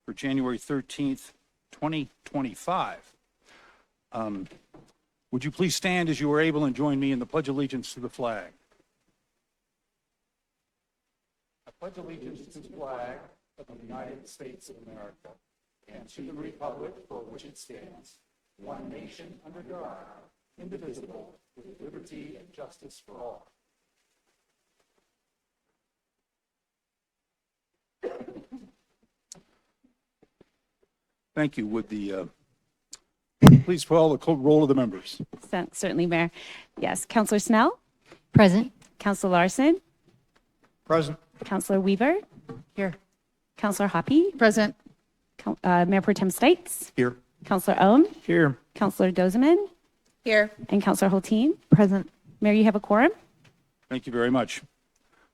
for January 13th, 2025. Would you please stand as you are able and join me in the Pledge of Allegiance to the flag? I pledge allegiance to the flag of the United States of America and to the republic for which it stands, one nation under God, indivisible, with liberty and justice for all. Thank you. Would the please follow the roll of the members? Certainly, Mayor. Yes, Councillor Snell, Present. Councillor Larson, Present. Councillor Weaver, Here. Councillor Hoppy, Present. Mayor Pro Tem Stites, Here. Councillor Ohm, Here. Councillor Dozeman, Here. and Councillor Hulteen. Present. Mayor, you have a quorum. Thank you very much.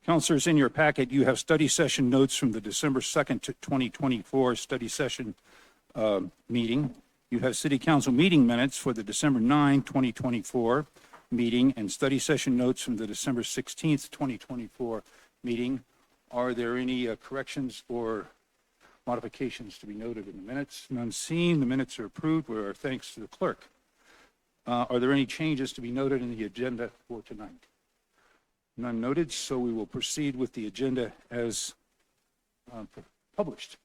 Councilors, in your packet, you have study session notes from the December 2nd, 2024 study session meeting. You have City Council meeting minutes for the December 9, 2024 meeting and study session notes from the December 16th, 2024 meeting. Are there any corrections or modifications to be noted in the minutes? None seen. The minutes are approved with our thanks to the clerk. Are there any changes to be noted in the agenda for tonight? None noted, so we will proceed with the agenda as published.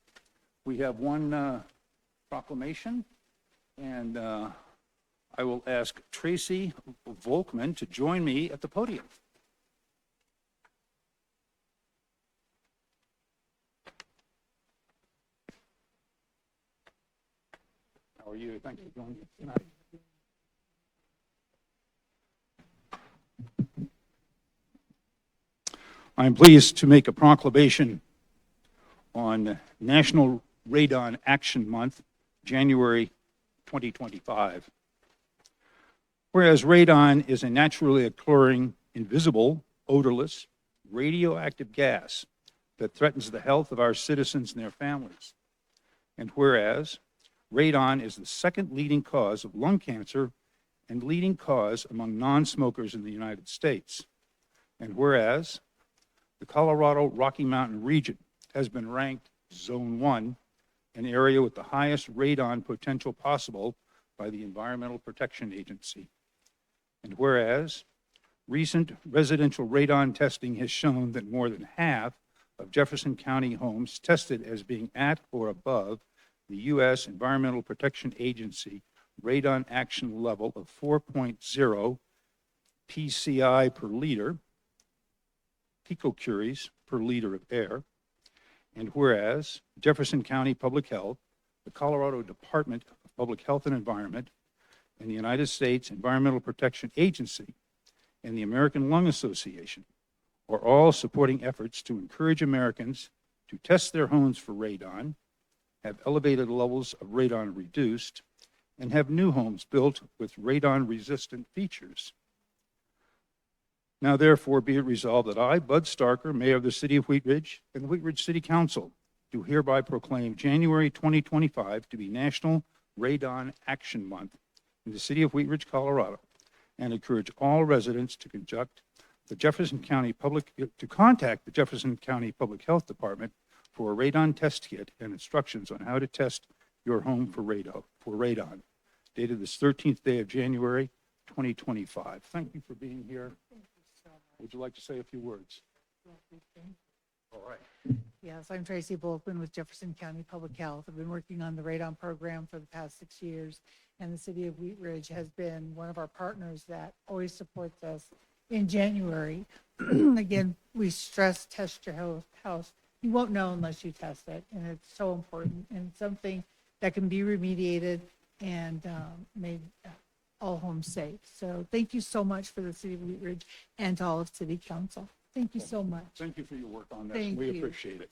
We have one proclamation, and I will ask Tracy Volkman to join me at the podium. How are you? Thank you for joining us tonight. I am pleased to make a proclamation on National Radon Action Month, January 2025. Whereas radon is a naturally occurring, invisible, odorless, radioactive gas that threatens the health of our citizens and their families. And whereas radon is the second leading cause of lung cancer and leading cause among non-smokers in the United States. And whereas the Colorado Rocky Mountain region has been ranked Zone 1, an area with the highest radon potential possible by the Environmental Protection Agency. And whereas recent residential radon testing has shown that more than half of Jefferson County homes tested as being at or above the U.S. Environmental Protection Agency radon action level of 4.0 PCI per liter, picocuries per liter of air, and whereas Jefferson County Public Health, the Colorado Department of Public Health and Environment, and the United States Environmental Protection Agency, and the American Lung Association are all supporting efforts to encourage Americans to test their homes for radon, have elevated levels of radon reduced, and have new homes built with radon-resistant features. Now, therefore, be it resolved that I, Bud Starker, Mayor of the City of Wheat Ridge, and the Wheat Ridge City Council, do hereby proclaim January 2025 to be National Radon Action Month in the City of Wheat Ridge, Colorado, and encourage all residents to contact the Jefferson County Public Health Department for a radon test kit and instructions on how to test your home for radon. Dated this 13th day of January, 2025. Thank you for being here. Would you like to say a few words? All right. Yes, I'm Tracy Volkman with Jefferson County Public Health. I've been working on the radon program for the past 6 years, and the City of Wheat Ridge has been one of our partners that always supports us in January. Again, we stress test your house. You won't know unless you test it, and it's so important and something that can be remediated and made all homes safe. So thank you so much for the City of Wheat Ridge and to all of City Council. Thank you so much. Thank you for your work on that. Thank We you. appreciate it.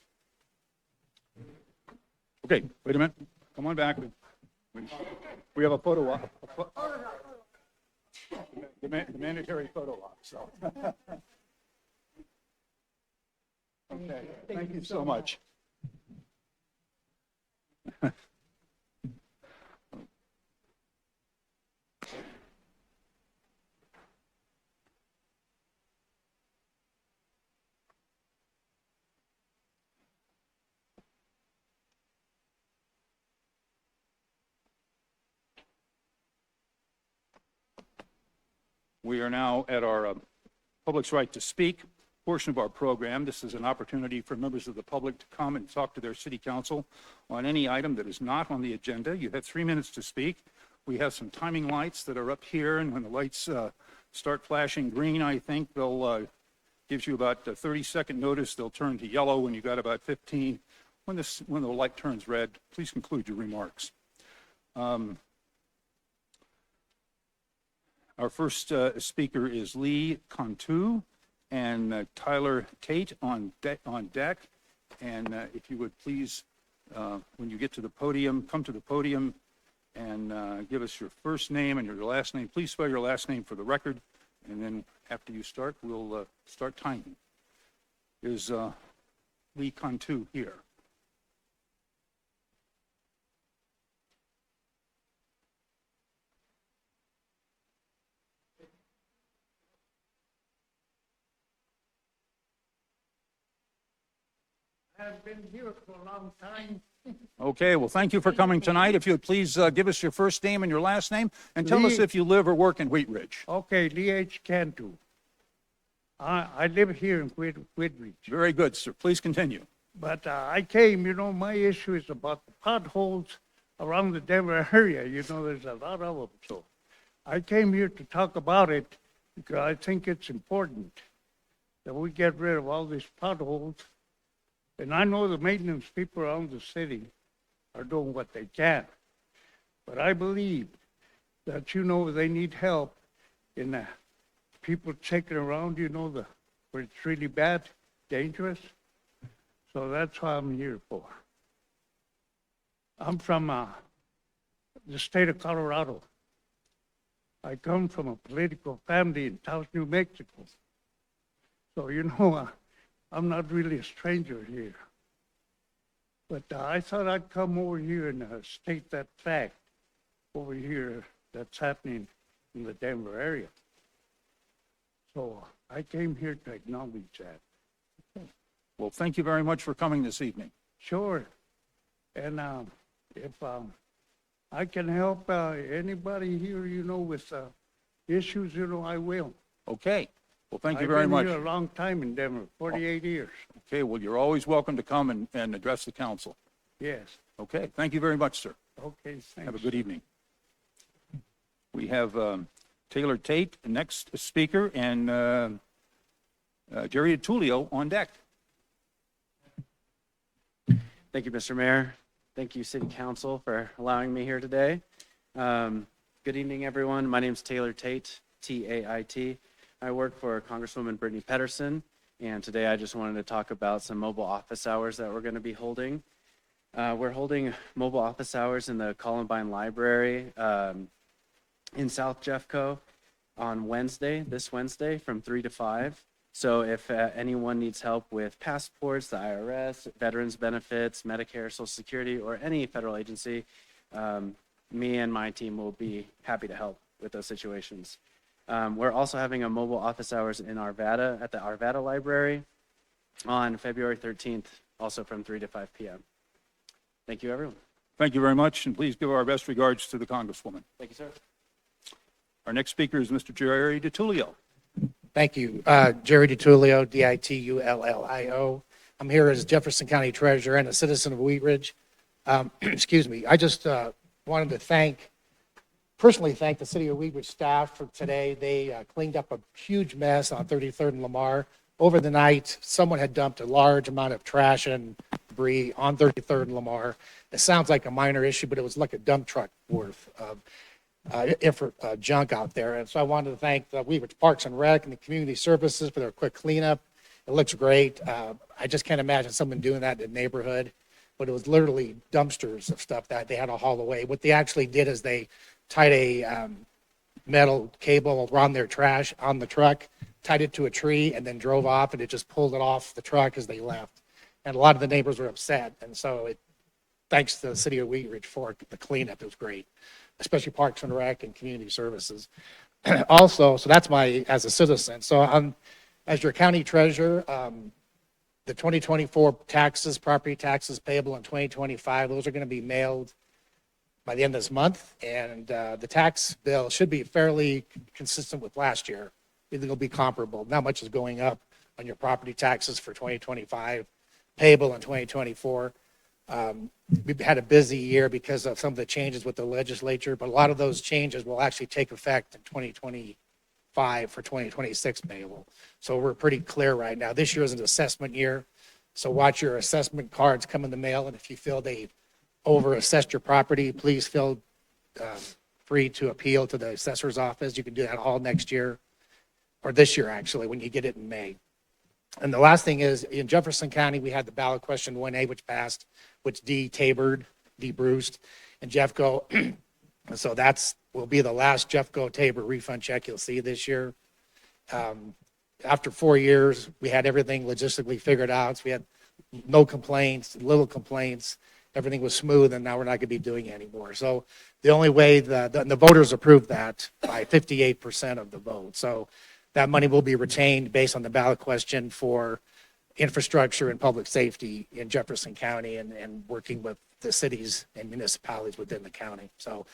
Okay, wait a minute. Come on back. We have a photo op. The mandatory photo op. So. Okay, thank you so much. We are now at our public's right to speak portion of our program. This is an opportunity for members of the public to come and talk to their city council on any item that is not on the agenda. You have 3 minutes to speak. We have some timing lights that are up here, and when the lights start flashing green, I think they'll gives you about a 30-second notice. They'll turn to yellow when you got about 15. When the light turns red, please conclude your remarks. Our first speaker is Lee Cantu and Tyler Tate on deck. And if you would please, when you get to the podium, come to the podium and give us your first name and your last name. Please spell your last name for the record. And then after you start, we'll start timing. Is Lee Cantu here? I've been here for a long time. Okay, well, thank you for coming tonight. If you would please give us your first name and your last name, and tell us Lee. if you live or work in Wheat Ridge. Okay, Lee H. Cantu. I live here in Whitridge, Very good, sir. Please continue. but I came, my issue is about the potholes around the Denver area. There's a lot of them. So I came here to talk about it because I think it's important that we get rid of all these potholes. And I know the maintenance people around the city are doing what they can. But I believe that, they need help in the people checking around, where it's really bad, dangerous. So that's what I'm here for. I'm from the state of Colorado. I come from a political family in Taos, New Mexico. So, I'm not really a stranger here. But I thought I'd come over here and state that fact over here that's happening in the Denver area. So I came here to acknowledge that. Well, thank you very much for coming this evening. Sure. And if I can help anybody here, with issues, I will. Okay. Well, thank you very I've much. been here a long time in Denver, 48 years. Okay, well, you're always welcome to come and address the council. Yes. Okay, thank you very much, sir. Okay, thanks. Have a good evening. We have Taylor Tate, the next speaker, and Jerry Tullio on deck. Thank you, Mr. Mayor. Thank you, City Council, for allowing me here today. Good evening, everyone. My name is Taylor Tate, T-A-I-T. I work for Congresswoman Brittany Pedersen, and today I just wanted to talk about some mobile office hours that we're going to be holding. We're holding mobile office hours in the Columbine Library in South Jeffco on this Wednesday from 3 to 5. So if anyone needs help with passports, the IRS, veterans benefits, Medicare, Social Security, or any federal agency, me and my team will be happy to help with those situations. We're also having a mobile office hours in Arvada at the Arvada Library on February 13th, also from 3 to 5 p.m. Thank you, everyone. Thank you very much, and please give our best regards to the Congresswoman. Thank you, sir. Our next speaker is Mr. Jerry DiTullio. Thank you. Jerry DiTullio, D-I-T-U-L-L-I-O. I'm here as Jefferson County Treasurer and a citizen of Wheat Ridge. Excuse me. I just wanted to personally thank the City of Wheat Ridge staff for today. They cleaned up a huge mess on 33rd and Lamar. Over the night, someone had dumped a large amount of trash and debris on 33rd and Lamar. It sounds like a minor issue, but it was like a dump truck worth of junk out there. And so I wanted to thank the Wheat Ridge Parks and Rec and the community services for their quick cleanup. It looks great. I just can't imagine someone doing that in the neighborhood, but it was literally dumpsters of stuff that they had to haul away. What they actually did is they tied a metal cable around their trash on the truck, tied it to a tree, and then drove off, and it just pulled it off the truck as they left. And a lot of the neighbors were upset. And so thanks to the City of Wheat Ridge for the cleanup. It was great, especially Parks and Rec and community services. Also, so that's as a citizen. So as your county treasurer, the 2024 taxes, property taxes payable in 2025, those are going to be mailed by the end of this month, and the tax bill should be fairly consistent with last year. I think it'll be comparable. Not much is going up on your property taxes for 2025, payable in 2024. We've had a busy year because of some of the changes with the legislature, but a lot of those changes will actually take effect in 2025 for 2026 payable. So we're pretty clear right now. This year is an assessment year, so watch your assessment cards come in the mail, and if you feel they over-assessed your property, please feel free to appeal to the assessor's office. You can do that all next year, or this year, actually, when you get it in May. And the last thing is, in Jefferson County, we had the ballot question 1A, which passed, which de-Bruced, and Jeffco. And so will be the last Jeffco Tabor refund check you'll see this year. After 4 years, we had everything logistically figured out. So we had no complaints, little complaints. Everything was smooth, and now we're not going to be doing it anymore. So the only way the voters approved that by 58% of the vote. So that money will be retained based on the ballot question for infrastructure and public safety in Jefferson County and working with the cities and municipalities within the county. So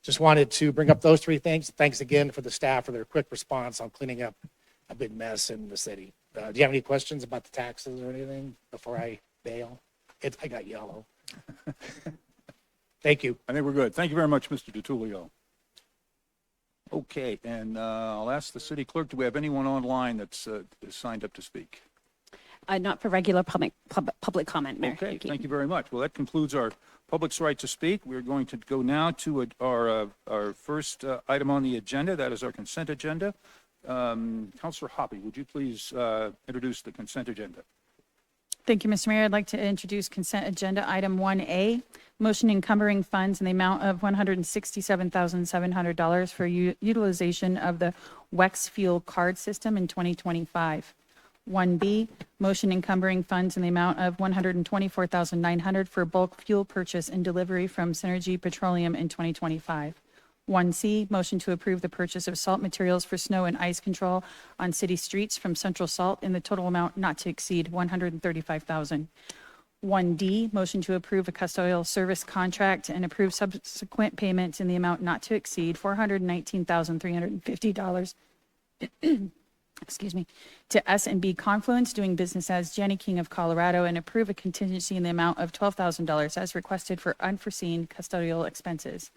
just wanted to bring up those three things. Thanks again for the staff for their quick response on cleaning up a big mess in the city. Do you have any questions about the taxes or anything before I bail? I got yellow. Thank you. I think we're good. Thank you very much, Mr. DiTullio. Okay, and I'll ask the city clerk, do we have anyone online that's signed up to speak? Not for regular public comment, Mayor. Okay, thank you very much. Well, that concludes our public's right to speak. We're going to go now to our first item on the agenda. That is our consent agenda. Councilor Hoppe, would you please introduce the consent agenda? Thank you, Mr. Mayor. I'd like to introduce consent agenda item 1A, motion encumbering funds in the amount of $167,700 for utilization of the WEX fuel card system in 2025. 1B, motion encumbering funds in the amount of $124,900 for bulk fuel purchase and delivery from Synergy Petroleum in 2025. 1C, motion to approve the purchase of salt materials for snow and ice control on city streets from Central Salt in the total amount not to exceed $135,000. 1D, motion to approve a custodial service contract and approve subsequent payments in the amount not to exceed $419,350. Excuse me, to S&B Confluence, doing business as Jenny King of Colorado, and approve a contingency in the amount of $12,000 as requested for unforeseen custodial expenses.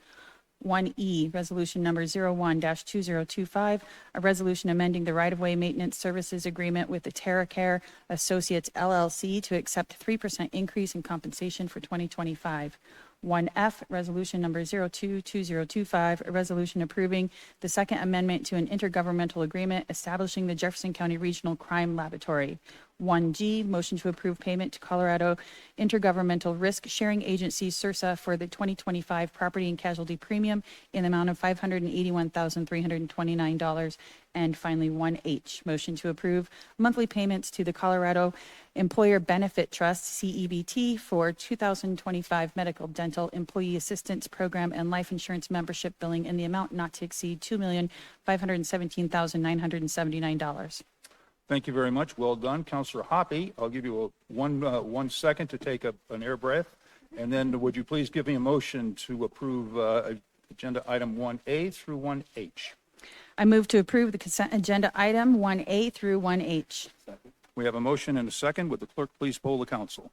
1E, resolution number 01-2025, a resolution amending the right-of-way maintenance services agreement with the TerraCare Associates LLC to accept 3% increase in compensation for 2025. 1F, resolution number 02-2025, a resolution approving the second amendment to an intergovernmental agreement establishing the Jefferson County Regional Crime Laboratory. 1G, motion to approve payment to Colorado Intergovernmental Risk Sharing Agency, CIRSA, for the 2025 property and casualty premium in the amount of $581,329. And finally, 1H, motion to approve monthly payments to the Colorado Employer Benefit Trust, CEBT, for 2025 medical, dental, employee assistance program, and life insurance membership billing in the amount not to exceed $2,517,979. Thank you very much. Well done, Councilor Hoppe. I'll give you one second to take an air breath. And then would you please give me a motion to approve agenda item 1A through 1H? I move to approve the consent agenda item 1A through 1H. We have a motion and a second. Would the clerk please poll the council?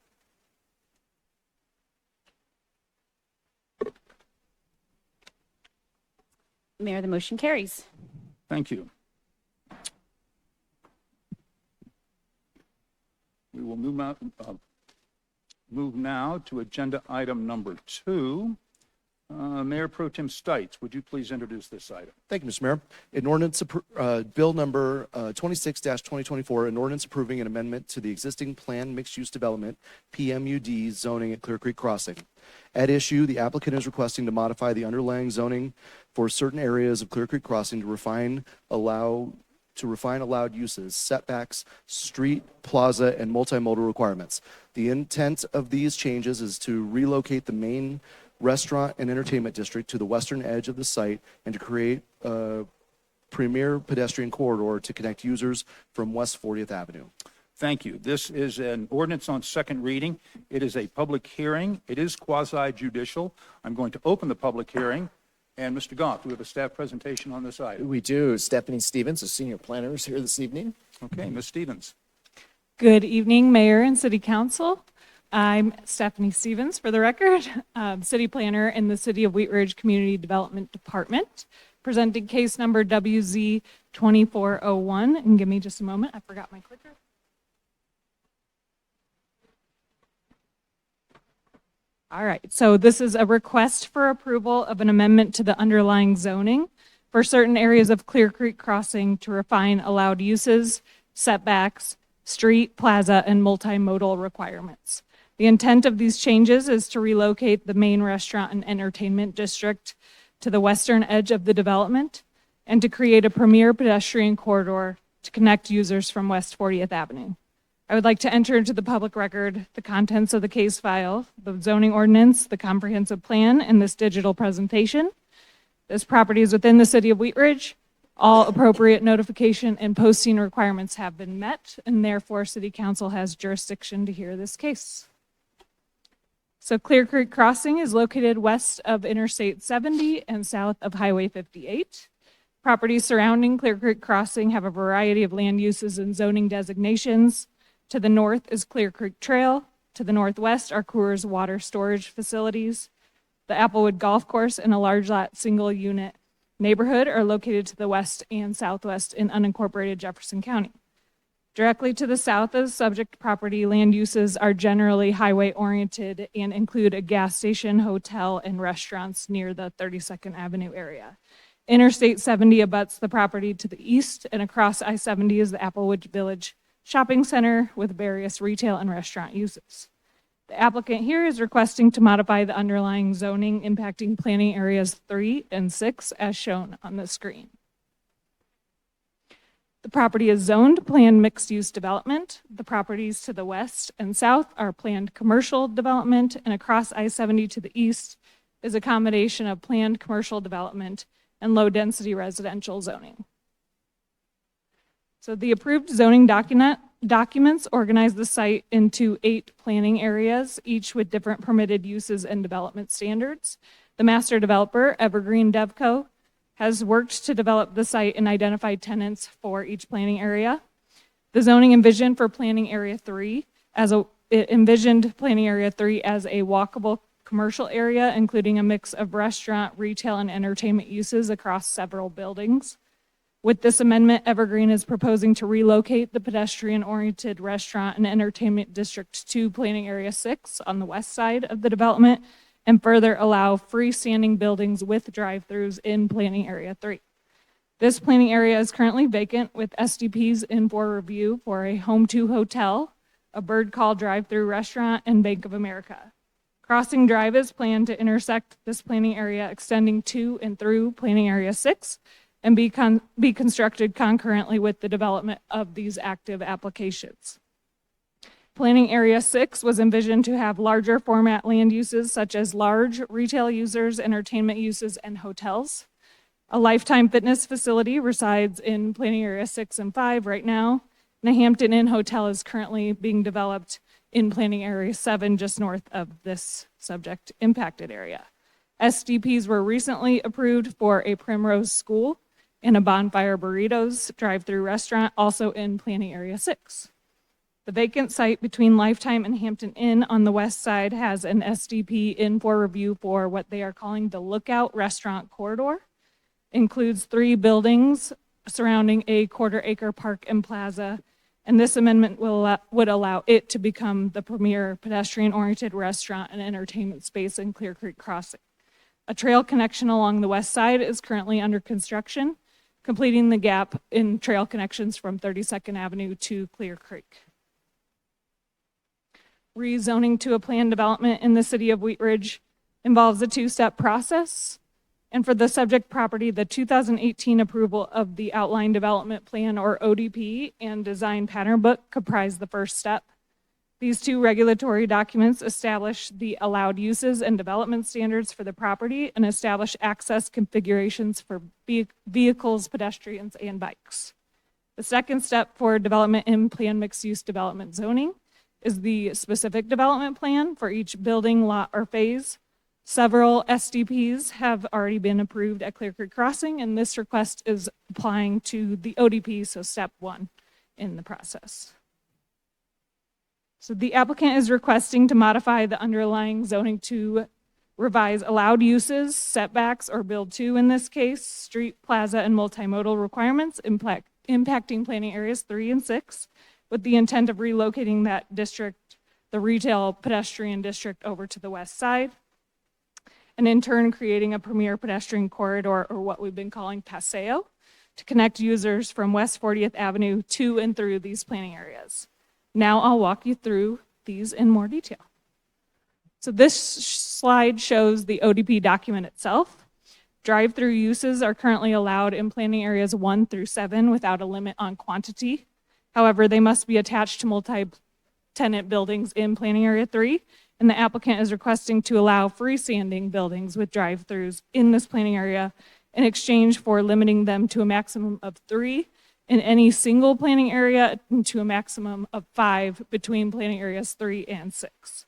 Mayor, the motion carries. Thank you. We will move now to agenda item number 2. Mayor Pro Tem Stites, would you please introduce this item? Thank you, Mr. Mayor. An ordinance, bill number 26-2024, an ordinance approving an amendment to the existing planned mixed-use development, PMUD, zoning at Clear Creek Crossing. At issue, the applicant is requesting to modify the underlying zoning for certain areas of Clear Creek Crossing to refine allowed uses, setbacks, street, plaza, and multimodal requirements. The intent of these changes is to relocate the main restaurant and entertainment district to the western edge of the site and to create a premier pedestrian corridor to connect users from West 40th Avenue. Thank you. This is an ordinance on second reading. It is a public hearing. It is quasi-judicial. I'm going to open the public hearing. And Mr. Goff, do we have a staff presentation on this item? We do. Stephanie Stevens, a senior planner, is here this evening. Okay, Ms. Stevens. Good evening, Mayor and City Council. I'm Stephanie Stevens, for the record, City Planner in the City of Wheat Ridge Community Development Department, presenting case number WZ 2401. And give me just a moment, I forgot my clicker. All right, so this is a request for approval of an amendment to the underlying zoning for certain areas of Clear Creek Crossing to refine allowed uses, setbacks, street, plaza, and multimodal requirements. The intent of these changes is to relocate the main restaurant and entertainment district to the western edge of the development and to create a premier pedestrian corridor to connect users from West 40th Avenue. I would like to enter into the public record the contents of the case file, the zoning ordinance, the comprehensive plan, and this digital presentation. This property is within the City of Wheat Ridge. All appropriate notification and posting requirements have been met, and therefore City Council has jurisdiction to hear this case. So Clear Creek Crossing is located west of Interstate 70 and south of Highway 58. Properties surrounding Clear Creek Crossing have a variety of land uses and zoning designations. To the north is Clear Creek Trail. To the northwest are Coors water storage facilities. The Applewood Golf Course and a large lot single unit neighborhood are located to the west and southwest in unincorporated Jefferson County. Directly to the south of subject property, land uses are generally highway-oriented and include a gas station, hotel, and restaurants near the 32nd Avenue area. Interstate 70 abuts the property to the east, and across I-70 is the Applewood Village Shopping Center with various retail and restaurant uses. The applicant here is requesting to modify the underlying zoning impacting planning areas 3 and 6 as shown on the screen. The property is zoned planned mixed-use development. The properties to the west and south are planned commercial development, and across I-70 to the east is a combination of planned commercial development and low-density residential zoning. So the approved zoning documents organize the site into 8 planning areas, each with different permitted uses and development standards. The master developer, Evergreen Devco, has worked to develop the site and identify tenants for each planning area. The zoning envisioned for planning area 3 as a walkable commercial area, including a mix of restaurant, retail, and entertainment uses across several buildings. With this amendment, Evergreen is proposing to relocate the pedestrian-oriented restaurant and entertainment district to planning area 6 on the west side of the development and further allow freestanding buildings with drive-throughs in planning area 3. This planning area is currently vacant with SDPs in for review for a Home2 hotel, a Bird Call drive-through restaurant, and Bank of America. Crossing Drive is planned to intersect this planning area extending to and through planning area 6 and be constructed concurrently with the development of these active applications. Planning Area 6 was envisioned to have larger format land uses such as large retail users, entertainment uses, and hotels. A Lifetime Fitness facility resides in Planning Area 6 and 5 right now, and a Hampton Inn hotel is currently being developed in Planning Area 7 just north of this subject impacted area. SDPs were recently approved for a Primrose School and a Bonfire Burritos drive-through restaurant, also in Planning Area 6. The vacant site between Lifetime and Hampton Inn on the west side has an SDP in for review for what they are calling the Lookout Restaurant Corridor. Includes 3 buildings surrounding a quarter-acre park and plaza, and this amendment would allow it to become the premier pedestrian-oriented restaurant and entertainment space in Clear Creek Crossing. A trail connection along the west side is currently under construction, completing the gap in trail connections from 32nd Avenue to Clear Creek. Rezoning to a planned development in the City of Wheat Ridge involves a 2-step process. And for the subject property, the 2018 approval of the Outline Development Plan, or ODP, and Design Pattern Book comprise the first step. These 2 regulatory documents establish the allowed uses and development standards for the property and establish access configurations for vehicles, pedestrians, and bikes. The second step for development in planned mixed-use development zoning is the specific development plan for each building, lot, or phase. Several SDPs have already been approved at Clear Creek Crossing, and this request is applying to the ODP, so step 1 in the process. So the applicant is requesting to modify the underlying zoning to revise allowed uses, setbacks, or build to, in this case, street, plaza, and multimodal requirements impacting planning areas 3 and 6, with the intent of relocating that district, the retail pedestrian district, over to the west side, and in turn creating a premier pedestrian corridor, or what we've been calling Paseo, to connect users from West 40th Avenue to and through these planning areas. Now I'll walk you through these in more detail. So this slide shows the ODP document itself. Drive-through uses are currently allowed in planning areas 1 through 7 without a limit on quantity. However, they must be attached to multi-tenant buildings in planning area 3, and the applicant is requesting to allow freestanding buildings with drive-throughs in this planning area in exchange for limiting them to a maximum of 3 in any single planning area and to a maximum of 5 between planning areas 3 and 6.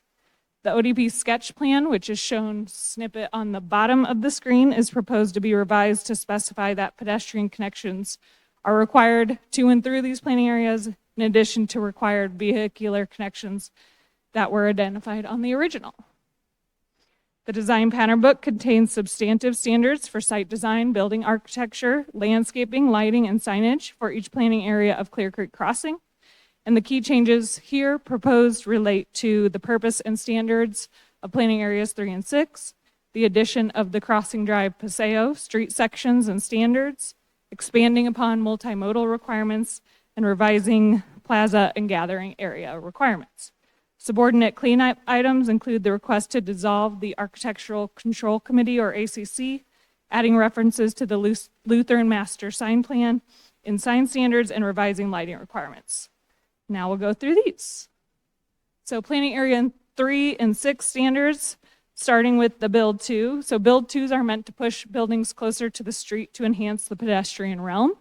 The ODP sketch plan, which is shown snippet on the bottom of the screen, is proposed to be revised to specify that pedestrian connections are required to and through these planning areas, in addition to required vehicular connections that were identified on the original. The design pattern book contains substantive standards for site design, building architecture, landscaping, lighting, and signage for each planning area of Clear Creek Crossing. And the key changes here proposed relate to the purpose and standards of planning areas 3 and 6, the addition of the Crossing Drive Paseo, street sections and standards, expanding upon multimodal requirements, and revising plaza and gathering area requirements. Subordinate cleanup items include the request to dissolve the Architectural Control Committee, or ACC, adding references to the Lutheran Master Sign Plan in sign standards, and revising lighting requirements. Now we'll go through these. So planning area 3 and 6 standards, starting with the build to. So build tos are meant to push buildings closer to the street to enhance the pedestrian realm.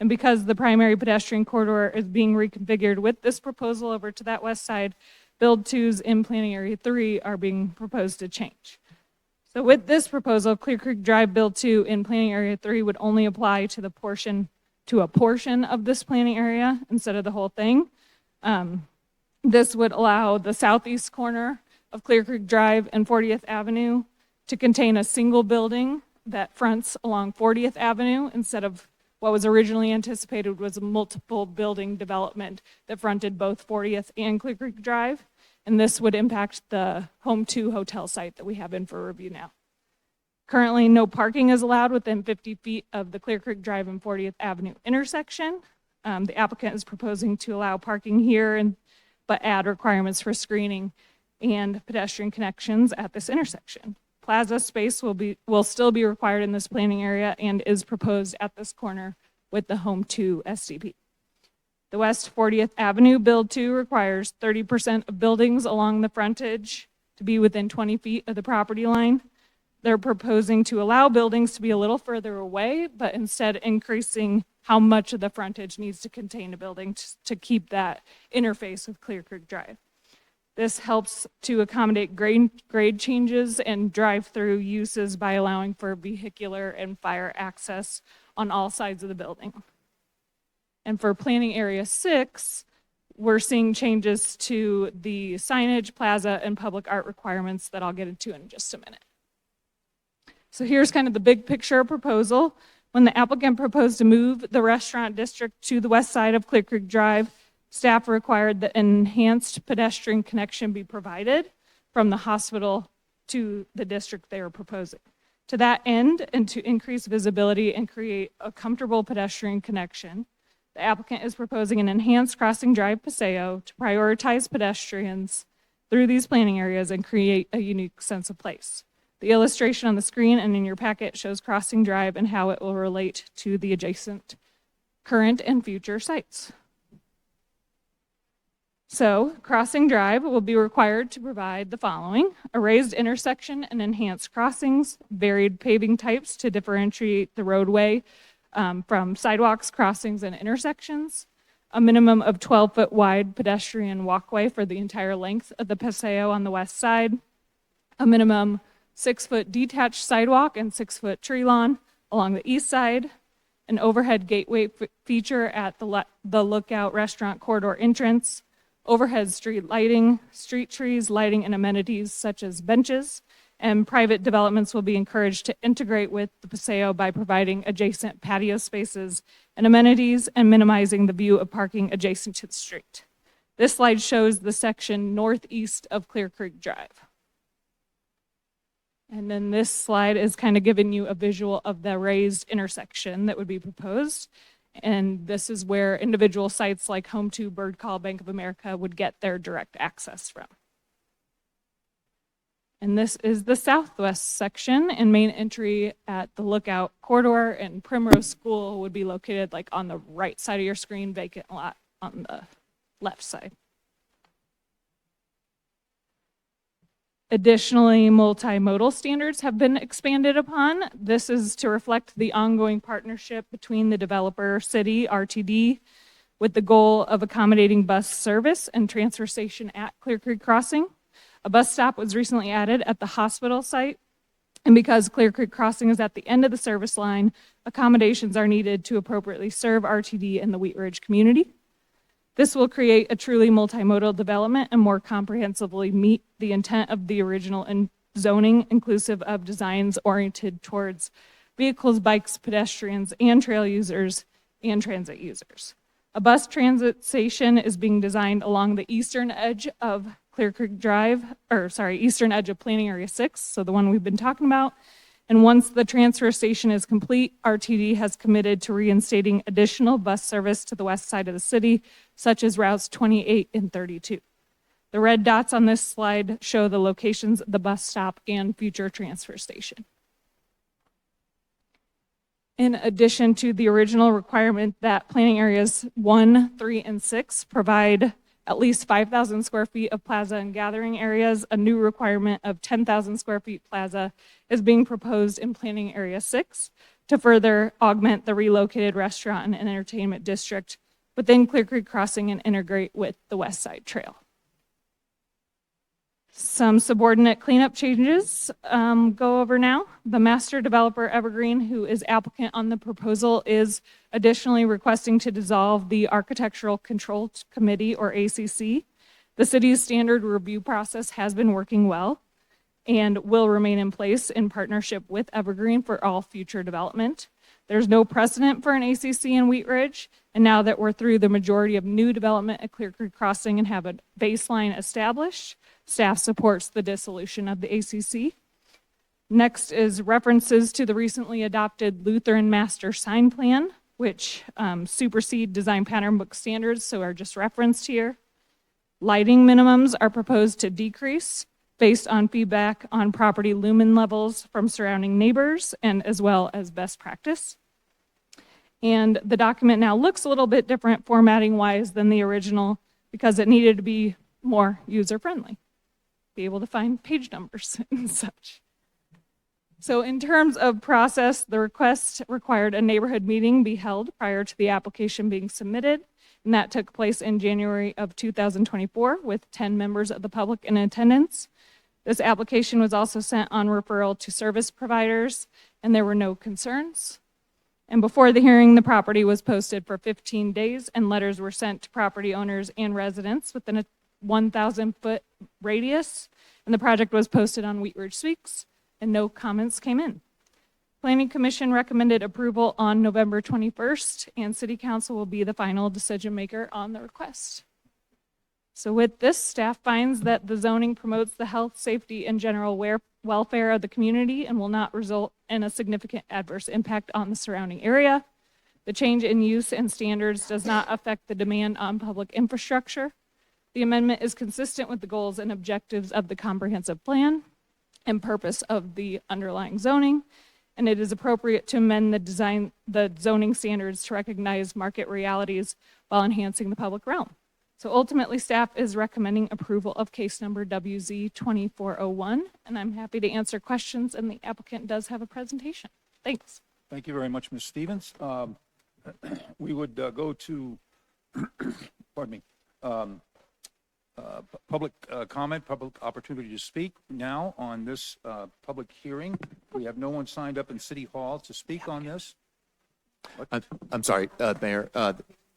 And because the primary pedestrian corridor is being reconfigured with this proposal over to that west side, build tos in planning area 3 are being proposed to change. So with this proposal, Clear Creek Drive build to in planning area 3 would only apply to a portion of this planning area instead of the whole thing. This would allow the southeast corner of Clear Creek Drive and 40th Avenue to contain a single building that fronts along 40th Avenue instead of what was originally anticipated was a multiple building development that fronted both 40th and Clear Creek Drive. And this would impact the Home 2 hotel site that we have in for review now. Currently, no parking is allowed within 50 feet of the Clear Creek Drive and 40th Avenue intersection. The applicant is proposing to allow parking here, but add requirements for screening and pedestrian connections at this intersection. Plaza space will still be required in this planning area and is proposed at this corner with the Home 2 SDP. The West 40th Avenue build 2 requires 30% of buildings along the frontage to be within 20 feet of the property line. They're proposing to allow buildings to be a little further away, but instead increasing how much of the frontage needs to contain a building to keep that interface with Clear Creek Drive. This helps to accommodate grade changes and drive-through uses by allowing for vehicular and fire access on all sides of the building. And for planning area 6, we're seeing changes to the signage, plaza, and public art requirements that I'll get into in just a minute. So here's kind of the big picture proposal. When the applicant proposed to move the restaurant district to the west side of Clear Creek Drive, staff required that an enhanced pedestrian connection be provided from the hospital to the district they were proposing. To that end, and to increase visibility and create a comfortable pedestrian connection, the applicant is proposing an enhanced Crossing Drive Paseo to prioritize pedestrians through these planning areas and create a unique sense of place. The illustration on the screen and in your packet shows Crossing Drive and how it will relate to the adjacent current and future sites. So, Crossing Drive will be required to provide the following: a raised intersection and enhanced crossings, varied paving types to differentiate the roadway from sidewalks, crossings, and intersections, a minimum of 12-foot wide pedestrian walkway for the entire length of the Paseo on the west side, a minimum 6-foot detached sidewalk and 6-foot tree lawn along the east side, an overhead gateway feature at the Lookout Restaurant corridor entrance, overhead street lighting, street trees, lighting, and amenities such as benches, and private developments will be encouraged to integrate with the Paseo by providing adjacent patio spaces and amenities and minimizing the view of parking adjacent to the street. This slide shows the section northeast of Clear Creek Drive. And then this slide is kind of giving you a visual of the raised intersection that would be proposed. And this is where individual sites like Home2, Bird Call, Bank of America would get their direct access from. And this is the southwest section, and main entry at the Lookout corridor, and Primrose School would be located like on the right side of your screen, vacant lot on the left side. Additionally, multimodal standards have been expanded upon. This is to reflect the ongoing partnership between the developer, city, RTD, with the goal of accommodating bus service and transfer station at Clear Creek Crossing. A bus stop was recently added at the hospital site, and because Clear Creek Crossing is at the end of the service line, accommodations are needed to appropriately serve RTD and the Wheat Ridge community. This will create a truly multimodal development and more comprehensively meet the intent of the original zoning, inclusive of designs oriented towards vehicles, bikes, pedestrians, and trail users and transit users. A bus transit station is being designed along the eastern edge of Clear Creek Drive, eastern edge of Planning Area 6, so the one we've been talking about. And once the transfer station is complete, RTD has committed to reinstating additional bus service to the west side of the city, such as routes 28 and 32. The red dots on this slide show the locations of the bus stop and future transfer station. In addition to the original requirement that planning areas 1, 3, and 6 provide at least 5,000 square feet of plaza and gathering areas, a new requirement of 10,000 square feet plaza is being proposed in Planning Area 6 to further augment the relocated restaurant and entertainment district within Clear Creek Crossing and integrate with the West Side Trail. Some subordinate cleanup changes go over now. The master developer Evergreen, who is applicant on the proposal, is additionally requesting to dissolve the Architectural Control Committee, or ACC. The city's standard review process has been working well and will remain in place in partnership with Evergreen for all future development. There's no precedent for an ACC in Wheat Ridge, and now that we're through the majority of new development at Clear Creek Crossing and have a baseline established, staff supports the dissolution of the ACC. Next is references to the recently adopted Lutheran Master Sign Plan, which supersede design pattern book standards, so are just referenced here. Lighting minimums are proposed to decrease based on feedback on property lumen levels from surrounding neighbors and as well as best practice. And the document now looks a little bit different formatting wise than the original because it needed to be more user friendly, be able to find page numbers and such. So in terms of process, the request required a neighborhood meeting be held prior to the application being submitted, and that took place in January of 2024 with 10 members of the public in attendance. This application was also sent on referral to service providers, and there were no concerns. And before the hearing, the property was posted for 15 days, and letters were sent to property owners and residents within a 1,000-foot radius, and the project was posted on Wheat Ridge Speaks, and no comments came in. Planning Commission recommended approval on November 21st, and City Council will be the final decision maker on the request. So with this, staff finds that the zoning promotes the health, safety, and general welfare of the community and will not result in a significant adverse impact on the surrounding area. The change in use and standards does not affect the demand on public infrastructure. The amendment is consistent with the goals and objectives of the comprehensive plan and purpose of the underlying zoning, and it is appropriate to amend the zoning standards to recognize market realities while enhancing the public realm. So ultimately, staff is recommending approval of case number WZ 2401, and I'm happy to answer questions, and the applicant does have a presentation. Thanks. Thank you very much, Ms. Stevens. We would go to, pardon me, public comment, public opportunity to speak now on this public hearing. We have no one signed up in City Hall to speak on this. I'm sorry, Mayor.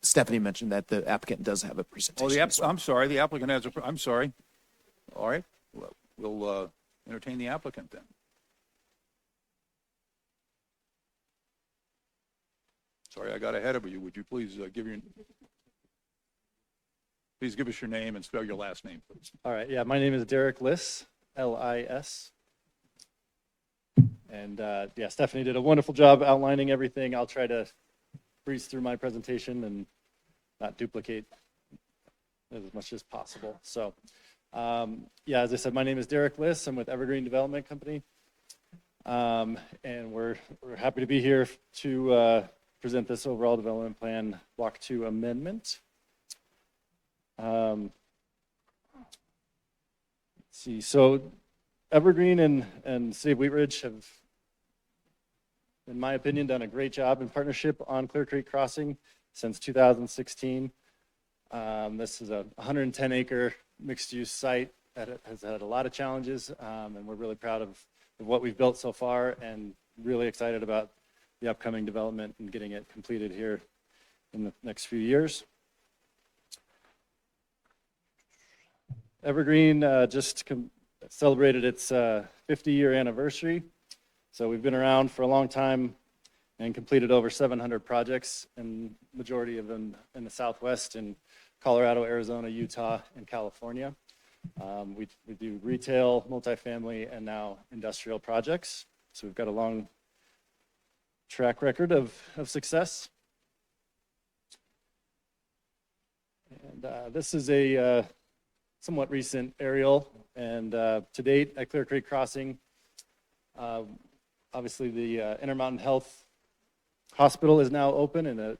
Stephanie mentioned that the applicant does have a presentation. as well. I'm sorry, the applicant has I'm sorry. All right, we'll entertain the applicant then. Sorry, I got ahead of you. Would you please please give us your name and spell your last name, please? All right, yeah, my name is Derek Liss, L-I-S. And yeah, Stephanie did a wonderful job outlining everything. I'll try to breeze through my presentation and not duplicate as much as possible. So yeah, as I said, my name is Derek Liss. I'm with Evergreen Development Company. And we're happy to be here to present this overall development plan Block 2 amendment. Let's see, so Evergreen and City of Wheat Ridge have, in my opinion, done a great job in partnership on Clear Creek Crossing since 2016. This is a 110-acre mixed-use site that has had a lot of challenges, and we're really proud of what we've built so far and really excited about the upcoming development and getting it completed here in the next few years. Evergreen just celebrated its 50-year anniversary. So we've been around for a long time and completed over 700 projects, and majority of them in the Southwest in Colorado, Arizona, Utah, and California. We do retail, multifamily, and now industrial projects. So we've got a long track record of success. And this is a somewhat recent aerial, and to date at Clear Creek Crossing, obviously the Intermountain Health Hospital is now open and a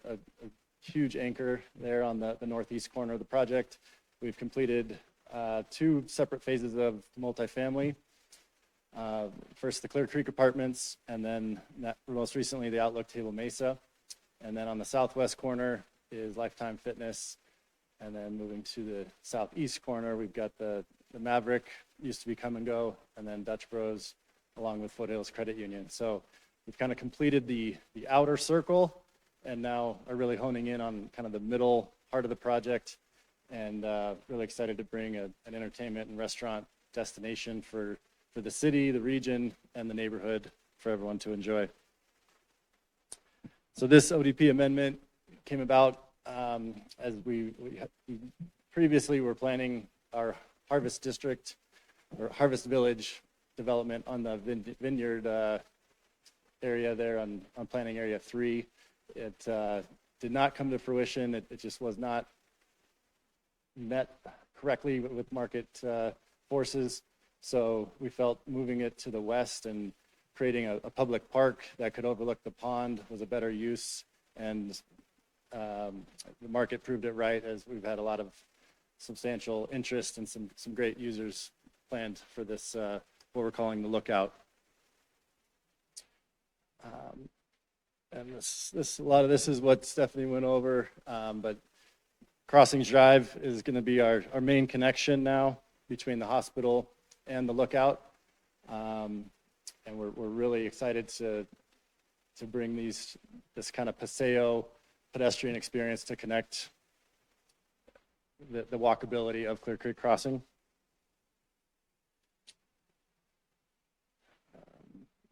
huge anchor there on the northeast corner of the project. We've completed 2 separate phases of multifamily. First the Clear Creek Apartments, and then most recently the Outlook Table Mesa. And then on the southwest corner is Lifetime Fitness. And then moving to the southeast corner, we've got the Maverick, used to be Come and Go, and then Dutch Bros, along with Foothills Credit Union. So we've kind of completed the outer circle and now are really honing in on kind of the middle part of the project, and really excited to bring an entertainment and restaurant destination for the city, the region, and the neighborhood for everyone to enjoy. So this ODP amendment came about as we previously were planning our Harvest District or Harvest Village development on the vineyard area there on planning area 3. It did not come to fruition. It just was not met correctly with market forces. So we felt moving it to the west and creating a public park that could overlook the pond was a better use. And the market proved it right, as we've had a lot of substantial interest and some great users planned for this, what we're calling the Lookout. And a lot of this is what Stephanie went over, but Crossings Drive is going to be our main connection now between the hospital and the Lookout. And we're really excited to bring this kind of Paseo pedestrian experience to connect the walkability of Clear Creek Crossing.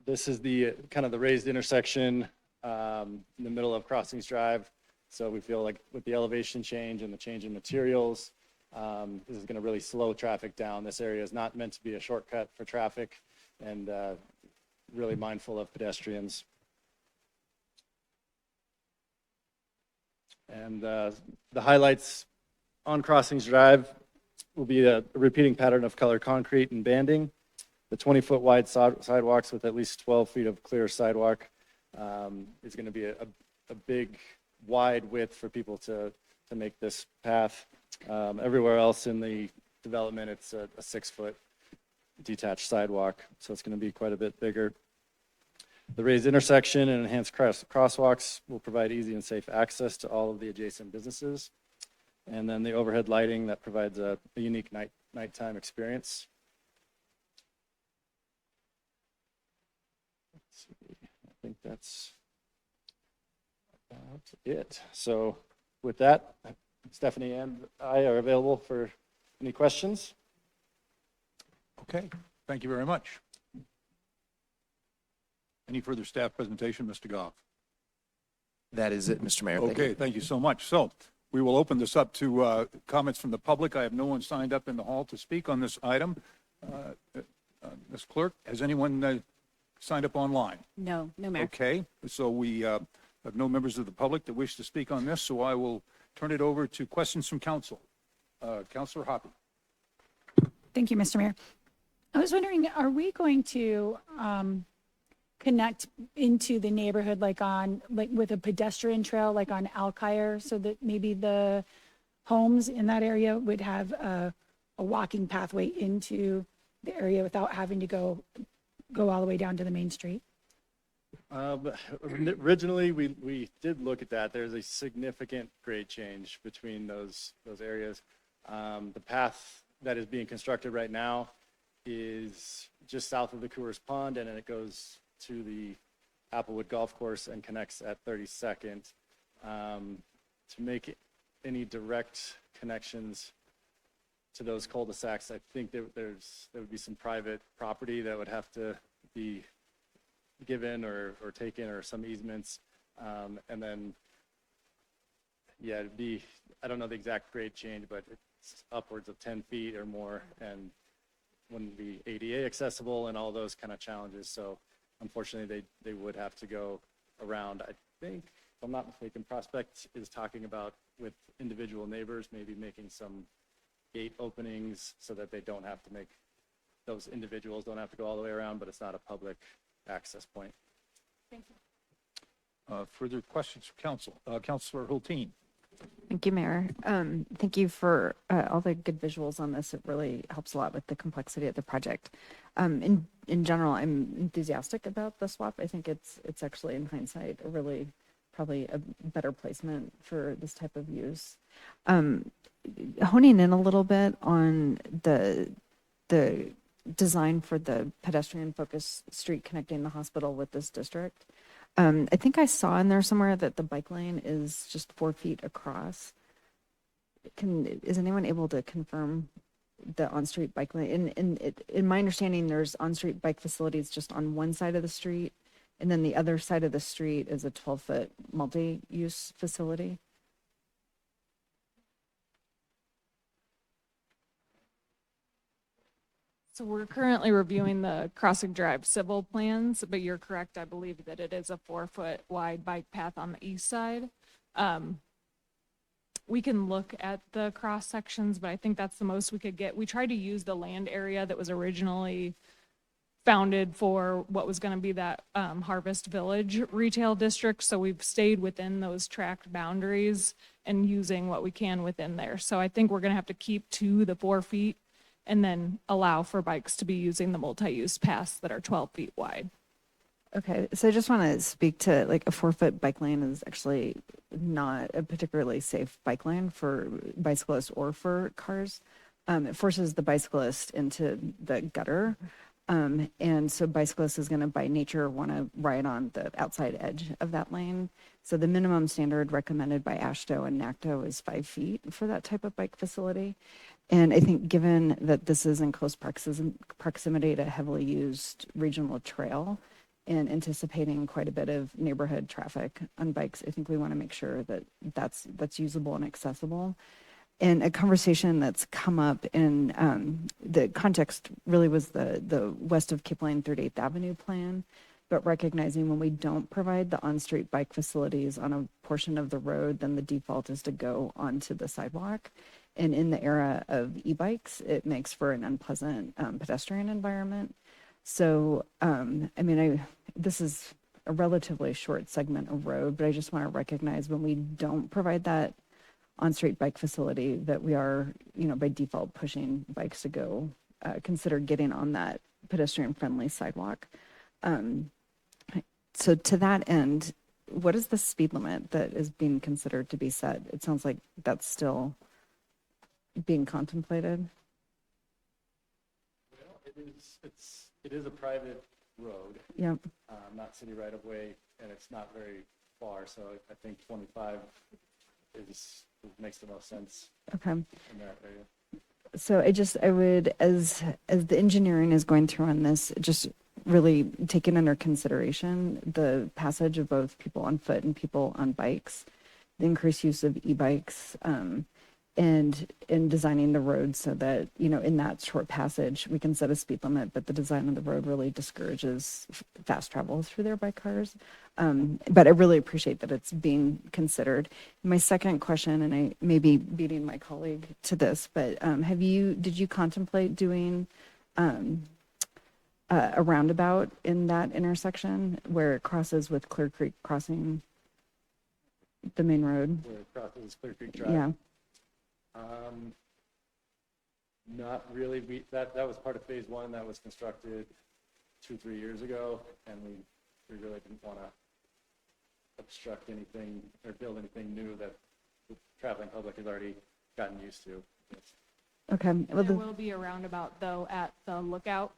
This is the kind of the raised intersection in the middle of Crossings Drive. So we feel like with the elevation change and the change in materials, this is going to really slow traffic down. This area is not meant to be a shortcut for traffic, and really mindful of pedestrians. And the highlights on Crossings Drive will be a repeating pattern of colored concrete and banding, the 20-foot wide sidewalks with at least 12 feet of clear sidewalk. Is going to be a big wide width for people to make this path. Everywhere else in the development, it's a 6-foot detached sidewalk, so it's going to be quite a bit bigger. The raised intersection and enhanced crosswalks will provide easy and safe access to all of the adjacent businesses. And then the overhead lighting that provides a unique nighttime experience. Let's see, I think that's about it. So with that, Stephanie and I are available for any questions. Okay, thank you very much. Any further staff presentation, Mr. Goff? That is it, Mr. Mayor. Thank you. Okay, thank you so much. So we will open this up to comments from the public. I have no one signed up in the hall to speak on this item. Ms. Clerk, has anyone signed up online? No, no, Mayor. Okay, so we have no members of the public that wish to speak on this, so I will turn it over to questions from council. Councilor Hoppy. Thank you, Mr. Mayor. I was wondering, are we going to connect into the neighborhood like with a pedestrian trail like on Alkire, so that maybe the homes in that area would have a walking pathway into the area without having to go all the way down to the main street? Originally, we did look at that. There's a significant grade change between those areas. The path that is being constructed right now is just south of the Coors Pond, and then it goes to the Applewood Golf Course and connects at 32nd. To make any direct connections to those cul-de-sacs, I think there would be some private property that would have to be given or taken, or some easements. And then, yeah, it'd be, I don't know the exact grade change, but it's upwards of 10 feet or more, and wouldn't be ADA accessible and all those kind of challenges. So unfortunately, they would have to go around. I think, if I'm not mistaken, Prospect is talking about, with individual neighbors, maybe making some gate openings so that they don't have to make, those individuals don't have to go all the way around, but it's not a public access point. Thank you. Further questions from council? Councilor Hulteen. Thank you, Mayor. Thank you for all the good visuals on this. It really helps a lot with the complexity of the project. In general, I'm enthusiastic about the swap. I think it's actually, in hindsight, probably a better placement for this type of use. Honing in a little bit on the design for the pedestrian-focused street connecting the hospital with this district. I think I saw in there somewhere that the bike lane is just 4 feet across. Is anyone able to confirm the on-street bike lane? In my understanding, there's on-street bike facilities just on one side of the street, and then the other side of the street is a 12-foot multi-use facility. So we're currently reviewing the Crossing Drive civil plans, but you're correct. I believe that it is a 4-foot wide bike path on the east side. We can look at the cross sections, but I think that's the most we could get. We tried to use the land area that was originally founded for what was going to be that Harvest Village retail district. So we've stayed within those tract boundaries and using what we can within there. So I think we're going to have to keep to the 4 feet and then allow for bikes to be using the multi-use paths that are 12 feet wide. Okay, so I just want to speak to, like, a 4-foot bike lane is actually not a particularly safe bike lane for bicyclists or for cars. It forces the bicyclist into the gutter. And so bicyclists is going to, by nature, want to ride on the outside edge of that lane. So the minimum standard recommended by AASHTO and NACTO is 5 feet for that type of bike facility. And I think given that this is in close proximity to heavily used regional trail and anticipating quite a bit of neighborhood traffic on bikes, I think we want to make sure that that's usable and accessible. And a conversation that's come up in the context really was the west of Kipling 38th Avenue plan, but recognizing when we don't provide the on-street bike facilities on a portion of the road, then the default is to go onto the sidewalk. And in the era of e-bikes, it makes for an unpleasant pedestrian environment. So, this is a relatively short segment of road, but I just want to recognize when we don't provide that on-street bike facility that we are, by default pushing bikes to go consider getting on that pedestrian-friendly sidewalk. So to that end, what is the speed limit that is being considered to be set? It sounds like that's still being contemplated. It is a private road, Yep. not city right of way, and it's not very far, so I think 25 makes the most sense Okay. in that area. So I would, as the engineering is going through on this, just really taking under consideration the passage of both people on foot and people on bikes, the increased use of e-bikes, and in designing the road so that, in that short passage, we can set a speed limit, but the design of the road really discourages fast travel through there by cars. But I really appreciate that it's being considered. My second question, and I may be beating my colleague to this, but did you contemplate doing a roundabout in that intersection where it crosses with Clear Creek Crossing, the main road? Where it crosses Clear Creek Drive. Yeah. Not really. That was part of phase one that was constructed 2-3 years ago, and we really didn't want to obstruct anything or build anything new that the traveling public has already gotten used to. Okay. Well, There will be a roundabout though at the lookout.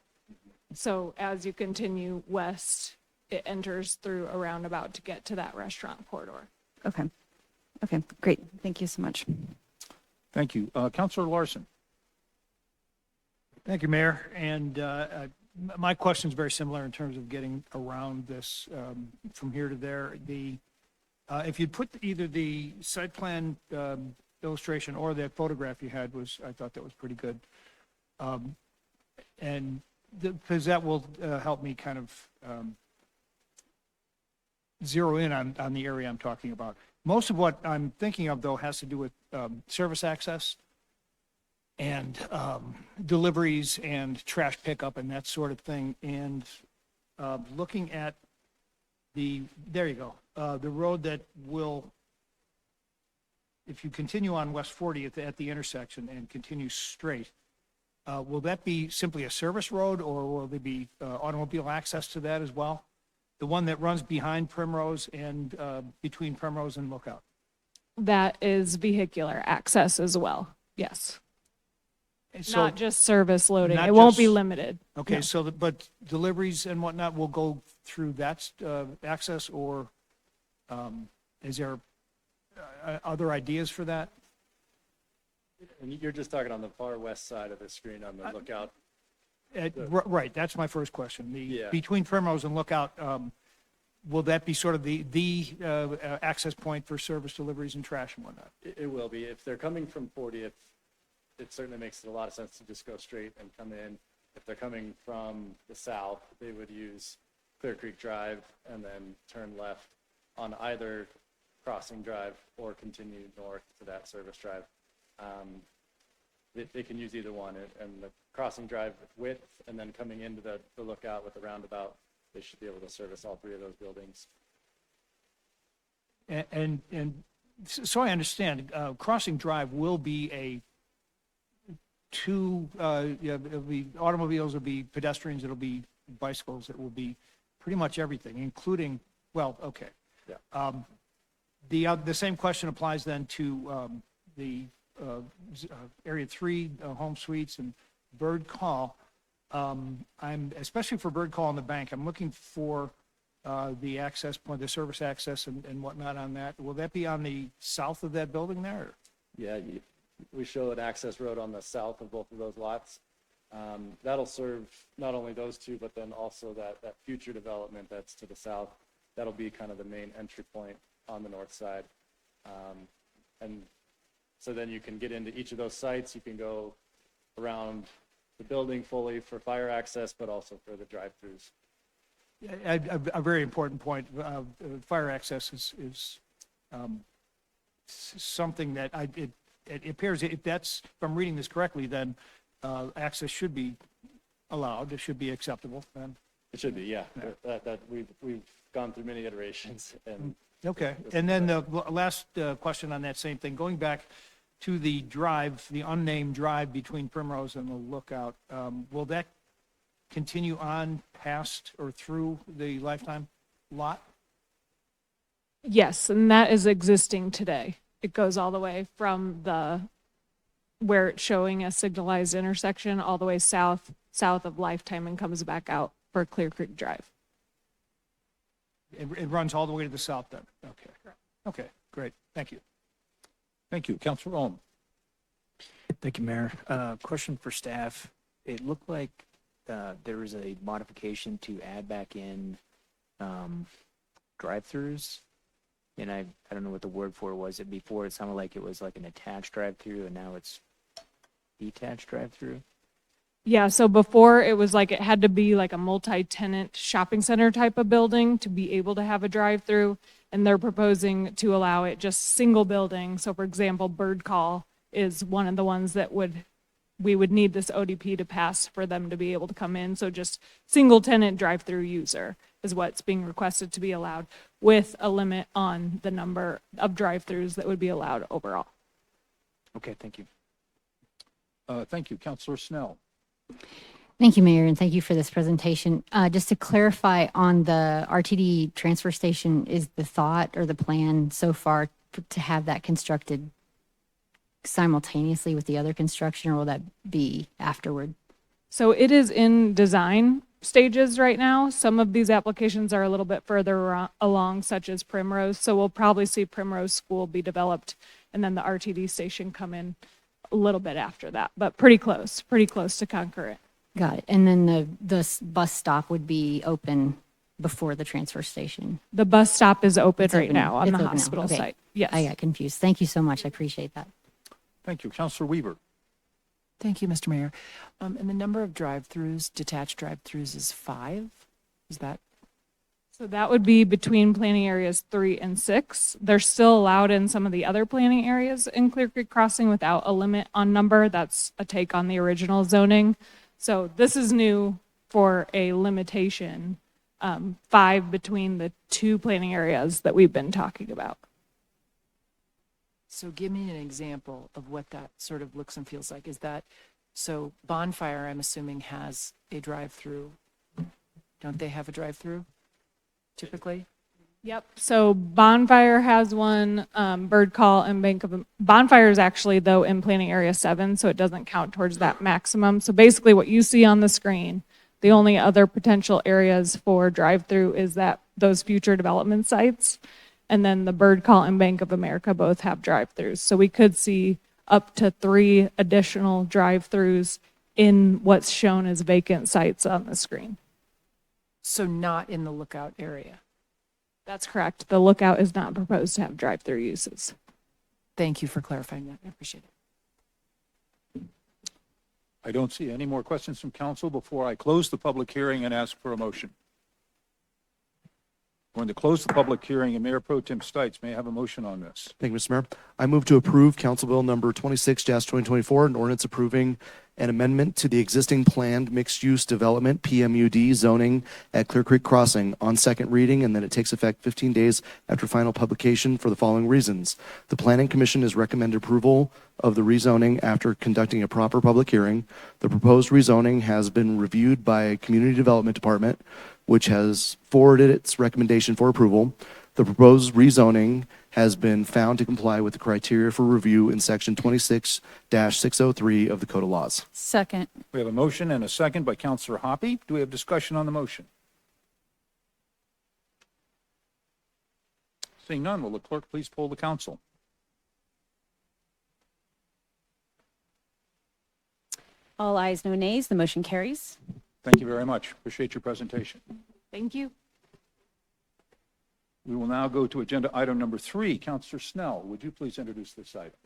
So as you continue west, it enters through a roundabout to get to that restaurant corridor. okay. Okay, great. Thank you so much. Thank you. Counselor Larson. Thank you, Mayor. And my question is very similar in terms of getting around this from here to there. If you'd put either the site plan illustration or that photograph you had I thought that was pretty good. And because that will help me kind of zero in on the area I'm talking about. Most of what I'm thinking of, though, has to do with service access and deliveries and trash pickup and that sort of thing. And looking at there you go, the road that will, if you continue on West 40 at the intersection and continue straight, will that be simply a service road, or will there be automobile access to that as well? The one that runs behind Primrose and between Primrose and Lookout? That is vehicular access as well. Yes. And so- Not just service loading. Not It won't be just- limited. Okay, No. so, but deliveries and whatnot will go through that access, or is there other ideas for that? And you're just talking on the far west side of the screen on the lookout. Right, that's my first question. Yeah. Between Primrose and Lookout, will that be sort of the access point for service deliveries and trash and whatnot? It will be. If they're coming from 40th, it certainly makes it a lot of sense to just go straight and come in. If they're coming from the south, they would use Clear Creek Drive and then turn left on either Crossing Drive or continue north to that service drive. They can use either one, and the Crossing Drive width and then coming into the lookout with the roundabout, they should be able to service all three of those buildings. And so I understand, Crossing Drive will be it'll be automobiles, it'll be pedestrians, it'll be bicycles, it will be pretty much everything, including, well, okay. Yeah. The same question applies then to the Area 3 home suites and Bird Call. I'm, especially for Bird Call on the bank, I'm looking for the access point, the service access and whatnot on that. Will that be on the south of that building there? Yeah, we show an access road on the south of both of those lots. That'll serve not only those two, but then also that future development that's to the south. That'll be kind of the main entry point on the north side. And so then you can get into each of those sites. You can go around the building fully for fire access, but also for the drive-throughs. A very important point. Fire access is something that it appears, if I'm reading this correctly, then access should be allowed. It should be acceptable then. It should be, yeah. That we've gone through many iterations and. Okay. And then the last question on that same thing, going back to the drive, the unnamed drive between Primrose and the Lookout, will that continue on past or through the Lifetime lot? Yes, and that is existing today. It goes all the way from where it's showing a signalized intersection all the way south of Lifetime and comes back out for Clear Creek Drive. It runs all the way to the south then? Okay. Okay, great. Thank you. Thank you. Counselor Ohm. Thank you, Mayor. Question for staff. It looked like there was a modification to add back in drive-throughs. And I don't know what the word for it was. Before it sounded like it was like an attached drive-through, and now it's detached drive-through. Yeah, so before it was like it had to be like a multi-tenant shopping center type of building to be able to have a drive-through, and they're proposing to allow it just single building. So for example, Bird Call is one of the ones that we would need this ODP to pass for them to be able to come in. So just single tenant drive-through user is what's being requested to be allowed, with a limit on the number of drive-throughs that would be allowed overall. Okay, thank you. Thank you. Counselor Snell. Thank you, Mayor, and thank you for this presentation. Just to clarify on the RTD transfer station, is the thought or the plan so far to have that constructed simultaneously with the other construction, or will that be afterward? So it is in design stages right now. Some of these applications are a little bit further along, such as Primrose. So we'll probably see Primrose School be developed and then the RTD station come in a little bit after that, but pretty close to concurrent. Got it. And then the bus stop would be open before the transfer station? The bus stop is open It's right open. now on It's the open now. hospital Okay. site. Yes. I got confused. Thank you so much. I appreciate that. Thank you. Counselor Weaver. Thank you, Mr. Mayor. And the number of drive-throughs, detached drive-throughs, is 5? Is that? So that would be between planning areas 3 and 6. They're still allowed in some of the other planning areas in Clear Creek Crossing without a limit on number. That's a take on the original zoning. So this is new for a limitation, 5 between the 2 planning areas that we've been talking about. So give me an example of what that sort of looks and feels like. Is that, so Bonfire, I'm assuming, has a drive-through. Don't they have a drive-through typically? Yep. So Bonfire has one, Bird Call and Bonfire is actually though in planning area 7, so it doesn't count towards that maximum. So basically what you see on the screen, the only other potential areas for drive-through is those future development sites. And then the Bird Call and Bank of America both have drive-throughs. So we could see up to 3 additional drive-throughs in what's shown as vacant sites on the screen. So not in the Lookout area? That's correct. The Lookout is not proposed to have drive-through uses. Thank you for clarifying that. I appreciate it. I don't see any more questions from council before I close the public hearing and ask for a motion. I'm going to close the public hearing, and Mayor Pro Tem Stites, may I have a motion on this? Thank you, Mr. Mayor. I move to approve Council Bill number 26-2024, an ordinance approving an amendment to the existing planned mixed-use development, PMUD, zoning at Clear Creek Crossing on second reading, and that it takes effect 15 days after final publication for the following reasons. The Planning Commission has recommended approval of the rezoning after conducting a proper public hearing. The proposed rezoning has been reviewed by Community Development Department, which has forwarded its recommendation for approval. The proposed rezoning has been found to comply with the criteria for review in section 26-603 of the Code of Laws. Second. We have a motion and a second by Councilor Hoppy. Do we have discussion on the motion? Seeing none, will the clerk please poll the council? All ayes, no nays. The motion carries. Thank you very much. Appreciate your presentation. Thank you. We will now go to agenda item number 3. Councilor Snell, would you please introduce this item?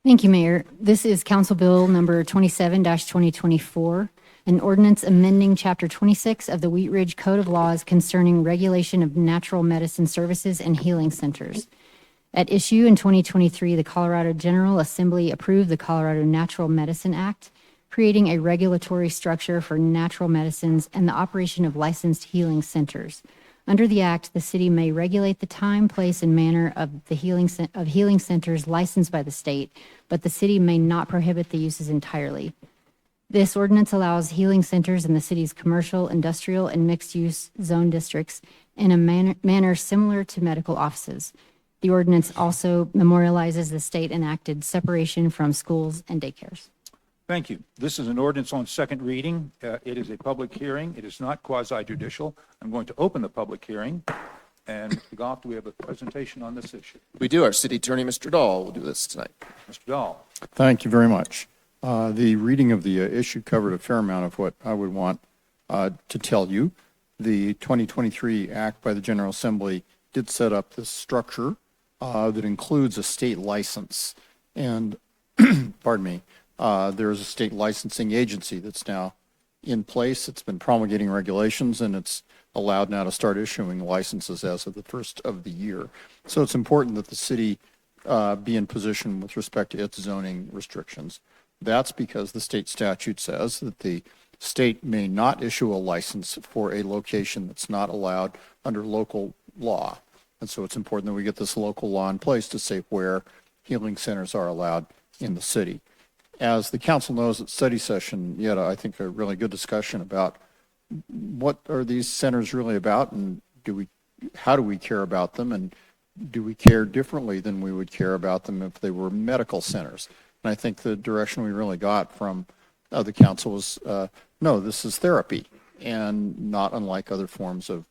Thank you, Mayor. This is Council Bill number 27-2024, an ordinance amending Chapter 26 of the Wheat Ridge Code of Laws concerning regulation of natural medicine services and healing centers. At issue in 2023, the Colorado General Assembly approved the Colorado Natural Medicine Act, creating a regulatory structure for natural medicines and the operation of licensed healing centers. Under the act, the city may regulate the time, place, and manner of healing centers licensed by the state, but the city may not prohibit the uses entirely. This ordinance allows healing centers in the city's commercial, industrial, and mixed-use zone districts in a manner similar to medical offices. The ordinance also memorializes the state enacted separation from schools and daycares. Thank you. This is an ordinance on second reading. It is a public hearing. It is not quasi-judicial. I'm going to open the public hearing. And Mr. Goff, do we have a presentation on this issue? We do. Our city attorney, Mr. Dahl, will do this tonight. Mr. Dahl. Thank you very much. The reading of the issue covered a fair amount of what I would want to tell you. The 2023 Act by the General Assembly did set up this structure that includes a state license. And, pardon me, there is a state licensing agency that's now in place. It's been promulgating regulations, and it's allowed now to start issuing licenses as of the first of the year. So it's important that the city be in position with respect to its zoning restrictions. That's because the state statute says that the state may not issue a license for a location that's not allowed under local law. And so it's important that we get this local law in place to say where healing centers are allowed in the city. As the council knows, at study session, you had, I think, a really good discussion about what are these centers really about, and how do we care about them, and do we care differently than we would care about them if they were medical centers? And I think the direction we really got from the council was, no, this is therapy, and not unlike other forms of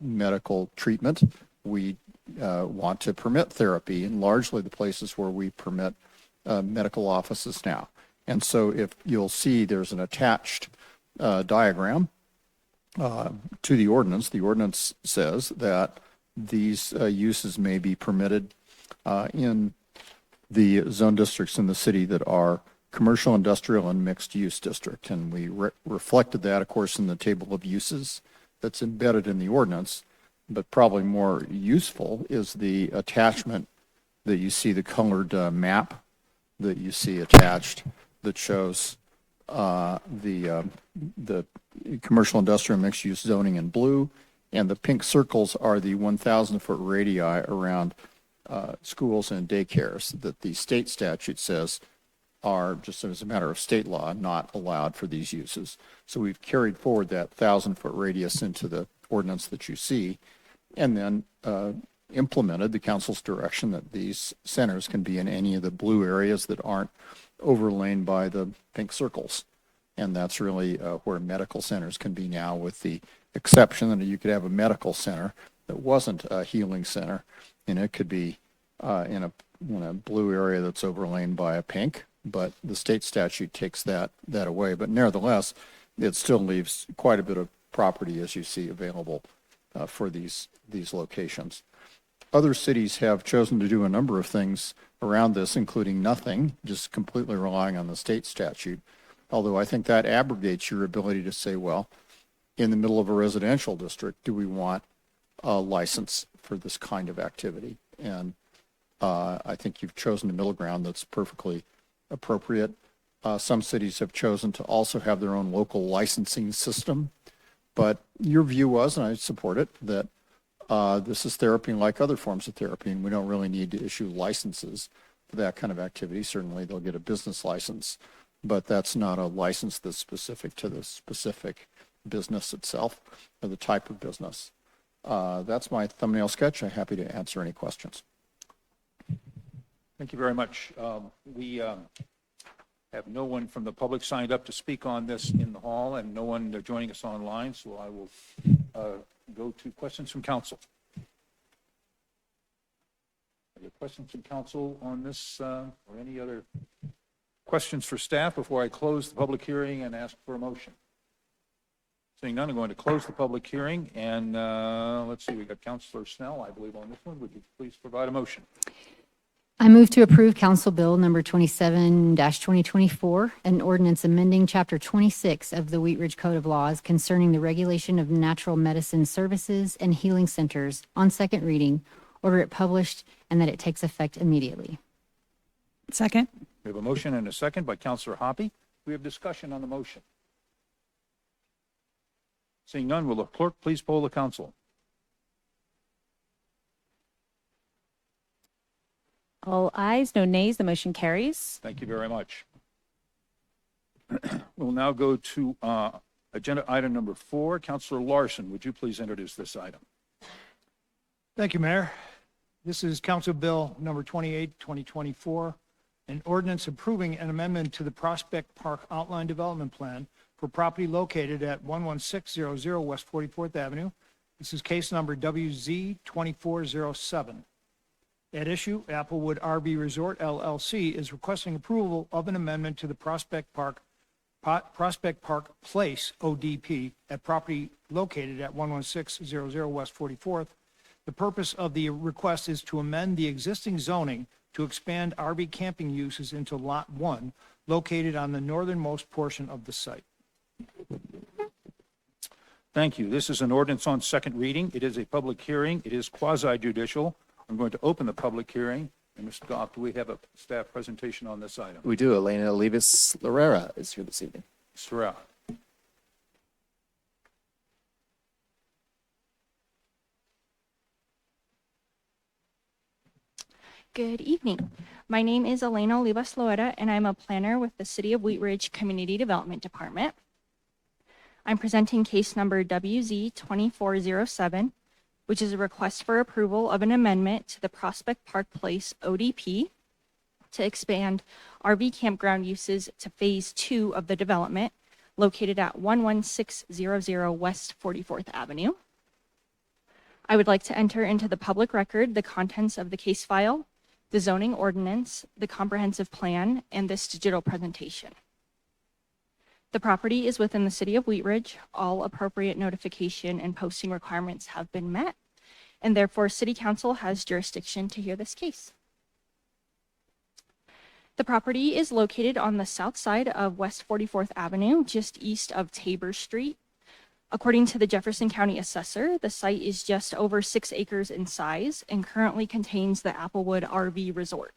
medical treatment. We want to permit therapy in largely the places where we permit medical offices now. And so if you'll see, there's an attached diagram to the ordinance says that these uses may be permitted in the zone districts in the city that are commercial, industrial, and mixed use district. And we reflected that, of course, in the table of uses that's embedded in the ordinance. But probably more useful is the attachment that you see, the colored map that you see attached that shows the commercial, industrial, mixed use zoning in blue, and the pink circles are the 1,000-foot radii around schools and daycares that the state statute says are, just as a matter of state law, not allowed for these uses. So we've carried forward that 1,000-foot radius into the ordinance that you see, and then implemented the council's direction that these centers can be in any of the blue areas that aren't overlain by the pink circles. And that's really where medical centers can be now, with the exception that you could have a medical center that wasn't a healing center, and it could be in a blue area that's overlain by a pink, but the state statute takes that away. But nevertheless, it still leaves quite a bit of property, as you see, available for these locations. Other cities have chosen to do a number of things around this, including nothing, just completely relying on the state statute. Although I think that abrogates your ability to say, well, in the middle of a residential district, do we want a license for this kind of activity? And I think you've chosen a middle ground that's perfectly appropriate. Some cities have chosen to also have their own local licensing system. But your view was, and I support it, that this is therapy like other forms of therapy, and we don't really need to issue licenses for that kind of activity. Certainly they'll get a business license, but that's not a license that's specific to the specific business itself or the type of business. That's my thumbnail sketch. I'm happy to answer any questions. Thank you very much. We have no one from the public signed up to speak on this in the hall, and no one joining us online, so I will go to questions from council. Are there questions from council on this or any other questions for staff before I close the public hearing and ask for a motion? Seeing none, I'm going to close the public hearing, and let's see, we got Councilor Snell, I believe, on this one. Would you please provide a motion? I move to approve Council Bill number 27-2024, an ordinance amending Chapter 26 of the Wheat Ridge Code of Laws concerning the regulation of natural medicine services and healing centers on second reading, order it published, and that it takes effect immediately. Second. We have a motion and a second by Councilor Hoppe. We have discussion on the motion. Seeing none, will the clerk please poll the council? All ayes, no nays. The motion carries. Thank you very much. We'll now go to Agenda item number 4, Counselor Larson, would you please introduce this item? Thank you, Mayor. This is Council Bill number 28, 2024, an ordinance approving an amendment to the Prospect Park Outline Development Plan for property located at 11600 West 44th Avenue. This is case number WZ 2407. At issue, Applewood RV Resort LLC is requesting approval of an amendment to the Prospect Park Place ODP at property located at 11600 West 44th. The purpose of the request is to amend the existing zoning to expand RV camping uses into Lot 1, located on the northernmost portion of the site. Thank you. This is an ordinance on second reading. It is a public hearing. It is quasi-judicial. I'm going to open the public hearing. And Mr. Goff, do we have a staff presentation on this item? We do. Elena Olivas Larrera is here this evening. Sorrell. Good evening. My name is Elena Olivas Loera, and I'm a planner with the City of Wheat Ridge Community Development Department. I'm presenting case number WZ 2407, which is a request for approval of an amendment to the Prospect Park Place ODP to expand RV campground uses to Phase 2 of the development located at 11600 West 44th Avenue. I would like to enter into the public record the contents of the case file, the zoning ordinance, the comprehensive plan, and this digital presentation. The property is within the City of Wheat Ridge. All appropriate notification and posting requirements have been met, and therefore City Council has jurisdiction to hear this case. The property is located on the south side of West 44th Avenue, just east of Tabor Street. According to the Jefferson County Assessor, the site is just over 6 acres in size and currently contains the Applewood RV Resort.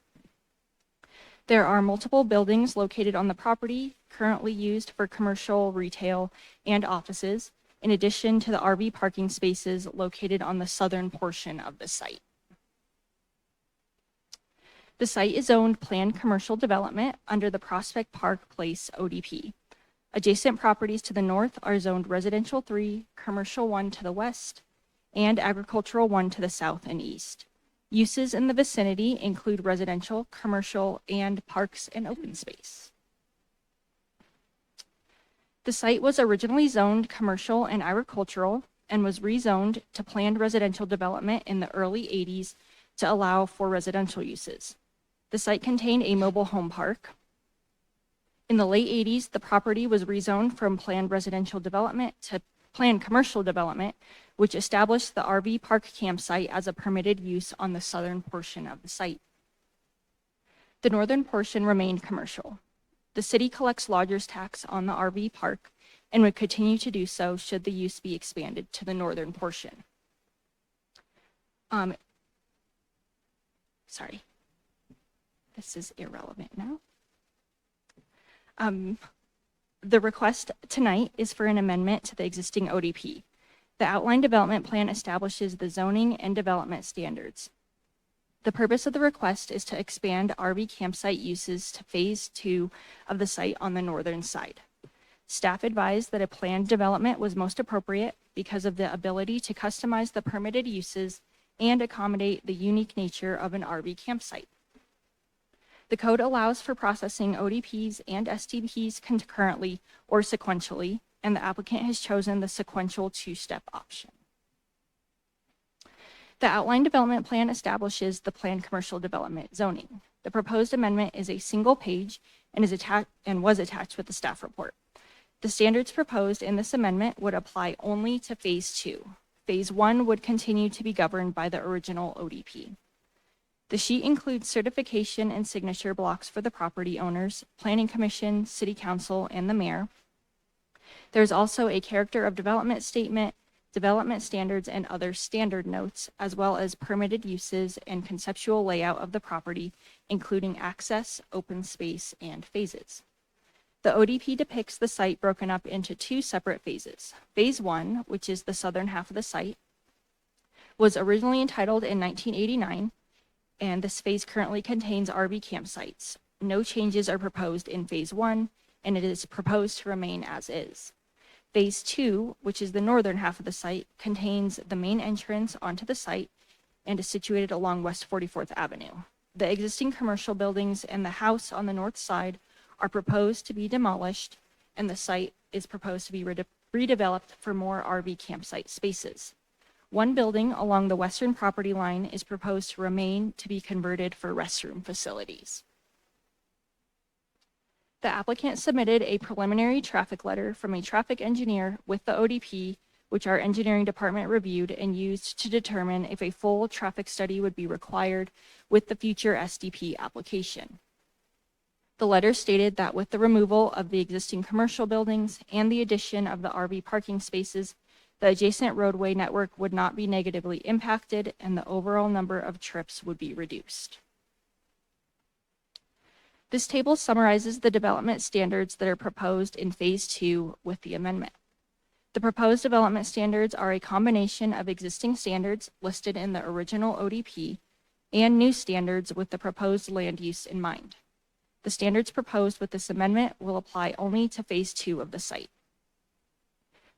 There are multiple buildings located on the property, currently used for commercial, retail, and offices, in addition to the RV parking spaces located on the southern portion of the site. The site is zoned planned commercial development under the Prospect Park Place ODP. Adjacent properties to the north are zoned residential 3, commercial 1 to the west, and agricultural 1 to the south and east. Uses in the vicinity include residential, commercial, and parks and open space. The site was originally zoned commercial and agricultural and was rezoned to planned residential development in the early 80s to allow for residential uses. The site contained a mobile home park. In the late 80s, the property was rezoned from planned residential development to planned commercial development, which established the RV park campsite as a permitted use on the southern portion of the site. The northern portion remained commercial. The city collects lodger's tax on the RV park and would continue to do so should the use be expanded to the northern portion. Sorry, this is irrelevant now. The request tonight is for an amendment to the existing ODP. The outline development plan establishes the zoning and development standards. The purpose of the request is to expand RV campsite uses to Phase 2 of the site on the northern side. Staff advised that a planned development was most appropriate because of the ability to customize the permitted uses and accommodate the unique nature of an RV campsite. The code allows for processing ODPs and STPs concurrently or sequentially, and the applicant has chosen the sequential 2-step option. The outline development plan establishes the planned commercial development zoning. The proposed amendment is a single page and was attached with the staff report. The standards proposed in this amendment would apply only to Phase 2. Phase 1 would continue to be governed by the original ODP. The sheet includes certification and signature blocks for the property owners, Planning Commission, City Council, and the Mayor. There's also a character of development statement, development standards, and other standard notes, as well as permitted uses and conceptual layout of the property, including access, open space, and phases. The ODP depicts the site broken up into 2 separate phases. Phase 1, which is the southern half of the site, was originally entitled in 1989, and this phase currently contains RV campsites. No changes are proposed in Phase 1, and it is proposed to remain as is. Phase 2, which is the northern half of the site, contains the main entrance onto the site and is situated along West 44th Avenue. The existing commercial buildings and the house on the north side are proposed to be demolished, and the site is proposed to be redeveloped for more RV campsite spaces. One building along the western property line is proposed to remain to be converted for restroom facilities. The applicant submitted a preliminary traffic letter from a traffic engineer with the ODP, which our engineering department reviewed and used to determine if a full traffic study would be required with the future SDP application. The letter stated that with the removal of the existing commercial buildings and the addition of the RV parking spaces, the adjacent roadway network would not be negatively impacted and the overall number of trips would be reduced. This table summarizes the development standards that are proposed in Phase 2 with the amendment. The proposed development standards are a combination of existing standards listed in the original ODP and new standards with the proposed land use in mind. The standards proposed with this amendment will apply only to Phase 2 of the site.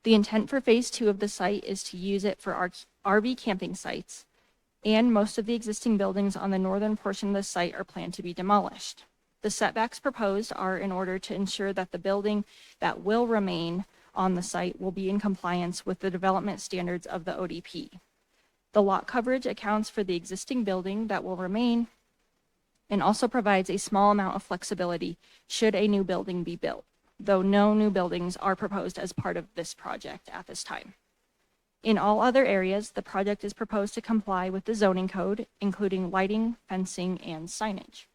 The intent for Phase 2 of the site is to use it for RV camping sites, and most of the existing buildings on the northern portion of the site are planned to be demolished. The setbacks proposed are in order to ensure that the building that will remain on the site will be in compliance with the development standards of the ODP. The lot coverage accounts for the existing building that will remain and also provides a small amount of flexibility should a new building be built, though no new buildings are proposed as part of this project at this time. In all other areas, the project is proposed to comply with the zoning code, including lighting, fencing, and signage.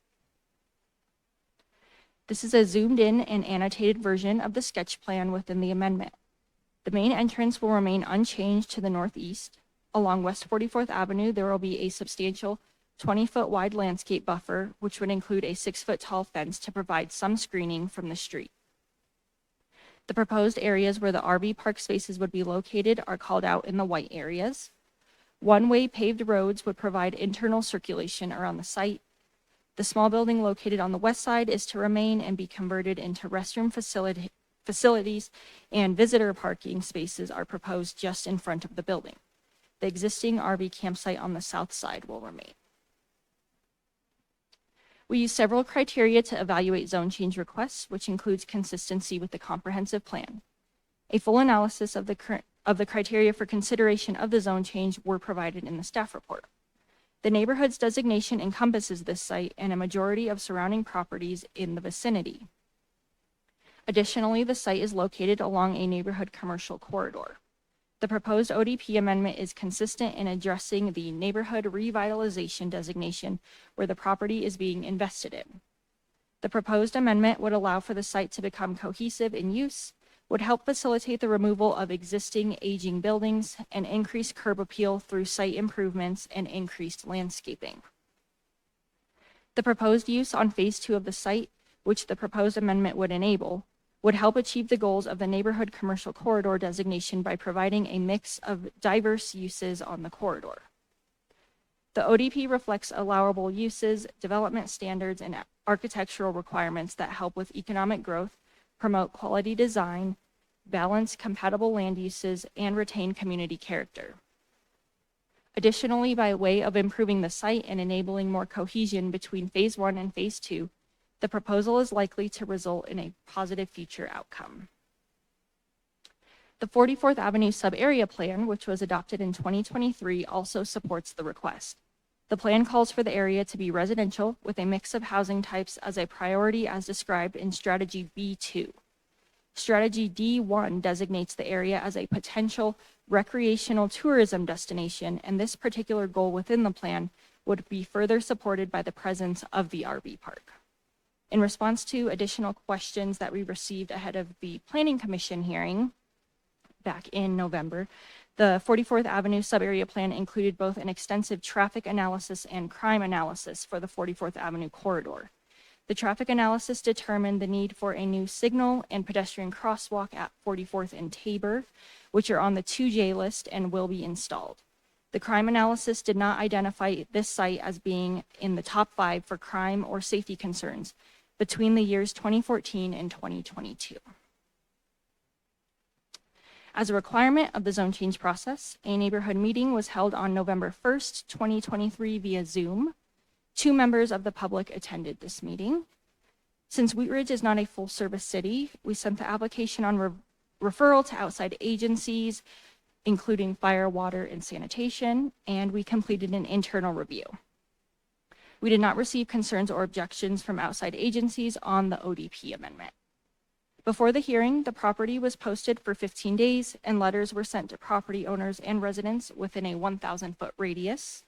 This is a zoomed in and annotated version of the sketch plan within the amendment. The main entrance will remain unchanged to the northeast. Along West 44th Avenue, there will be a substantial 20-foot wide landscape buffer, which would include a 6-foot tall fence to provide some screening from the street. The proposed areas where the RV park spaces would be located are called out in the white areas. One-way paved roads would provide internal circulation around the site. The small building located on the west side is to remain and be converted into restroom facilities, and visitor parking spaces are proposed just in front of the building. The existing RV campsite on the south side will remain. We use several criteria to evaluate zone change requests, which includes consistency with the comprehensive plan. A full analysis of the criteria for consideration of the zone change were provided in the staff report. The neighborhood's designation encompasses this site and a majority of surrounding properties in the vicinity. Additionally, the site is located along a neighborhood commercial corridor. The proposed ODP amendment is consistent in addressing the neighborhood revitalization designation where the property is being invested in. The proposed amendment would allow for the site to become cohesive in use, would help facilitate the removal of existing aging buildings, and increase curb appeal through site improvements and increased landscaping. The proposed use on Phase 2 of the site, which the proposed amendment would enable, would help achieve the goals of the neighborhood commercial corridor designation by providing a mix of diverse uses on the corridor. The ODP reflects allowable uses, development standards, and architectural requirements that help with economic growth, promote quality design, balance compatible land uses, and retain community character. Additionally, by way of improving the site and enabling more cohesion between Phase 1 and Phase 2, the proposal is likely to result in a positive future outcome. The 44th Avenue Sub-Area Plan, which was adopted in 2023, also supports the request. The plan calls for the area to be residential with a mix of housing types as a priority as described in Strategy B2. Strategy D1 designates the area as a potential recreational tourism destination, and this particular goal within the plan would be further supported by the presence of the RV park. In response to additional questions that we received ahead of the Planning Commission hearing back in November, the 44th Avenue Sub-Area Plan included both an extensive traffic analysis and crime analysis for the 44th Avenue corridor. The traffic analysis determined the need for a new signal and pedestrian crosswalk at 44th and Tabor, which are on the 2J list and will be installed. The crime analysis did not identify this site as being in the top 5 for crime or safety concerns between the years 2014 and 2022. As a requirement of the zone change process, a neighborhood meeting was held on November 1st, 2023 via Zoom. 2 members of the public attended this meeting. Since Wheat Ridge is not a full-service city, we sent the application on referral to outside agencies, including fire, water, and sanitation, and we completed an internal review. We did not receive concerns or objections from outside agencies on the ODP amendment. Before the hearing, the property was posted for 15 days, and letters were sent to property owners and residents within a 1,000-foot radius.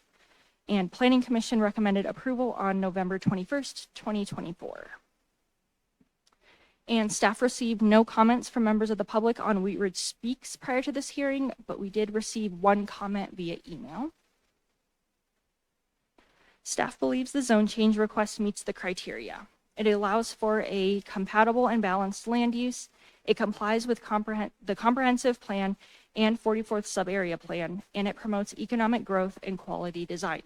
And Planning Commission recommended approval on November 21st, 2024. And staff received no comments from members of the public on Wheat Ridge Speaks prior to this hearing, but we did receive 1 comment via email. Staff believes the zone change request meets the criteria. It allows for a compatible and balanced land use. It complies with the comprehensive plan and 44th sub-area plan, and it promotes economic growth and quality design.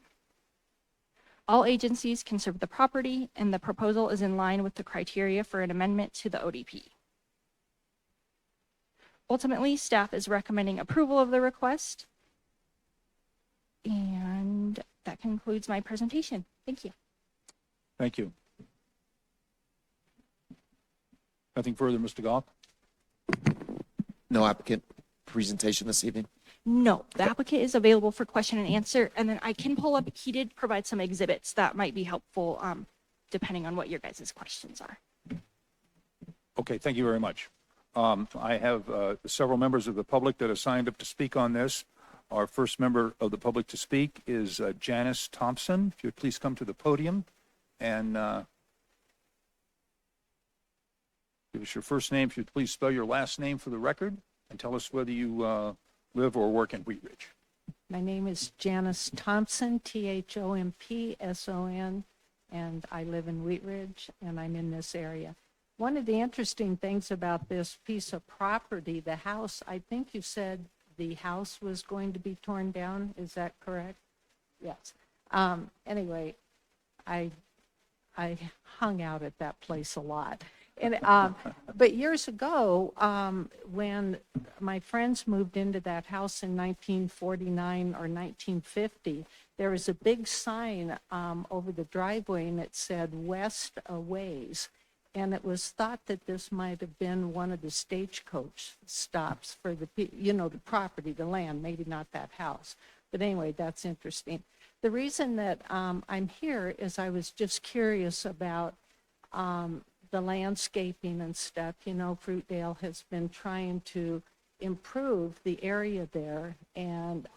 All agencies can serve the property, and the proposal is in line with the criteria for an amendment to the ODP. Ultimately, staff is recommending approval of the request. And that concludes my presentation. Thank you. Thank you. Nothing further, Mr. Goff? No applicant presentation this evening. No, the applicant is available for question and answer, and then I can pull up, he did provide some exhibits that might be helpful depending on what your guys' questions are. Okay, thank you very much. I have several members of the public that have signed up to speak on this. Our first member of the public to speak is Janice Thompson. If you'd please come to the podium and give us your first name. If you'd please spell your last name for the record and tell us whether you live or work in Wheat Ridge. My name is Janice Thompson, Thompson, and I live in Wheat Ridge, and I'm in this area. One of the interesting things about this piece of property, the house, I think you said the house was going to be torn down. Is that correct? Yes. Anyway, I hung out at that place a lot. And, but years ago, when my friends moved into that house in 1949 or 1950, there was a big sign over the driveway, and it said "West a Ways." And it was thought that this might have been one of the stagecoach stops for the, the property, the land, maybe not that house. But anyway, that's interesting. The reason that I'm here is I was just curious about the landscaping and stuff. Fruitdale has been trying to improve the area there, and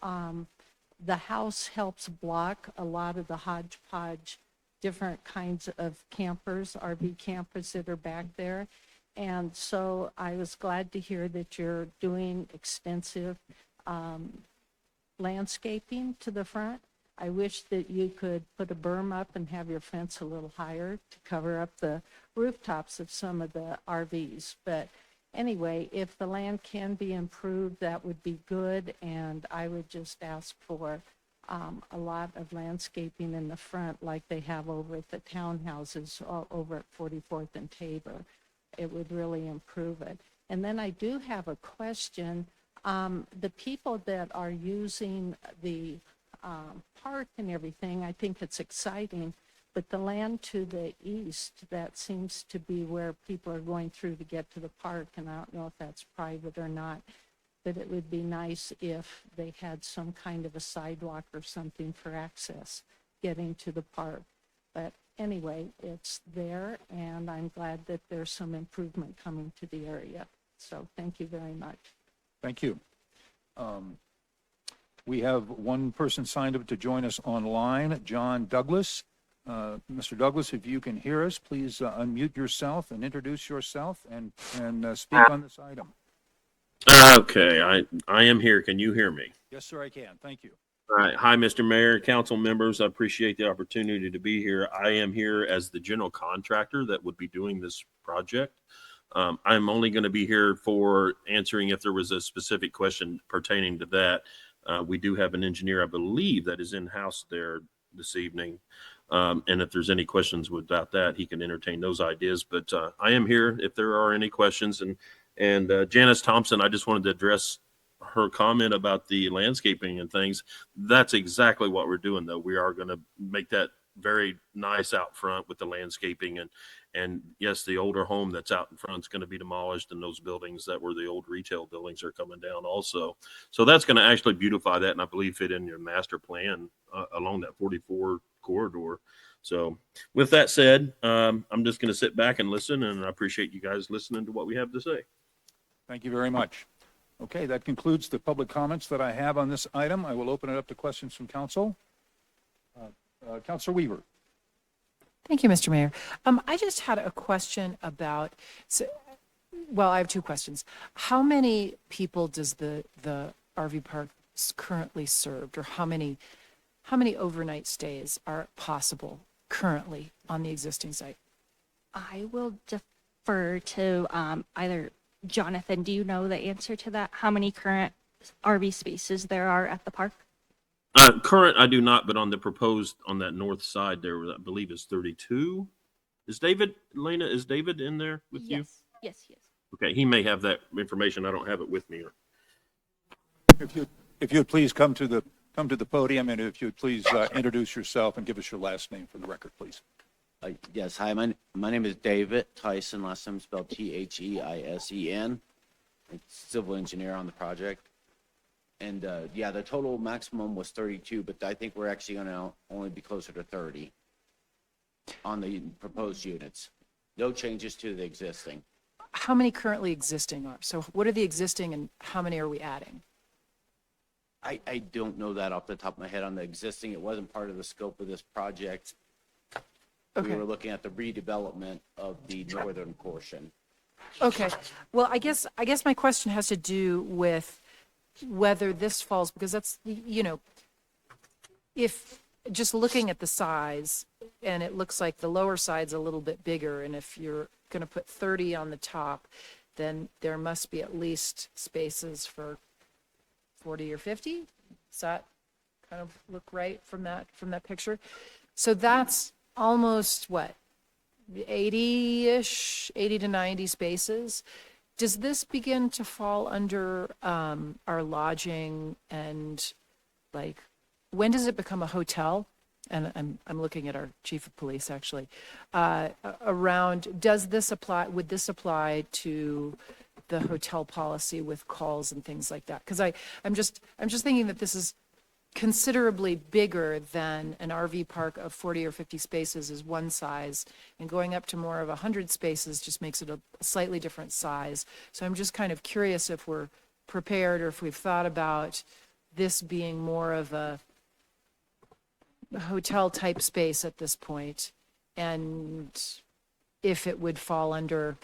the house helps block a lot of the hodgepodge different kinds of campers, RV campers that are back there. And so I was glad to hear that you're doing extensive landscaping to the front. I wish that you could put a berm up and have your fence a little higher to cover up the rooftops of some of the RVs. But anyway, if the land can be improved, that would be good. And I would just ask for a lot of landscaping in the front like they have over at the townhouses over at 44th and Tabor. It would really improve it. And then I do have a question. The people that are using the park and everything, I think it's exciting, but the land to the east, that seems to be where people are going through to get to the park, and I don't know if that's private or not, but it would be nice if they had some kind of a sidewalk or something for access getting to the park. But anyway, it's there, and I'm glad that there's some improvement coming to the area. So thank you very much. Thank you. We have one person signed up to join us online, John Douglas. Mr. Douglas, if you can hear us, please unmute yourself and introduce yourself and speak on this item. Okay, I am here. Can you hear me? Yes, sir, I can. Thank you. All right. Hi, Mr. Mayor, council members. I appreciate the opportunity to be here. I am here as the general contractor that would be doing this project. I'm only going to be here for answering if there was a specific question pertaining to that. We do have an engineer, I believe, that is in-house there this evening. And if there's any questions about that, he can entertain those ideas. But I am here if there are any questions. And And Janice Thompson, I just wanted to address her comment about the landscaping and things. That's exactly what we're doing, though. We are going to make that very nice out front with the landscaping, and yes, the older home that's out in front is going to be demolished, and those buildings that were the old retail buildings are coming down also. So that's going to actually beautify that, and I believe fit in your master plan along that 44 corridor. So with that said, I'm just going to sit back and listen, and I appreciate you guys listening to what we have to say. Thank you very much. Okay, that concludes the public comments that I have on this item. I will open it up to questions from council. Councilor Weaver. Thank you, Mr. Mayor. I just had a question about, well, I have two questions. How many people does the RV park currently serve, or how many overnight stays are possible currently on the existing site? I will defer to either Jonathan. Do you know the answer to that? How many current RV spaces there are at the park? Current, I do not, but on the proposed, on that north side there, I believe is 32. Is David, Lena, is David in there with you? Yes, yes. Okay, he may have that information. I don't have it with me. If you would please come to the podium, and if you would please introduce yourself and give us your last name for the record, please. Yes, hi, my name is David Tyson, last name spelled Theisen. Civil engineer on the project. And yeah, the total maximum was 32, but I think we're actually going to only be closer to 30 on the proposed units. No changes to the existing. How many currently existing are? So what are the existing and how many are we adding? I don't know that off the top of my head on the existing. It wasn't part of the scope of this project. Okay. We were looking at the redevelopment of the northern portion. Okay. Well, I guess my question has to do with whether this falls, because that's, if just looking at the size, and it looks like the lower side's a little bit bigger, and if you're going to put 30 on the top, then there must be at least spaces for 40 or 50. Does that kind of look right from that picture? So that's almost what, 80-ish, 80 to 90 spaces. Does this begin to fall under our lodging, and like, when does it become a hotel? And I'm looking at our chief of police actually. Would this apply to the hotel policy with calls and things like that? Because I'm just thinking that this is considerably bigger than an RV park of 40 or 50 spaces is one size, and going up to more of 100 spaces just makes it a slightly different size. So I'm just kind of curious if we're prepared, or if we've thought about this being more of a hotel type space at this point, and if it would fall under,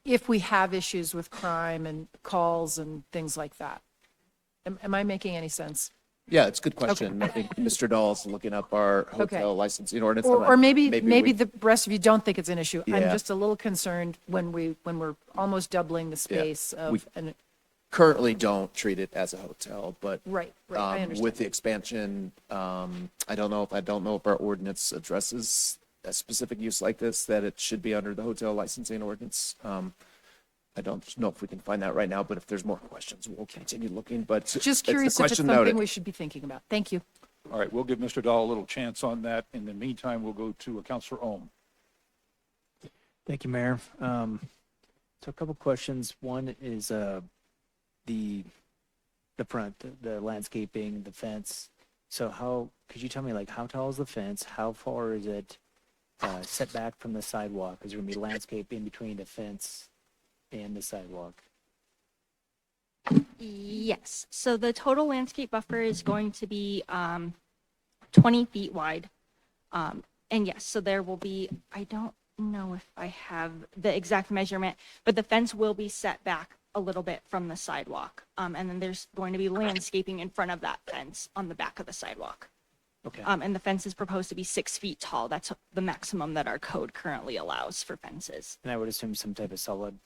if we have issues with crime and calls and things like that. Am I making any sense? Yeah, it's a good question. Okay. I think Mr. Dahl's looking up our hotel licensing ordinance. Or maybe we- the rest of you don't think it's an issue. I'm Yeah. just a little concerned when we're almost doubling the space We of an, currently don't treat it as a hotel, but right, I understand. with the expansion, I don't know if our ordinance addresses a specific use like this, that it should be under the hotel licensing ordinance. I don't know if we can find that right now, but if there's more questions, we'll continue looking. But Just it's a curious if it's question something noted. we should be thinking about. Thank you. All right, we'll give Mr. Dahl a little chance on that. In the meantime, we'll go to Councilor Ohm. Thank you, Mayor. So a couple questions. One is the front, the landscaping, the fence. So could you tell me, like, how tall is the fence? How far is it set back from the sidewalk? Is there going to be landscape in between the fence and the sidewalk? Yes. So the total landscape buffer is going to be 20 feet wide. And yes, so there will be, I don't know if I have the exact measurement, but the fence will be set back a little bit from the sidewalk. And then there's going to be landscaping in front of that fence on the back of the sidewalk. Okay. And the fence is proposed to be 6 feet tall. That's the maximum that our code currently allows for fences. And I would assume some type of solid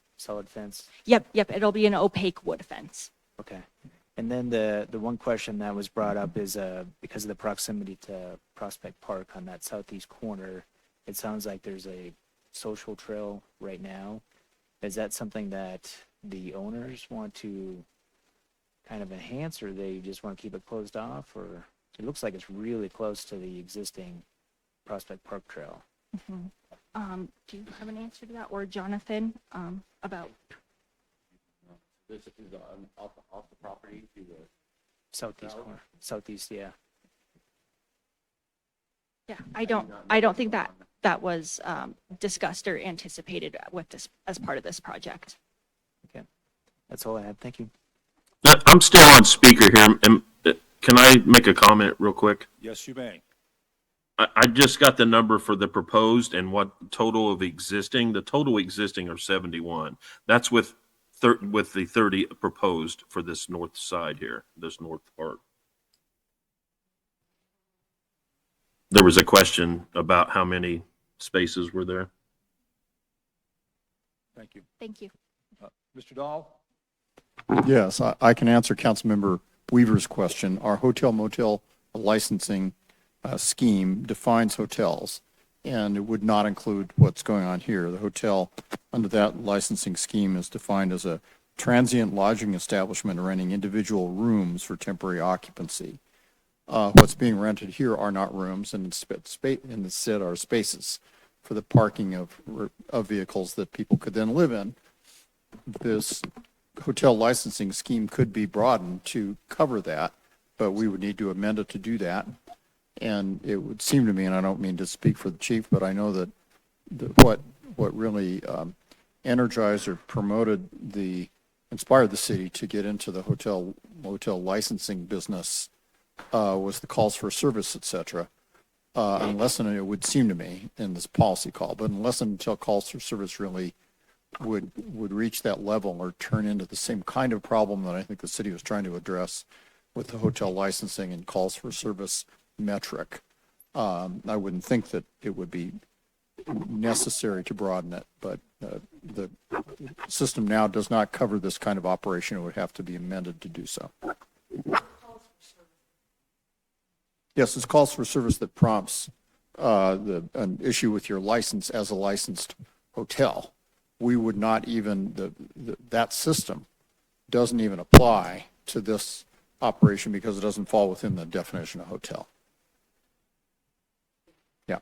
fence. Yep. It'll be an opaque wood fence. Okay. And then the one question that was brought up is because of the proximity to Prospect Park on that southeast corner, it sounds like there's a social trail right now. Is that something that the owners want to kind of enhance, or they just want to keep it closed off? Or it looks like it's really close to the existing Prospect Park Trail. Do you have an answer to that, or Jonathan, about? This is off the property to the Southeast corner, southeast, yeah. Yeah, I don't think that was discussed or anticipated with this as part of this project. Okay, that's all I had. Thank you. I'm still on speaker here. Can I make a comment real quick? Yes, you may. I just got the number for the proposed and what total of existing. The total existing are 71. That's with the 30 proposed for this north side here, this north part. There was a question about how many spaces were there. Thank you. Thank you. Mr. Dahl? Yes, I can answer Councilmember Weaver's question. Our hotel motel licensing scheme defines hotels, and it would not include what's going on here. The hotel under that licensing scheme is defined as a transient lodging establishment renting individual rooms for temporary occupancy. What's being rented here are not rooms, and instead are spaces for the parking of vehicles that people could then live in. This hotel licensing scheme could be broadened to cover that, but we would need to amend it to do that. And it would seem to me, and I don't mean to speak for the chief, but I know that what really energized or inspired the city to get into the motel licensing business was the calls for service, et cetera. Unless, and it would seem to me in this policy call, but unless and until calls for service really would reach that level or turn into the same kind of problem that I think the city was trying to address with the hotel licensing and calls for service metric, I wouldn't think that it would be necessary to broaden it, but the system now does not cover this kind of operation. It would have to be amended to do so. Yes, it's calls for service that prompts an issue with your license as a licensed hotel. We would not even, that system doesn't even apply to this operation because it doesn't fall within the definition of hotel. Yeah.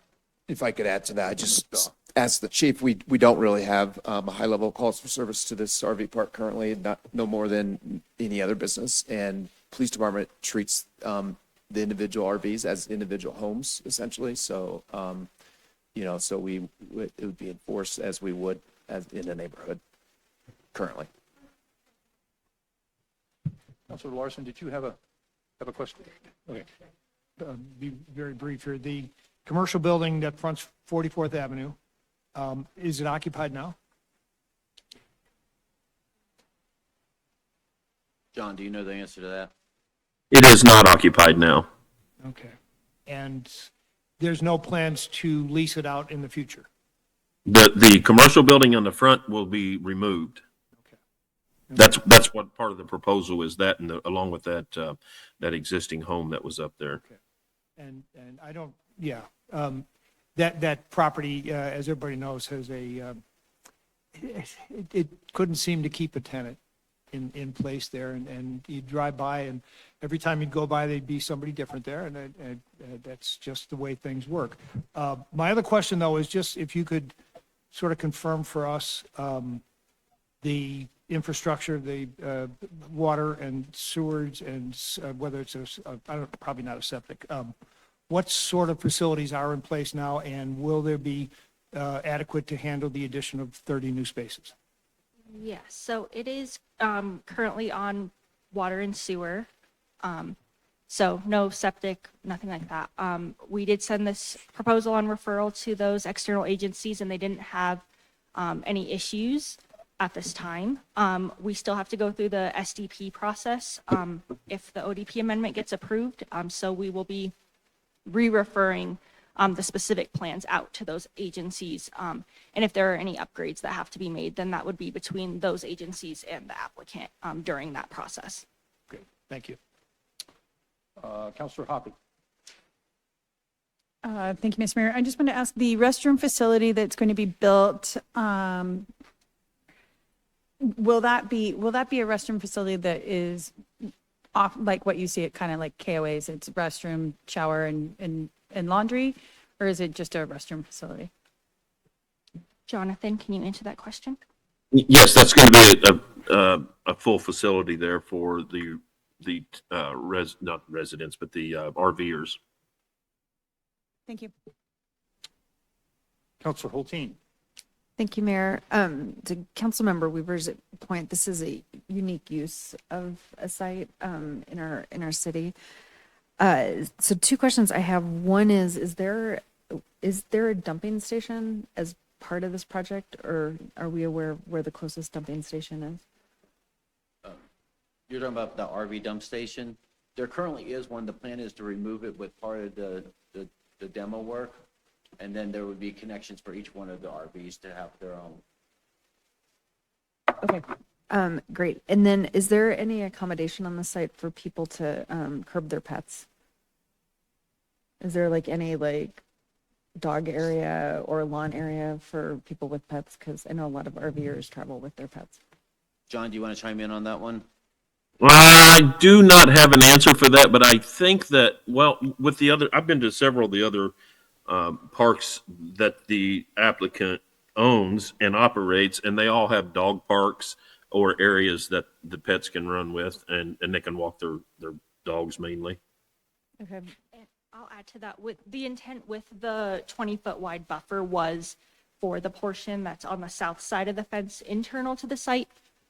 If I could add to that, I just asked the chief, we don't really have a high level of calls for service to this RV park currently, no more than any other business. And police department treats the individual RVs as individual homes, essentially. So, so it would be enforced as we would as in a neighborhood currently. Councilor Larson, did you have a question? Okay. Be very brief here. The commercial building that fronts 44th Avenue, is it occupied now? John, do you know the answer to that? It is not occupied now. Okay. And there's no plans to lease it out in the future? The commercial building on the front will be removed. Okay. That's what part of the proposal is, that and along with that existing home that was up there. Okay. And I don't, yeah, that property, as everybody knows, has it couldn't seem to keep a tenant in place there, and you'd drive by, and every time you'd go by, there'd be somebody different there, and that's just the way things work. My other question, though, is just if you could sort of confirm for us the infrastructure, the water and sewers, and whether it's probably not a septic. What sort of facilities are in place now, and will there be adequate to handle the addition of 30 new spaces? Yes, so it is currently on water and sewer. So no septic, nothing like that. We did send this proposal on referral to those external agencies, and they didn't have any issues at this time. We still have to go through the SDP process if the ODP amendment gets approved. So we will be re-referring the specific plans out to those agencies. And if there are any upgrades that have to be made, then that would be between those agencies and the applicant during that process. Great, thank you. Councilor Hoppy. Thank you, Mr. Mayor. I just want to ask, the restroom facility that's going to be built, Will that be a restroom facility that is off, like what you see at kind of like KOAs? It's restroom, shower, and laundry, or is it just a restroom facility? Jonathan, can you answer that question? Yes, that's going to be a full facility there for the not residents, but the RVers. Thank you. Counselor Hulteen. Thank you, Mayor. To Councilmember Weaver's point, this is a unique use of a site in our city. So two questions I have. One is there a dumping station as part of this project, or are we aware of where the closest dumping station is? You're talking about the RV dump station? There currently is one. The plan is to remove it with part of the demo work. And then there would be connections for each one of the RVs to have their own. Okay, great. And then is there any accommodation on the site for people to curb their pets? Is there like any like dog area or lawn area for people with pets? Because I know a lot of RVers travel with their pets. John, do you want to chime in on that one? I do not have an answer for that, but I think that, well, with the other, I've been to several of the other parks that the applicant owns and operates, and they all have dog parks or areas that the pets can run with, and they can walk their dogs mainly. Okay. And I'll add to that, with the intent with the 20-foot wide buffer was for the portion that's on the south side of the fence internal to the site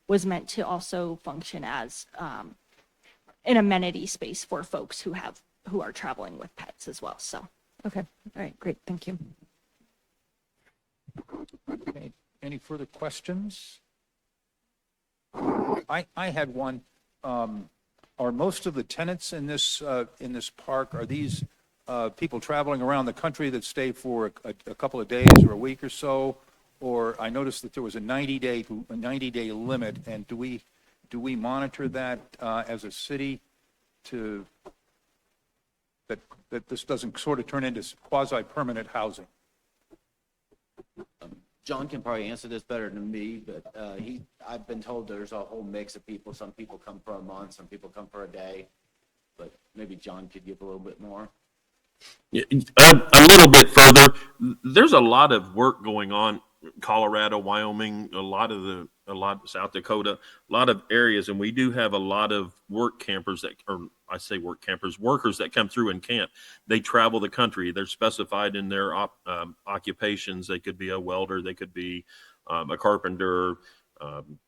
was meant to also function as an amenity space for folks who are traveling with pets as well. So. Okay. All right. Great. Thank you. Okay. Any further questions? I had one. Are most of the tenants in this park, are these people traveling around the country that stay for a couple of days or a week or so? Or I noticed that there was a 90-day limit, and do we monitor that as a city to that this doesn't sort of turn into quasi-permanent housing? John can probably answer this better than me, but I've been told there's a whole mix of people. Some people come for a month, some people come for a day, but maybe John could give a little bit more. Yeah, a little bit further. There's a lot of work going on. Colorado, Wyoming, a lot of South Dakota, a lot of areas, and we do have a lot of work campers workers that come through and camp. They travel the country. They're specified in their occupations. They could be a welder, they could be a carpenter,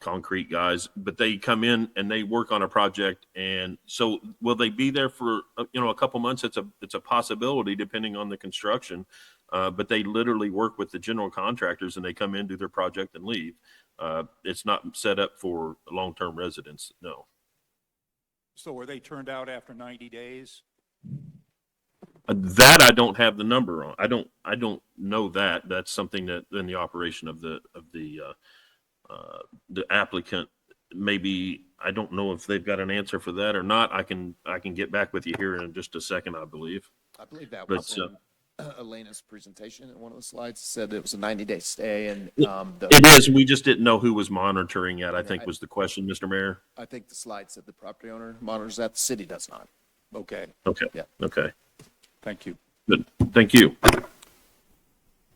concrete guys, but they come in and they work on a project. And so, will they be there for a couple months? It's a possibility depending on the construction. But they literally work with the general contractors, and they come in, do their project, and leave. It's not set up for long-term residents, no. So are they turned out after 90 days? That I don't have the number on. I don't know that. That's something that in the operation of the applicant. Maybe I don't know if they've got an answer for that or not. I can get back with you here in just a second, I believe. I believe that was in Elena's presentation, and one of the slides said it was a 90-day stay, and it is. We just didn't know who was monitoring it, I think was the question, Mr. Mayor. I think the slide said the property owner monitors that. The city does not. Okay. Okay. Yeah. Okay. Thank you. Good. Thank you.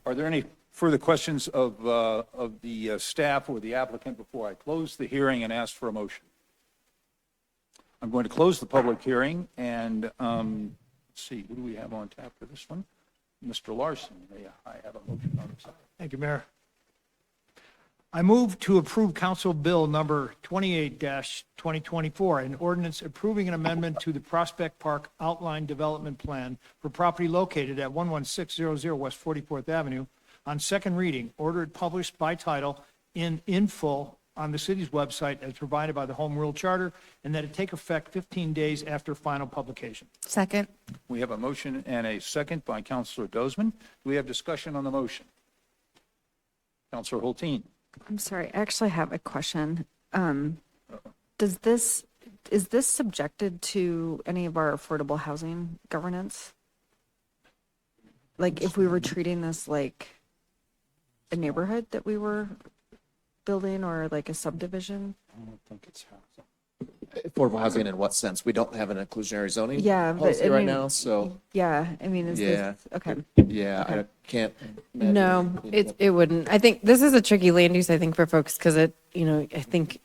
Are there any further questions of the staff or the applicant before I close the hearing and ask for a motion? I'm going to close the public hearing, and let's see, who do we have on tap for this one? Mr. Larson, may I have a motion on the side? Thank you, Mayor. I move to approve Council Bill number 28-2024, an ordinance approving an amendment to the Prospect Park Outline Development Plan for property located at 11600 West 44th Avenue on second reading, ordered published by title in full on the city's website as provided by the Home Rule Charter, and that it take effect 15 days after final publication. Second. We have a motion and a second by Councilor Dozman. Do we have discussion on the motion? Councilor Hulteen. I'm sorry. I actually have a question. Is this subjected to any of our affordable housing governance? Like if we were treating this like a neighborhood that we were building or like a subdivision? I don't think it's housing. Affordable housing in what sense? We don't have an inclusionary zoning Yeah, but policy I right mean, now, so, Yeah, I mean, is yeah. this, okay. Yeah, I Okay. can't. No, it wouldn't. I think this is a tricky land use, I think, for folks, because it, I think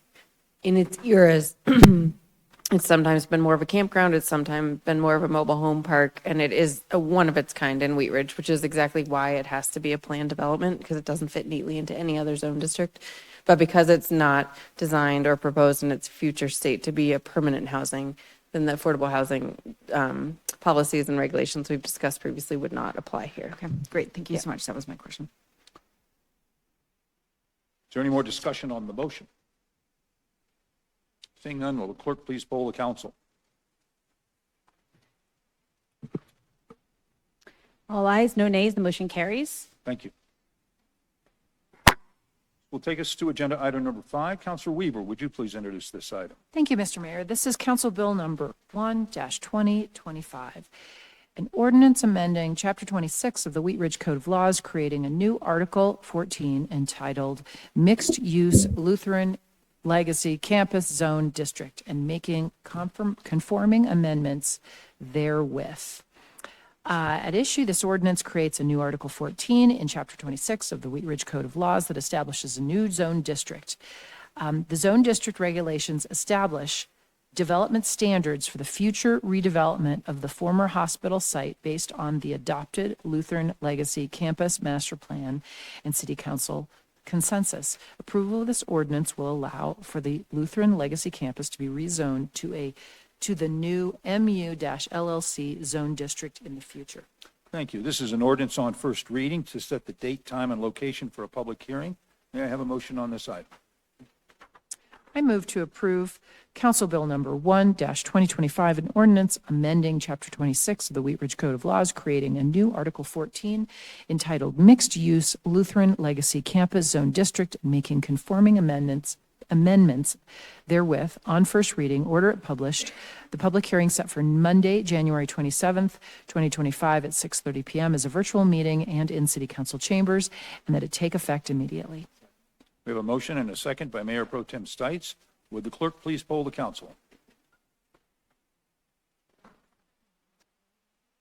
in its eras, it's sometimes been more of a campground, it's sometimes been more of a mobile home park, and it is a one of its kind in Wheat Ridge, which is exactly why it has to be a planned development, because it doesn't fit neatly into any other zone district. But because it's not designed or proposed in its future state to be a permanent housing, then the affordable housing policies and regulations we've discussed previously would not apply here. Okay, great. Thank you so much. That was my question. Is there any more discussion on the motion? Seeing none, will the clerk please poll the council? All ayes, no nays, the motion carries. Thank you. Will take us to agenda item number 5. Councilor Weaver, would you please introduce this item? Thank you, Mr. Mayor. This is Council Bill number 1-2025, an ordinance amending Chapter 26 of the Wheat Ridge Code of Laws, creating a new Article 14 entitled Mixed Use Lutheran Legacy Campus Zone District and making conforming amendments therewith. At issue, this ordinance creates a new Article 14 in Chapter 26 of the Wheat Ridge Code of Laws that establishes a new zone district. The zone district regulations establish development standards for the future redevelopment of the former hospital site based on the adopted Lutheran Legacy Campus Master Plan and City Council consensus. Approval of this ordinance will allow for the Lutheran Legacy Campus to be rezoned to the new MU-LLC zone district in the future. Thank you. This is an ordinance on first reading to set the date, time, and location for a public hearing. May I have a motion on this item? I move to approve Council Bill number 1-2025, an ordinance amending Chapter 26 of the Wheat Ridge Code of Laws, creating a new Article 14 entitled Mixed Use Lutheran Legacy Campus Zone District, and making conforming amendments therewith on first reading, order it published, the public hearing set for Monday, January 27th, 2025 at 6:30 p.m. as a virtual meeting and in City Council chambers, and that it take effect immediately. We have a motion and a second by Mayor Pro Tem Stites. Would the clerk please poll the council?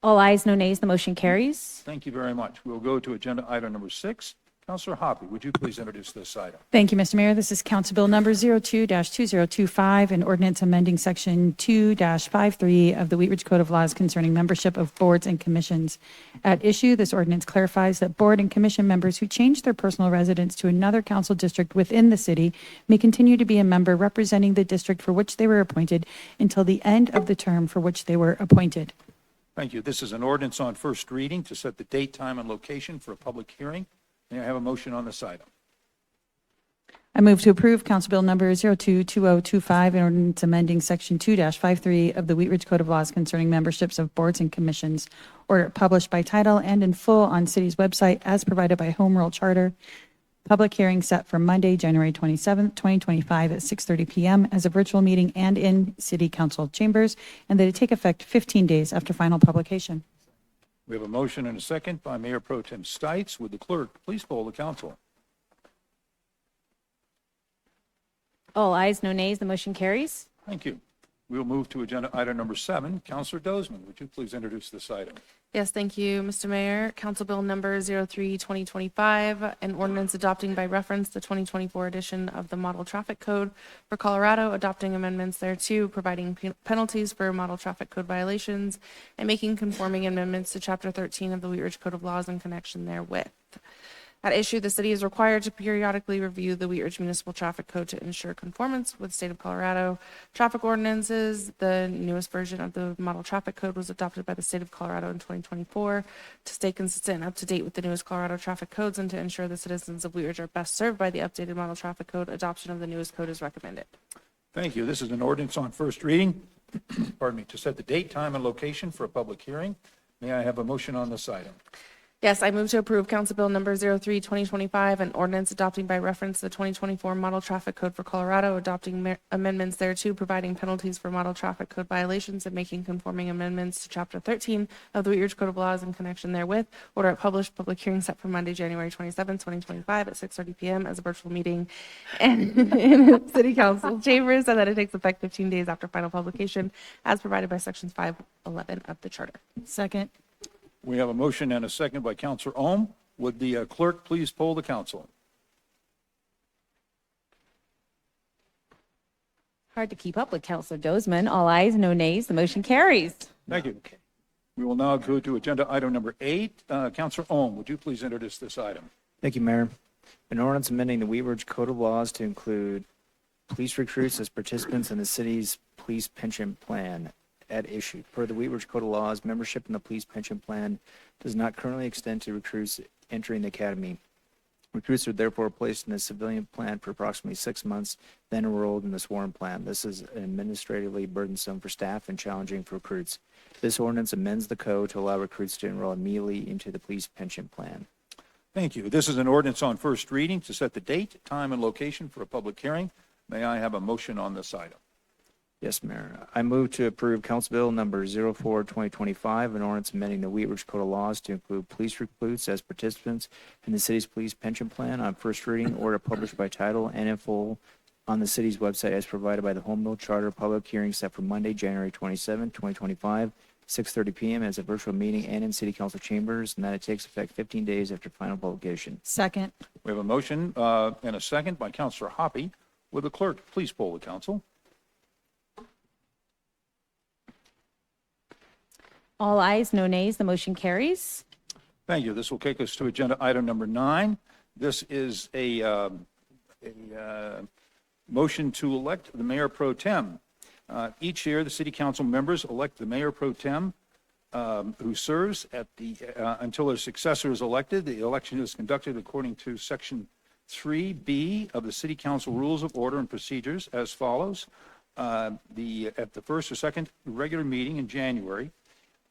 All ayes, no nays, the motion carries. Thank you very much. We'll go to agenda item number 6. Councilor Hoppy, would you please introduce this item? Thank you, Mr. Mayor. This is Council Bill number 02-2025, an ordinance amending Section 2-53 of the Wheat Ridge Code of Laws concerning membership of boards and commissions. At issue, this ordinance clarifies that board and commission members who change their personal residence to another council district within the city may continue to be a member representing the district for which they were appointed until the end of the term for which they were appointed. Thank you. This is an ordinance on first reading to set the date, time, and location for a public hearing. May I have a motion on this item? I move to approve Council Bill number 02-2025, an ordinance amending Section 2-53 of the Wheat Ridge Code of Laws concerning memberships of boards and commissions, order published by title and in full on city's website as provided by Home Rule Charter. Public hearing set for Monday, January 27th, 2025 at 6:30 p.m. as a virtual meeting and in City Council chambers, and that it take effect 15 days after final publication. We have a motion and a second by Mayor Pro Tem Stites. Would the clerk please poll the council? All ayes, no nays, the motion carries. Thank you. We'll move to agenda item number 7. Councilor Dozeman, would you please introduce this item? Yes, thank you, Mr. Mayor. Council Bill number 03-2025, an ordinance adopting by reference the 2024 edition of the Model Traffic Code for Colorado, adopting amendments thereto, providing penalties for model traffic code violations, and making conforming amendments to Chapter 13 of the Wheat Ridge Code of Laws in connection therewith. At issue, the city is required to periodically review the Wheat Ridge Municipal Traffic Code to ensure conformance with state of Colorado traffic ordinances. The newest version of the Model Traffic Code was adopted by the state of Colorado in 2024 to stay consistent and up to date with the newest Colorado traffic codes and to ensure the citizens of Wheat Ridge are best served by the updated Model Traffic Code. Adoption of the newest code is recommended. Thank you. This is an ordinance on first reading, pardon me, to set the date, time, and location for a public hearing. May I have a motion on this item? Yes, I move to approve Council Bill number 03-2025, an ordinance adopting by reference the 2024 Model Traffic Code for Colorado, adopting amendments thereto, providing penalties for model traffic code violations, and making conforming amendments to Chapter 13 of the Wheat Ridge Code of Laws in connection therewith. Order it published, public hearing set for Monday, January 27, 2025 at 6:30 p.m. as a virtual meeting in City Council chambers, and that it takes effect 15 days after final publication as provided by Sections 511 of the Charter. Second. We have a motion and a second by Counselor Ohm. Would the clerk please poll the council? Hard to keep up with Counselor Dozeman. All ayes, no nays. The motion carries. Thank you. We will now go to agenda item number 8. Counselor Ohm, would you please introduce this item? Thank you, Mayor. An ordinance amending the Wheat Ridge Code of Laws to include police recruits as participants in the city's police pension plan at issue. Per the Wheat Ridge Code of Laws, membership in the police pension plan does not currently extend to recruits entering the academy. Recruits are therefore placed in the civilian plan for approximately 6 months, then enrolled in the sworn plan. This is administratively burdensome for staff and challenging for recruits. This ordinance amends the code to allow recruits to enroll immediately into the police pension plan. Thank you. This is an ordinance on first reading to set the date, time, and location for a public hearing. May I have a motion on this item? Yes, Mayor. I move to approve Council Bill number 04-2025, an ordinance amending the Wheat Ridge Code of Laws to include police recruits as participants in the city's police pension plan on first reading, order published by title and in full on the city's website as provided by the Home Rule Charter. Public hearing set for Monday, January 27, 2025, 6:30 p.m. as a virtual meeting and in City Council chambers, and that it takes effect 15 days after final publication. Second. We have a motion and a second by Counselor Hoppy. Will the clerk please poll the council? All ayes, no nays. The motion carries. Thank you. This will take us to agenda item number 9. This is a motion to elect the mayor pro tem. Each year, the city council members elect the mayor pro tem who serves at the until their successor is elected. The election is conducted according to Section 3B of the City Council Rules of Order and Procedures as follows. At the first or second regular meeting in January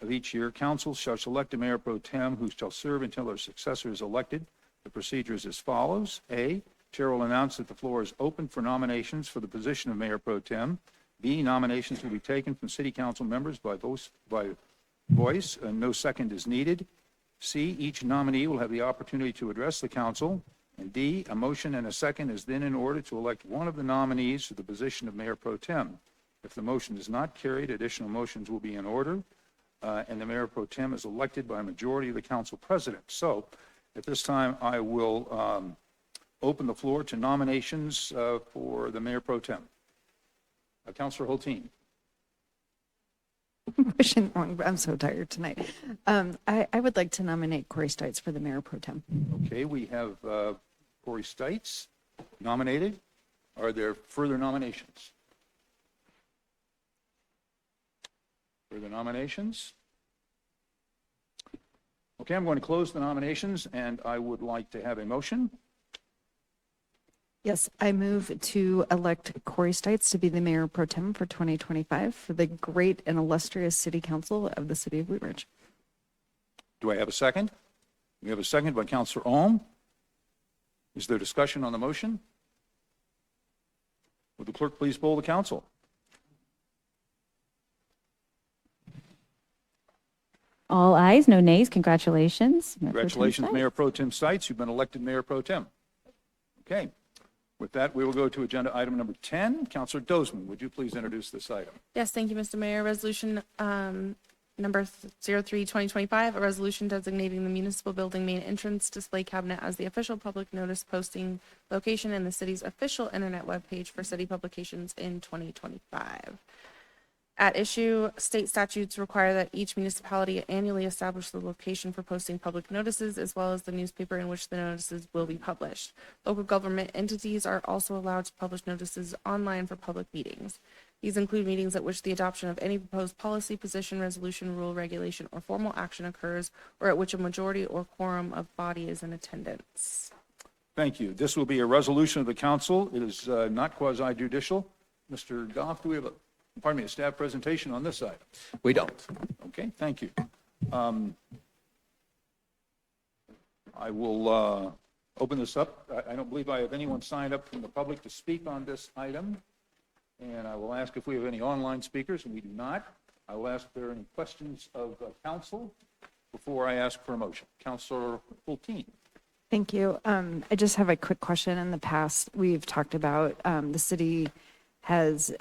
of each year, council shall select a mayor pro tem who shall serve until their successor is elected. The procedure is as follows. A, chair will announce that the floor is open for nominations for the position of mayor pro tem. B, nominations will be taken from city council members by voice, and no second is needed. C, each nominee will have the opportunity to address the council. And D, a motion and a second is then in order to elect one of the nominees to the position of mayor pro tem. If the motion is not carried, additional motions will be in order, and the mayor pro tem is elected by a majority of the council president. So at this time, I will open the floor to nominations for the mayor pro tem. Councilor Hulteen. Pushing wrong. I'm so tired tonight. I would like to nominate Corey Stites for the mayor pro tem. Okay, we have Corey Stites nominated. Are there further nominations? Further nominations? Okay, I'm going to close the nominations, and I would like to have a motion. Yes, I move to elect Corey Stites to be the mayor pro tem for 2025 for the great and illustrious city council of the city of Wheat Ridge. Do I have a second? We have a second by Councilor Ohm. Is there discussion on the motion? Would the clerk please poll the council? All ayes, no nays. Congratulations. Mayor Pro Tem Congratulations, Stites. Mayor Pro Tem Stites. You've been elected Mayor Pro Tem. Okay. With that, we will go to agenda item number 10. Councilor Dozeman, would you please introduce this item? Yes, thank you, Mr. Mayor. Resolution number 03-2025, a resolution designating the municipal building main entrance display cabinet as the official public notice posting location in the city's official internet webpage for city publications in 2025. At issue, state statutes require that each municipality annually establish the location for posting public notices, as well as the newspaper in which the notices will be published. Local government entities are also allowed to publish notices online for public meetings. These include meetings at which the adoption of any proposed policy, position, resolution, rule, regulation, or formal action occurs, or at which a majority or quorum of body is in attendance. Thank you. This will be a resolution of the council. It is not quasi-judicial. Mr. Goff, do we have a staff presentation on this item? We don't. Okay, thank you. I will open this up. I don't believe I have anyone signed up from the public to speak on this item. And I will ask if we have any online speakers, and we do not. I will ask if there are any questions of council before I ask for a motion. Councilor Hulteen. Thank you. I just have a quick question. In the past, we've talked about the city has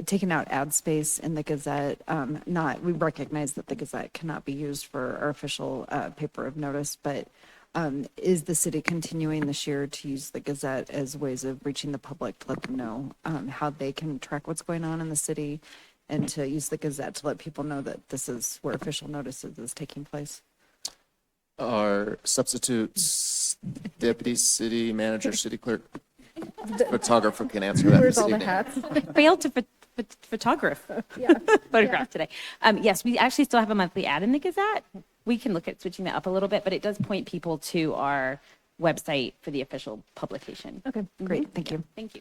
taken out ad space in the Gazette. We recognize that the Gazette cannot be used for our official paper of notice, but is the city continuing this year to use the Gazette as ways of reaching the public to let them know how they can track what's going on in the city, and to use the Gazette to let people know that this is where official notices is taking place? Our substitutes, deputy city manager, city clerk, photographer can answer that. Where's this all the evening. hats? Failed to photograph. Photograph today. Yes, we actually still have a monthly ad in the Gazette. We can look at switching that up a little bit, but it does point people to our website for the official publication. Okay, great. Thank you. Thank you.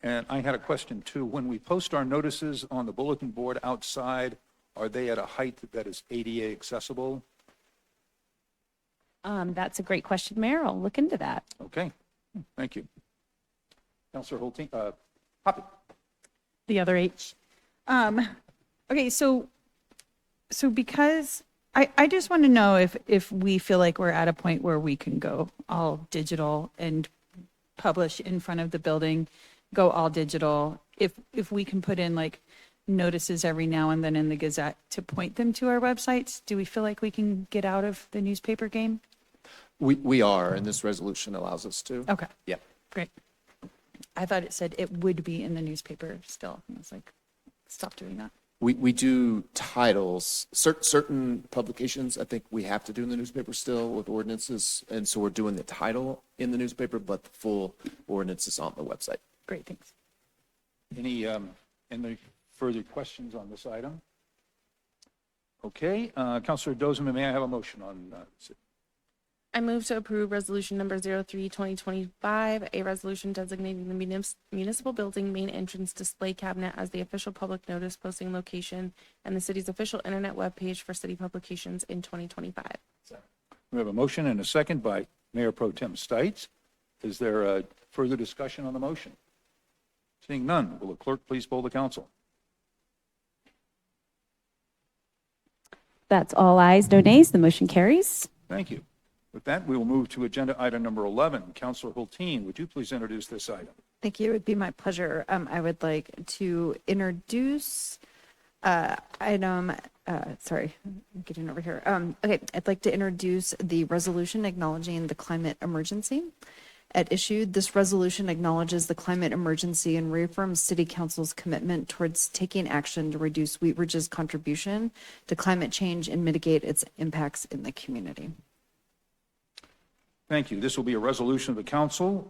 And I had a question too. When we post our notices on the bulletin board outside, are they at a height that is ADA accessible? That's a great question, Mayor. I'll look into that. Okay, thank you. Councilor Hulteen, Hoppy. The other H. Okay, so because I just want to know if we feel like we're at a point where we can go all digital and publish in front of the building, go all digital, if we can put in like notices every now and then in the Gazette to point them to our websites, do we feel like we can get out of the newspaper game? We are, and this resolution allows us to. Okay. Yeah. Great. I thought it said it would be in the newspaper still. I was like, stop doing that. We do titles, certain publications, I think we have to do in the newspaper still with ordinances. And so we're doing the title in the newspaper, but the full ordinance is on the website. Great, thanks. Any further questions on this item? Okay, Councilor Dozeman, may I have a motion on this? I move to approve resolution number 03-2025, a resolution designating the municipal building main entrance display cabinet as the official public notice posting location and the city's official internet webpage for city publications in 2025. We have a motion and a second by Mayor Pro Tem Stites. Is there a further discussion on the motion? Seeing none, will the clerk please poll the council? That's all ayes, no nays. The motion carries. Thank you. With that, we will move to agenda item number 11. Councilor Hulteen, would you please introduce this item? Thank you. It would be my pleasure. I would like to introduce item, sorry, I'm getting over here. Okay, I'd like to introduce the resolution acknowledging the climate emergency. At issue, this resolution acknowledges the climate emergency and reaffirms City Council's commitment towards taking action to reduce Wheat Ridge's contribution to climate change and mitigate its impacts in the community. Thank you. This will be a resolution of the council.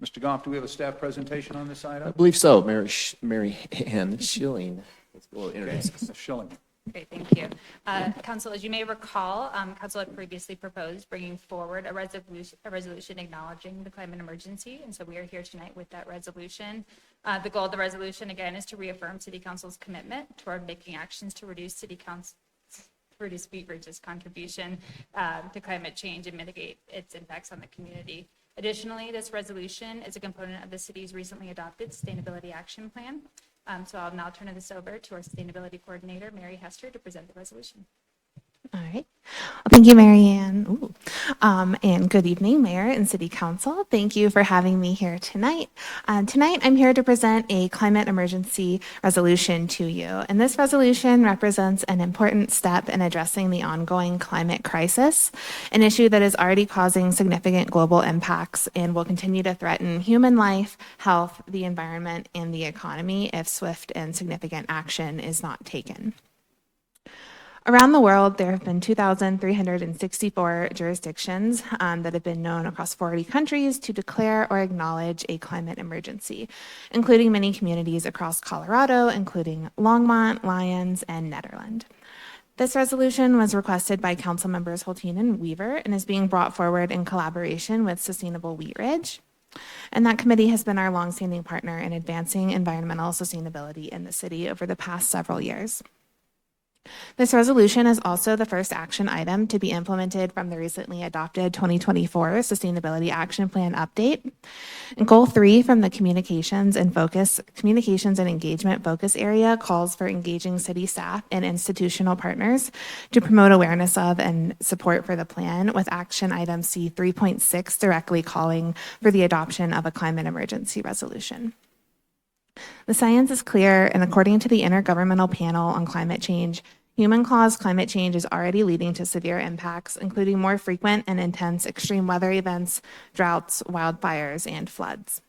Mr. Goff, do we have a staff presentation on this I item? believe so. Mary Ann Schilling will introduce us. Ms. Schilling. Great, thank you. Council, as you may recall, Council had previously proposed bringing forward a resolution acknowledging the climate emergency, and so we are here tonight with that resolution. The goal of the resolution, again, is to reaffirm City Council's commitment toward making actions to reduce Wheat Ridge's contribution to climate change and mitigate its impacts on the community. Additionally, this resolution is a component of the city's recently adopted Sustainability Action Plan. So I'll now turn this over to our Sustainability Coordinator, Mary Hester, to present the resolution. All right. Well, thank you, Mary Ann. Ooh. And good evening, Mayor and City Council. Thank you for having me here tonight. Tonight, I'm here to present a climate emergency resolution to you. And this resolution represents an important step in addressing the ongoing climate crisis, an issue that is already causing significant global impacts and will continue to threaten human life, health, the environment, and the economy if swift and significant action is not taken. Around the world, there have been 2,364 jurisdictions that have been known across 40 countries to declare or acknowledge a climate emergency, including many communities across Colorado, including Longmont, Lyons, and Nederland. This resolution was requested by Council members Hulteen and Weaver and is being brought forward in collaboration with Sustainable Wheat Ridge. And that committee has been our longstanding partner in advancing environmental sustainability in the city over the past several years. This resolution is also the first action item to be implemented from the recently adopted 2024 Sustainability Action Plan update. And Goal 3 from the Communications and Engagement focus area calls for engaging city staff and institutional partners to promote awareness of and support for the plan, with action item C 3.6 directly calling for the adoption of a climate emergency resolution. The science is clear, and according to the Intergovernmental Panel on Climate Change, human-caused climate change is already leading to severe impacts, including more frequent and intense extreme weather events, droughts, wildfires, and floods.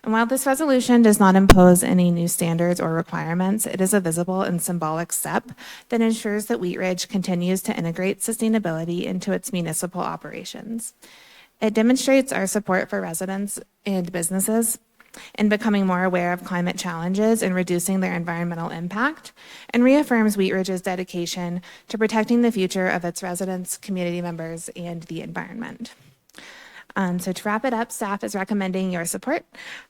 And while this resolution does not impose any new standards or requirements, it is a visible and symbolic step that ensures that Wheat Ridge continues to integrate sustainability into its municipal operations. It demonstrates our support for residents and businesses in becoming more aware of climate challenges and reducing their environmental impact, and reaffirms Wheat Ridge's dedication to protecting the future of its residents, community members, and the environment. So to wrap it up, staff is recommending your support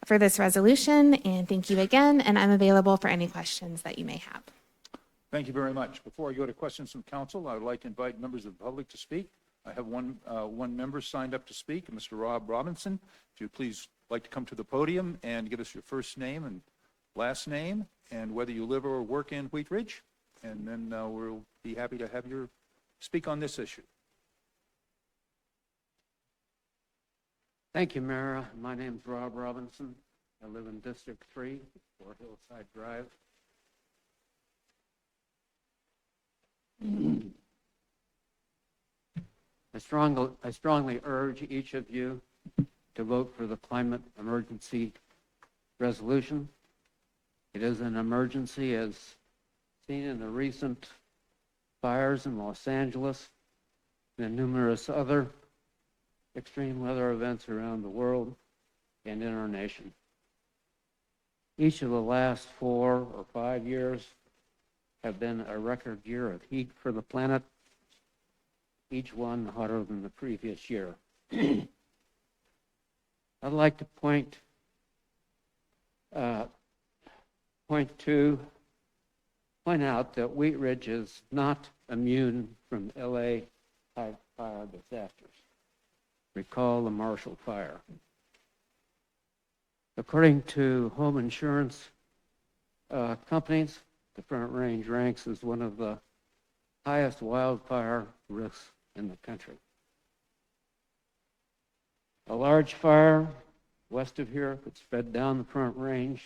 for this resolution, and thank you again, and I'm available for any questions that you may have. Thank you very much. Before I go to questions from council, I would like to invite members of the public to speak. I have one member signed up to speak, Mr. Rob Robinson. If you please like to come to the podium and give us your first name and last name and whether you live or work in Wheat Ridge, and then we'll be happy to have you speak on this issue. Thank you, Mayor. My name's Rob Robinson. I live in District 3, 4 Hillside Drive. I strongly urge each of you to vote for the climate emergency resolution. It is an emergency as seen in the recent fires in Los Angeles and numerous other extreme weather events around the world and in our nation. Each of the last 4 or 5 years have been a record year of heat for the planet, each one hotter than the previous year. I'd like to point out that Wheat Ridge is not immune from LA-type fire disasters. Recall the Marshall Fire. According to home insurance companies, the Front Range ranks as one of the highest wildfire risks in the country. A large fire west of here could spread down the Front Range,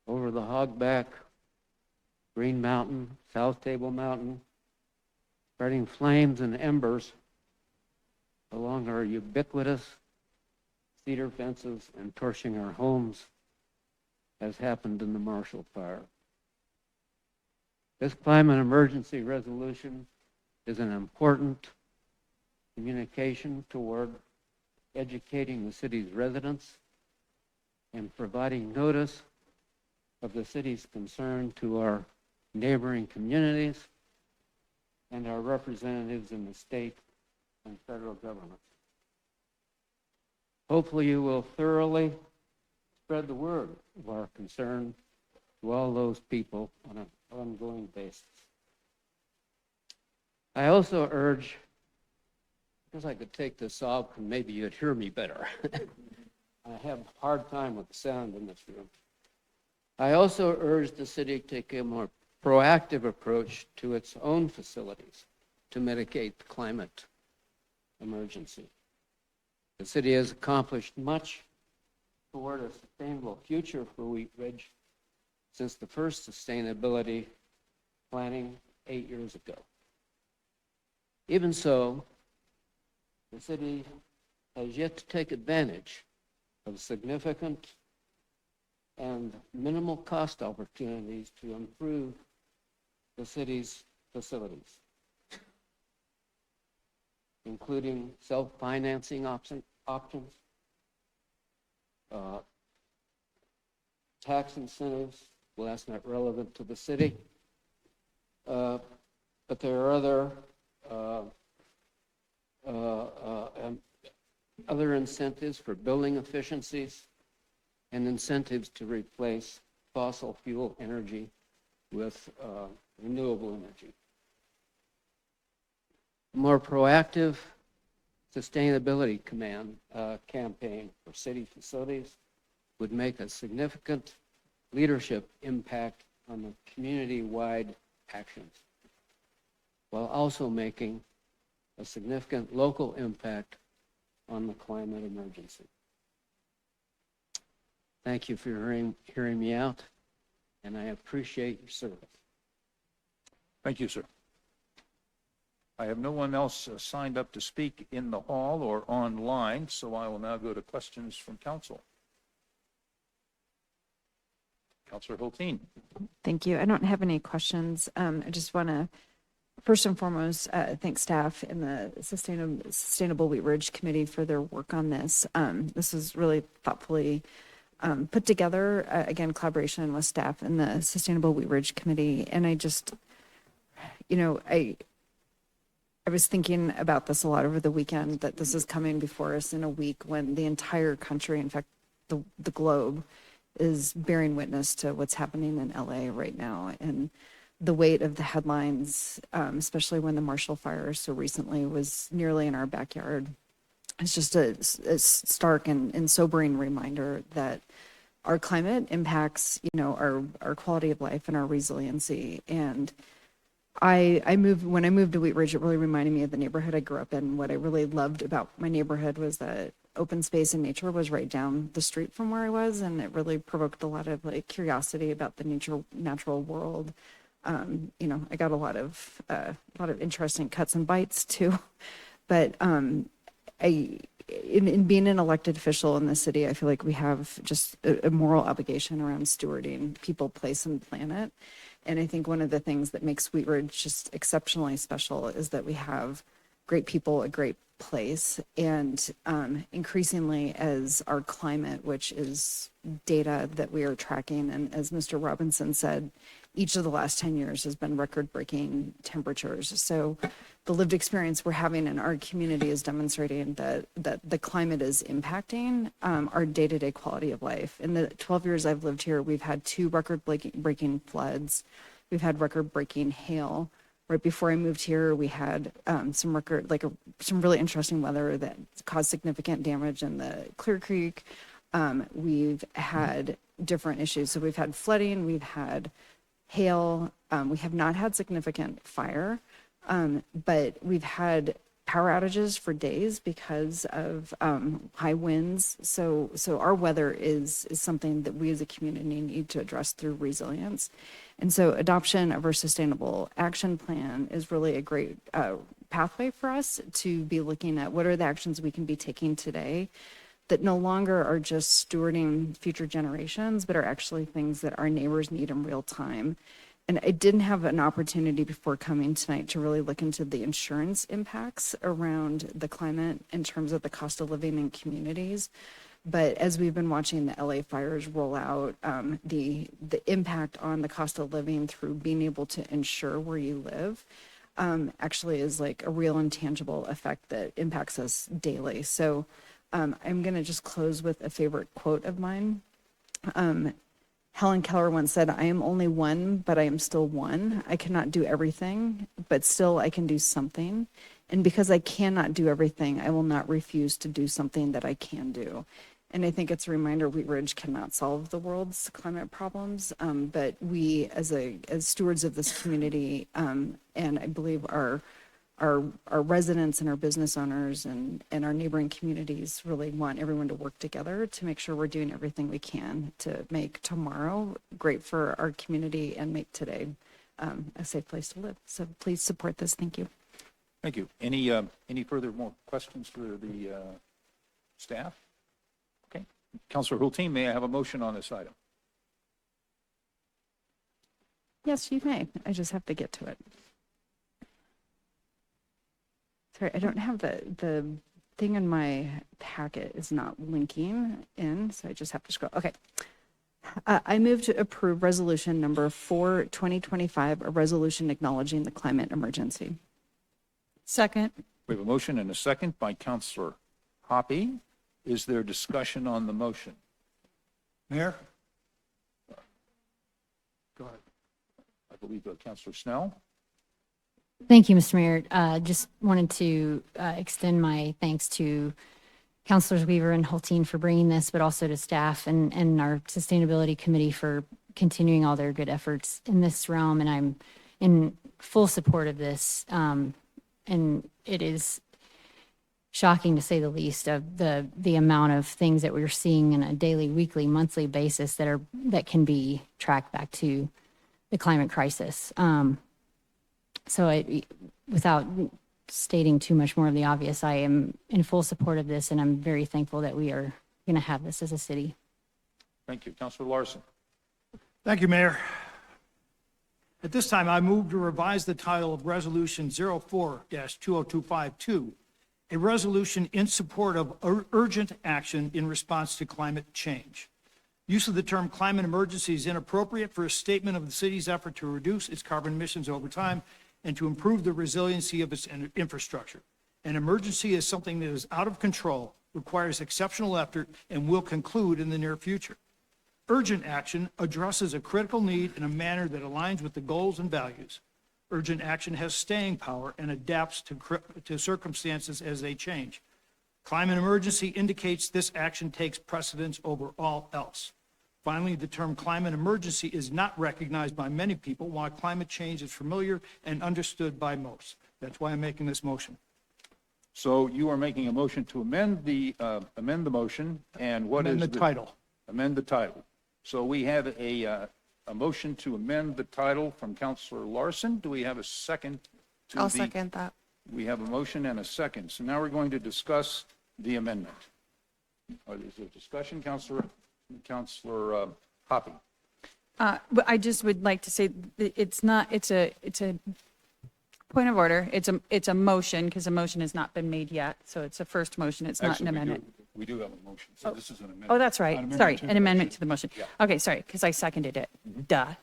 over the Hogback, Green Mountain, South Table Mountain, spreading flames and embers along our ubiquitous cedar fences and torching our homes, as happened in the Marshall Fire. This climate emergency resolution is an important communication toward educating the city's residents and providing notice of the city's concern to our neighboring communities and our representatives in the state and federal governments. Hopefully you will thoroughly spread the word of our concern to all those people on an ongoing basis. I also urge, because I could take this off and maybe you'd hear me better. I have a hard time with the sound in this room. I also urge the city to take a more proactive approach to its own facilities to mitigate the climate emergency. The city has accomplished much toward a sustainable future for Wheat Ridge since the first sustainability planning 8 years ago. Even so, the city has yet to take advantage of significant and minimal cost opportunities to improve the city's facilities, including self-financing options, tax incentives. Well, that's not relevant to the city, but there are other incentives for building efficiencies and incentives to replace fossil fuel energy with renewable energy. A more proactive sustainability campaign for city facilities would make a significant leadership impact on the community-wide actions, while also making a significant local impact on the climate emergency. Thank you for hearing me out, and I appreciate your service. Thank you, sir. I have no one else signed up to speak in the hall or online, so I will now go to questions from council. Councilor Hulteen. Thank you. I don't have any questions. I just want to, first and foremost, thank staff and the Sustainable Wheat Ridge Committee for their work on this. This is really thoughtfully put together, again, collaboration with staff and the Sustainable Wheat Ridge Committee. And I just, I was thinking about this a lot over the weekend, that this is coming before us in a week when the entire country, in fact, the globe, is bearing witness to what's happening in LA right now. And the weight of the headlines, especially when the Marshall Fire so recently was nearly in our backyard, it's just a stark and sobering reminder that our climate impacts, our quality of life and our resiliency. And when I moved to Wheat Ridge, it really reminded me of the neighborhood I grew up in. What I really loved about my neighborhood was that open space and nature was right down the street from where I was, and it really provoked a lot of curiosity about the natural world. I got a lot of interesting cuts and bites too, but in being an elected official in the city, I feel like we have just a moral obligation around stewarding people, place, and planet. And I think one of the things that makes Wheat Ridge just exceptionally special is that we have great people, a great place, and increasingly as our climate, which is data that we are tracking, and as Mr. Robinson said, each of the last 10 years has been record-breaking temperatures. So the lived experience we're having in our community is demonstrating that the climate is impacting our day-to-day quality of life. In the 12 years I've lived here, we've had 2 record-breaking floods. We've had record-breaking hail. Right before I moved here, we had some really interesting weather that caused significant damage in the Clear Creek. We've had different issues. So we've had flooding, we've had hail. We have not had significant fire, but we've had power outages for days because of high winds. So our weather is something that we as a community need to address through resilience. And so adoption of our sustainable action plan is really a great pathway for us to be looking at what are the actions we can be taking today that no longer are just stewarding future generations, but are actually things that our neighbors need in real time. And I didn't have an opportunity before coming tonight to really look into the insurance impacts around the climate in terms of the cost of living in communities. But as we've been watching the LA fires roll out, the impact on the cost of living through being able to insure where you live actually is like a real intangible effect that impacts us daily. So I'm going to just close with a favorite quote of mine. Helen Keller once said, "I am only one, but I am still one. I cannot do everything, but still I can do something. And because I cannot do everything, I will not refuse to do something that I can do." And I think it's a reminder Wheat Ridge cannot solve the world's climate problems, but we as stewards of this community, and I believe our residents and our business owners and our neighboring communities really want everyone to work together to make sure we're doing everything we can to make tomorrow great for our community and make today a safe place to live. So please support this. Thank you. Thank you. Any further more questions for the staff? Okay. Councilor Hulteen, may I have a motion on this item? Yes, you may. I just have to get to it. Sorry, I don't have the thing in my packet is not linking in, so I just have to scroll. Okay. I move to approve resolution number 4, 2025, a resolution acknowledging the climate emergency. Second. We have a motion and a second by Councilor Hoppe. Is there discussion on the motion? Mayor? Go ahead. believe Councilor Snell. Thank you, Mr. Mayor. Just wanted to extend my thanks to Councilors Weaver and Hulteen for bringing this, but also to staff and our Sustainability Committee for continuing all their good efforts in this realm. And I'm in full support of this. And it is shocking, to say the least, of the amount of things that we're seeing on a daily, weekly, monthly basis that can be tracked back to the climate crisis. So without stating too much more of the obvious, I am in full support of this, and I'm very thankful that we are going to have this as a city. Thank you. Councilor Larson. Thank you, Mayor. At this time, I move to revise the title of Resolution 04-20252, a resolution in support of urgent action in response to climate change. Use of the term climate emergency is inappropriate for a statement of the city's effort to reduce its carbon emissions over time and to improve the resiliency of its infrastructure. An emergency is something that is out of control, requires exceptional effort, and will conclude in the near future. Urgent action addresses a critical need in a manner that aligns with the goals and values. Urgent action has staying power and adapts to circumstances as they change. Climate emergency indicates this action takes precedence over all else. Finally, the term climate emergency is not recognized by many people, while climate change is familiar and understood by most. That's why I'm making this motion. So you are making a motion to amend the motion, and what is Amend the title. Amend the title. So we have a motion to amend the title from Councilor Larson. Do we have a second? I'll second that. We have a motion and a second. So now we're going to discuss the amendment. Is there discussion, Councilor Hoppy? But I just would like to say that it's a point of order. It's a motion, because a motion has not been made yet. So it's a first motion. It's not an amendment. We do have a motion. So this is an amendment. Oh, that's right. Sorry, an amendment to the motion. Yeah. Okay, sorry, because I seconded it. Duh.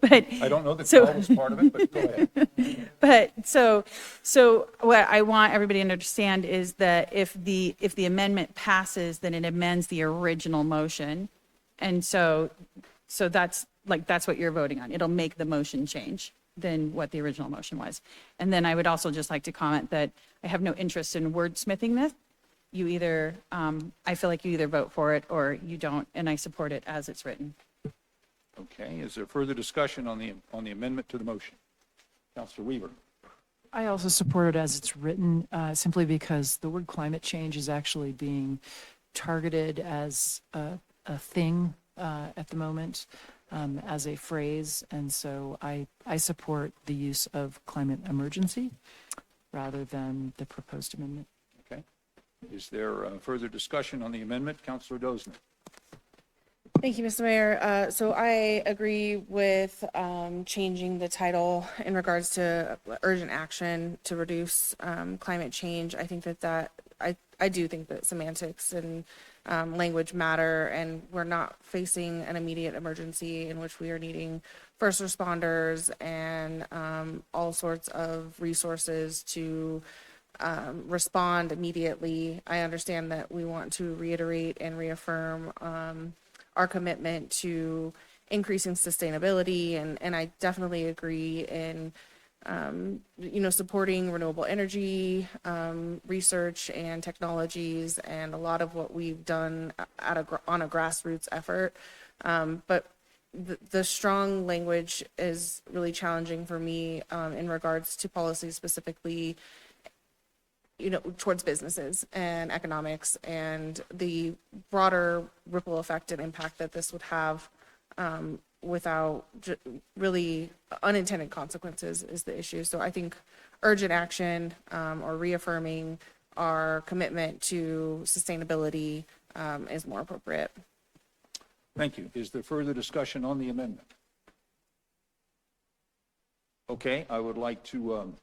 But I don't know that so- Paul was part of it, but go ahead. But so what I want everybody to understand is that if the amendment passes, then it amends the original motion. And so that's what you're voting on. It'll make the motion change than what the original motion was. And then I would also just like to comment that I have no interest in wordsmithing this. You either, I feel like you either vote for it or you don't, and I support it as it's written. Okay, is there further discussion on the amendment to the motion? Councilor Weaver. I also support it as it's written, simply because the word climate change is actually being targeted as a thing at the moment, as a phrase. And so I support the use of climate emergency rather than the proposed amendment. Okay. Is there further discussion on the amendment? Councilor Dozner. Thank you, Mr. Mayor. So I agree with changing the title in regards to urgent action to reduce climate change. I think that I do think that semantics and language matter, and we're not facing an immediate emergency in which we are needing first responders and all sorts of resources to respond immediately. I understand that we want to reiterate and reaffirm our commitment to increasing sustainability, and I definitely agree in supporting renewable energy research and technologies, and a lot of what we've done on a grassroots effort. But the strong language is really challenging for me in regards to policy specifically, towards businesses and economics, and the broader ripple effect and impact that this would have without really unintended consequences is the issue. So I think urgent action or reaffirming our commitment to sustainability is more appropriate. Thank you. Is there further discussion on the amendment? Okay, I would like to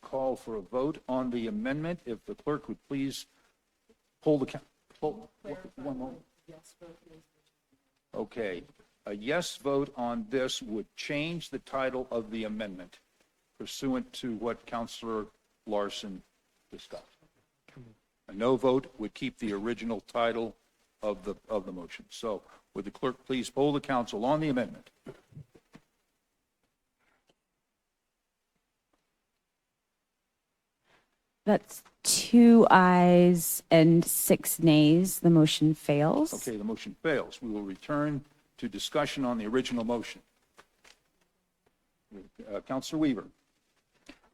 call for a vote on the amendment. If the clerk would please hold the one moment. Okay, a yes vote on this would change the title of the amendment pursuant to what Councilor Larson discussed. A no vote would keep the original title of the motion. So would the clerk please poll the council on the amendment? That's 2 ayes and 6 nays. The motion fails. Okay, the motion fails. We will return to discussion on the original motion. Councilor Weaver.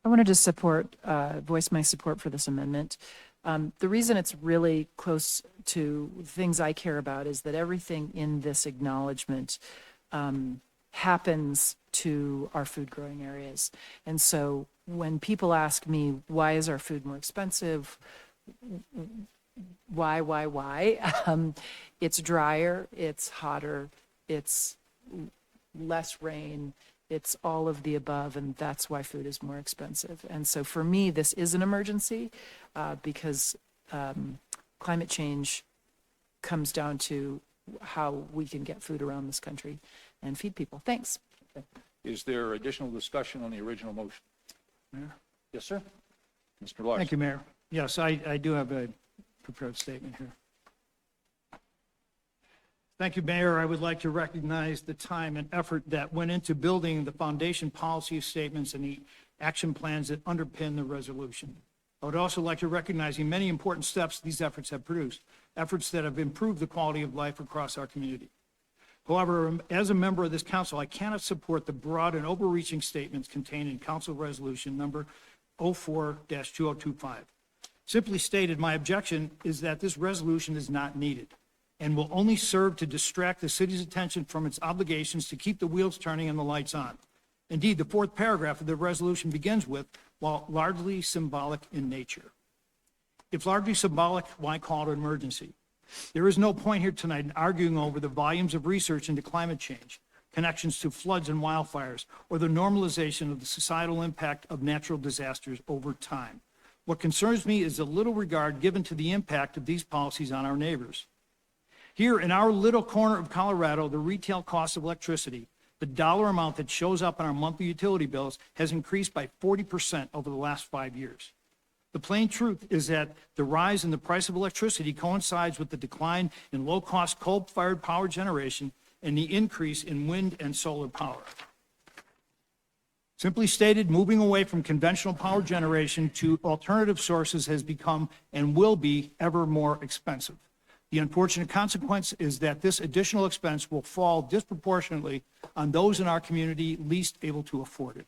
I wanted to support, voice my support for this amendment. The reason it's really close to things I care about is that everything in this acknowledgement happens to our food growing areas. And so when people ask me, why is our food more expensive? Why? It's drier, it's hotter, it's less rain, it's all of the above, and that's why food is more expensive. And so for me, this is an emergency because climate change comes down to how we can get food around this country and feed people. Thanks. Okay. Is there additional discussion on the original motion? Mayor? Yes, sir. Mr. Larson. Thank you, Mayor. Yes, I do have a prepared statement here. Thank you, Mayor. I would like to recognize the time and effort that went into building the foundation policy statements and the action plans that underpin the resolution. I would also like to recognize the many important steps these efforts have produced, efforts that have improved the quality of life across our community. However, as a member of this council, I cannot support the broad and overreaching statements contained in Council Resolution number 04-2025. Simply stated, my objection is that this resolution is not needed and will only serve to distract the city's attention from its obligations to keep the wheels turning and the lights on. Indeed, the fourth paragraph of the resolution begins with, while largely symbolic in nature. If largely symbolic, why call it an emergency? There is no point here tonight in arguing over the volumes of research into climate change, connections to floods and wildfires, or the normalization of the societal impact of natural disasters over time. What concerns me is the little regard given to the impact of these policies on our neighbors. Here in our little corner of Colorado, the retail cost of electricity, the dollar amount that shows up on our monthly utility bills, has increased by 40% over the last 5 years. The plain truth is that the rise in the price of electricity coincides with the decline in low-cost coal-fired power generation and the increase in wind and solar power. Simply stated, moving away from conventional power generation to alternative sources has become and will be ever more expensive. The unfortunate consequence is that this additional expense will fall disproportionately on those in our community least able to afford it.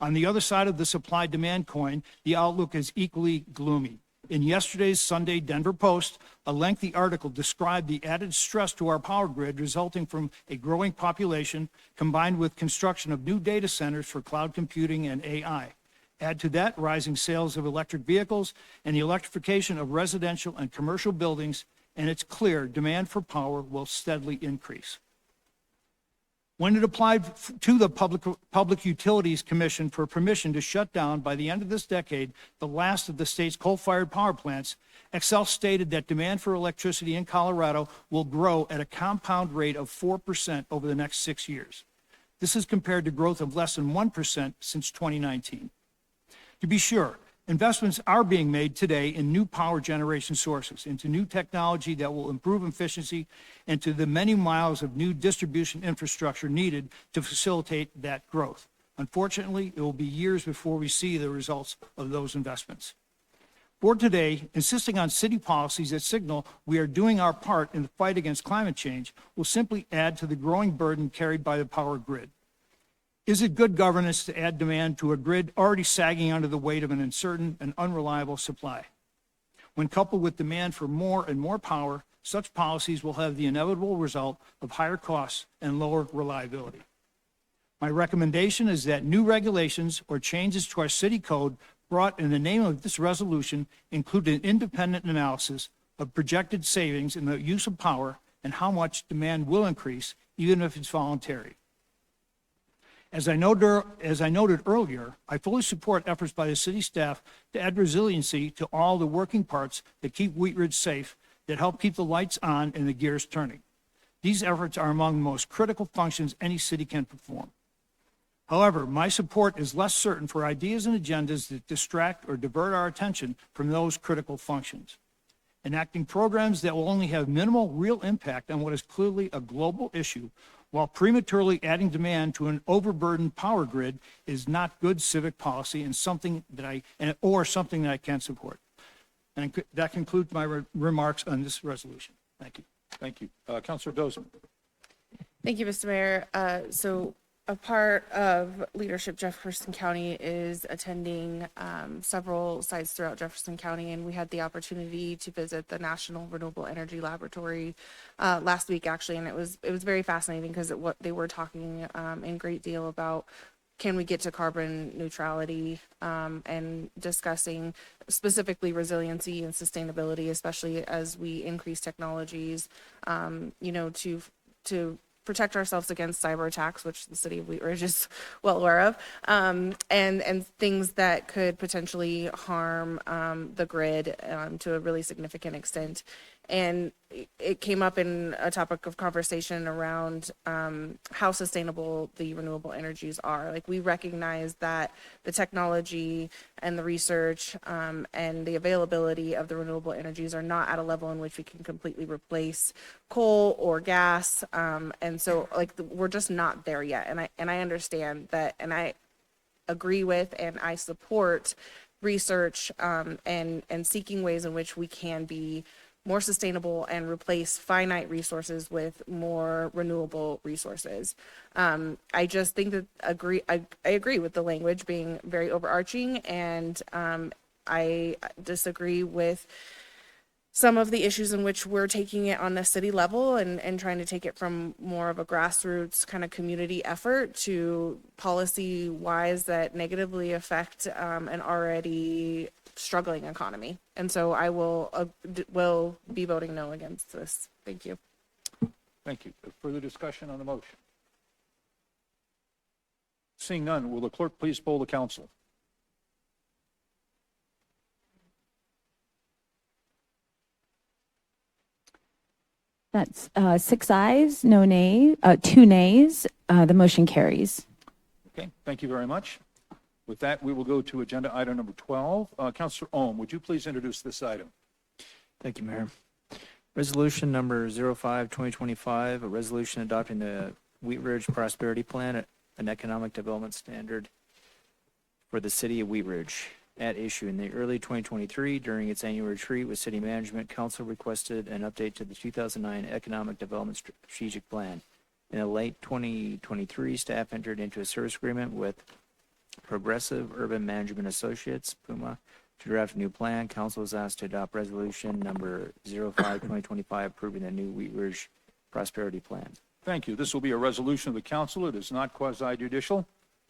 On the other side of the supply-demand coin, the outlook is equally gloomy. In yesterday's Sunday Denver Post, a lengthy article described the added stress to our power grid resulting from a growing population combined with construction of new data centers for cloud computing and AI. Add to that rising sales of electric vehicles and the electrification of residential and commercial buildings, and it's clear demand for power will steadily increase. When it applied to the Public Utilities Commission for permission to shut down by the end of this decade the last of the state's coal-fired power plants, Xcel stated that demand for electricity in Colorado will grow at a compound rate of 4% over the next 6 years. This is compared to growth of less than 1% since 2019. To be sure, investments are being made today in new power generation sources, into new technology that will improve efficiency, and to the many miles of new distribution infrastructure needed to facilitate that growth. Unfortunately, it will be years before we see the results of those investments. For today, insisting on city policies that signal we are doing our part in the fight against climate change will simply add to the growing burden carried by the power grid. Is it good governance to add demand to a grid already sagging under the weight of an uncertain and unreliable supply? When coupled with demand for more and more power, such policies will have the inevitable result of higher costs and lower reliability. My recommendation is that new regulations or changes to our city code brought in the name of this resolution include an independent analysis of projected savings in the use of power and how much demand will increase, even if it's voluntary. As I noted earlier, I fully support efforts by the city staff to add resiliency to all the working parts that keep Wheat Ridge safe, that help keep the lights on and the gears turning. These efforts are among the most critical functions any city can perform. However, my support is less certain for ideas and agendas that distract or divert our attention from those critical functions. enacting programs that will only have minimal real impact on what is clearly a global issue, while prematurely adding demand to an overburdened power grid is not good civic policy and something that I can't support. And that concludes my remarks on this resolution. Thank you. Thank you. Councilor Dozeman. Thank you, Mr. Mayor. So a part of leadership Jefferson County is attending several sites throughout Jefferson County, and we had the opportunity to visit the National Renewable Energy Laboratory last week, actually, and it was very fascinating because what they were talking in great deal about can we get to carbon neutrality and discussing specifically resiliency and sustainability, especially as we increase technologies, to protect ourselves against cyber attacks, which the city of Wheat Ridge is well aware of, and things that could potentially harm the grid to a really significant extent. And it came up in a topic of conversation around how sustainable the renewable energies are. Like, we recognize that the technology and the research and the availability of the renewable energies are not at a level in which we can completely replace coal or gas. And so, we're just not there yet. And I understand that, and I agree with and I support research and seeking ways in which we can be more sustainable and replace finite resources with more renewable resources. I just think that I agree with the language being very overarching, and I disagree with some of the issues in which we're taking it on the city level and trying to take it from more of a grassroots kind of community effort to policy wise that negatively affect an already struggling economy. And so I will be voting no against this. Thank you. Thank you. Further discussion on the motion? Seeing none, will the clerk please poll the council? That's 6 ayes, no nay, 2 nays. The motion carries. Okay, thank you very much. With that, we will go to agenda item number 12. Councilor Ohm, would you please introduce this item? Thank you, Mayor. Resolution number 05-2025, a resolution adopting the Wheat Ridge Prosperity Plan, an economic development standard for the city of Wheat Ridge. At issue in the early 2023, during its annual retreat with city management, council requested an update to the 2009 Economic Development Strategic Plan. In the late 2023, staff entered into a service agreement with Progressive Urban Management Associates, PUMA, to draft a new plan. Council was asked to adopt resolution number 05-2025, approving the new Wheat Ridge Prosperity Plan. Thank you. This will be a resolution of the council. It is not quasi-judicial.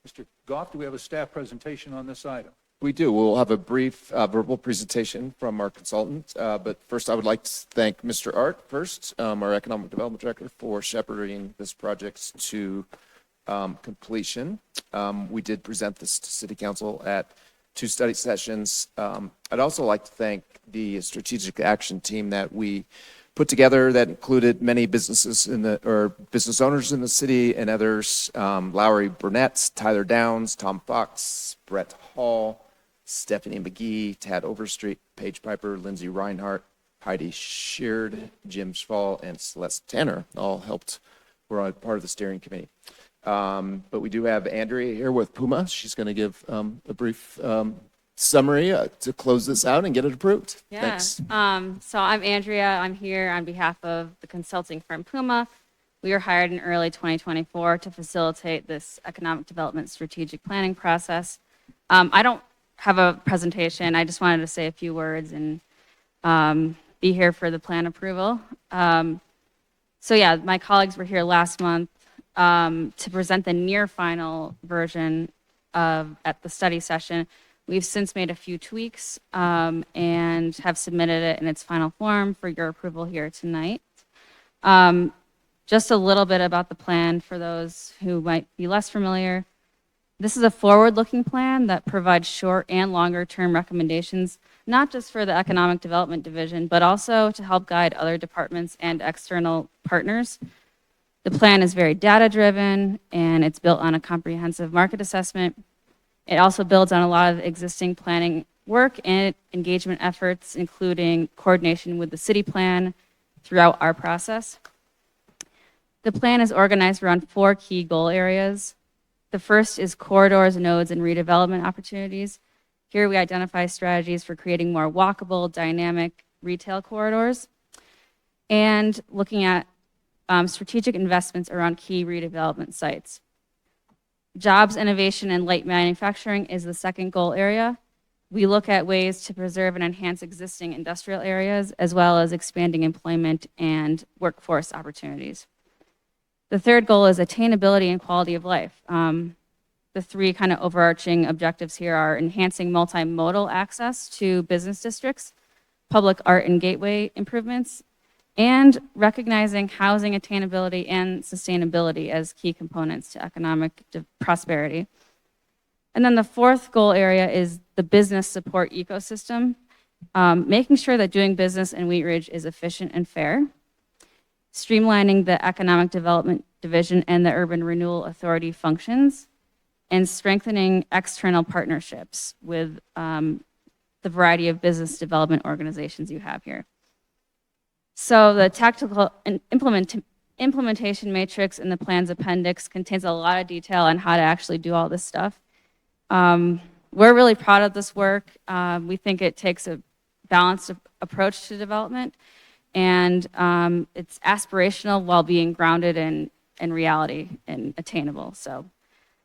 Mr. Goff, do we have a staff presentation on this item? We do. We'll have a brief verbal presentation from our consultant. But first, I would like to thank Mr. Art first, our Economic Development Director, for shepherding this project to completion. We did present this to City Council at 2 study sessions. I'd also like to thank the strategic action team that we put together that included many businesses business owners in the city and others. Lowry Burnett, Tyler Downs, Tom Fox, Brett Hall, Stephanie McGee, Tad Overstreet, Paige Piper, Lindsay Reinhart, Heidi Sheard, Jim Schvall, and Celeste Tanner all were on part of the steering committee. But we do have Andrea here with Puma. She's going to give a brief summary to close this out and get it approved. Yeah. Thanks. So I'm Andrea. I'm here on behalf of the consulting firm Puma. We were hired in early 2024 to facilitate this economic development strategic planning process. I don't have a presentation. I just wanted to say a few words and be here for the plan approval. So yeah, my colleagues were here last month to present the near final version at the study session. We've since made a few tweaks and have submitted it in its final form for your approval here tonight. Just a little bit about the plan for those who might be less familiar. This is a forward-looking plan that provides short and longer-term recommendations, not just for the Economic Development Division, but also to help guide other departments and external partners. The plan is very data-driven, and it's built on a comprehensive market assessment. It also builds on a lot of existing planning work and engagement efforts, including coordination with the city plan throughout our process. The plan is organized around 4 key goal areas. The first is corridors, nodes, and redevelopment opportunities. Here we identify strategies for creating more walkable, dynamic retail corridors and looking at strategic investments around key redevelopment sites. Jobs, innovation, and light manufacturing is the second goal area. We look at ways to preserve and enhance existing industrial areas, as well as expanding employment and workforce opportunities. The third goal is attainability and quality of life. The 3 kind of overarching objectives here are enhancing multimodal access to business districts, public art and gateway improvements, and recognizing housing attainability and sustainability as key components to economic prosperity. And then the 4th goal area is the business support ecosystem, making sure that doing business in Wheat Ridge is efficient and fair, streamlining the Economic Development Division and the Urban Renewal Authority functions, and strengthening external partnerships with the variety of business development organizations you have here. So the tactical and implementation matrix in the plan's appendix contains a lot of detail on how to actually do all this stuff. We're really proud of this work. We think it takes a balanced approach to development, and it's aspirational while being grounded in reality and attainable. So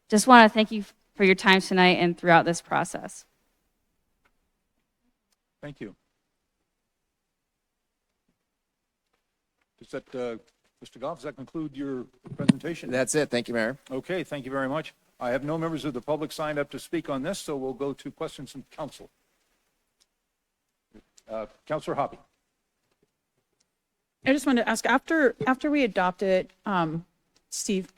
just want to thank you for your time tonight and throughout this process. Thank you. Does that, Mr. Goff, does that conclude your presentation? That's it. Thank you, Mayor. Okay, thank you very much. I have no members of the public signed up to speak on this, so we'll go to questions from council. Councilor Hoppe. I just wanted to ask, after we adopt it, Steve,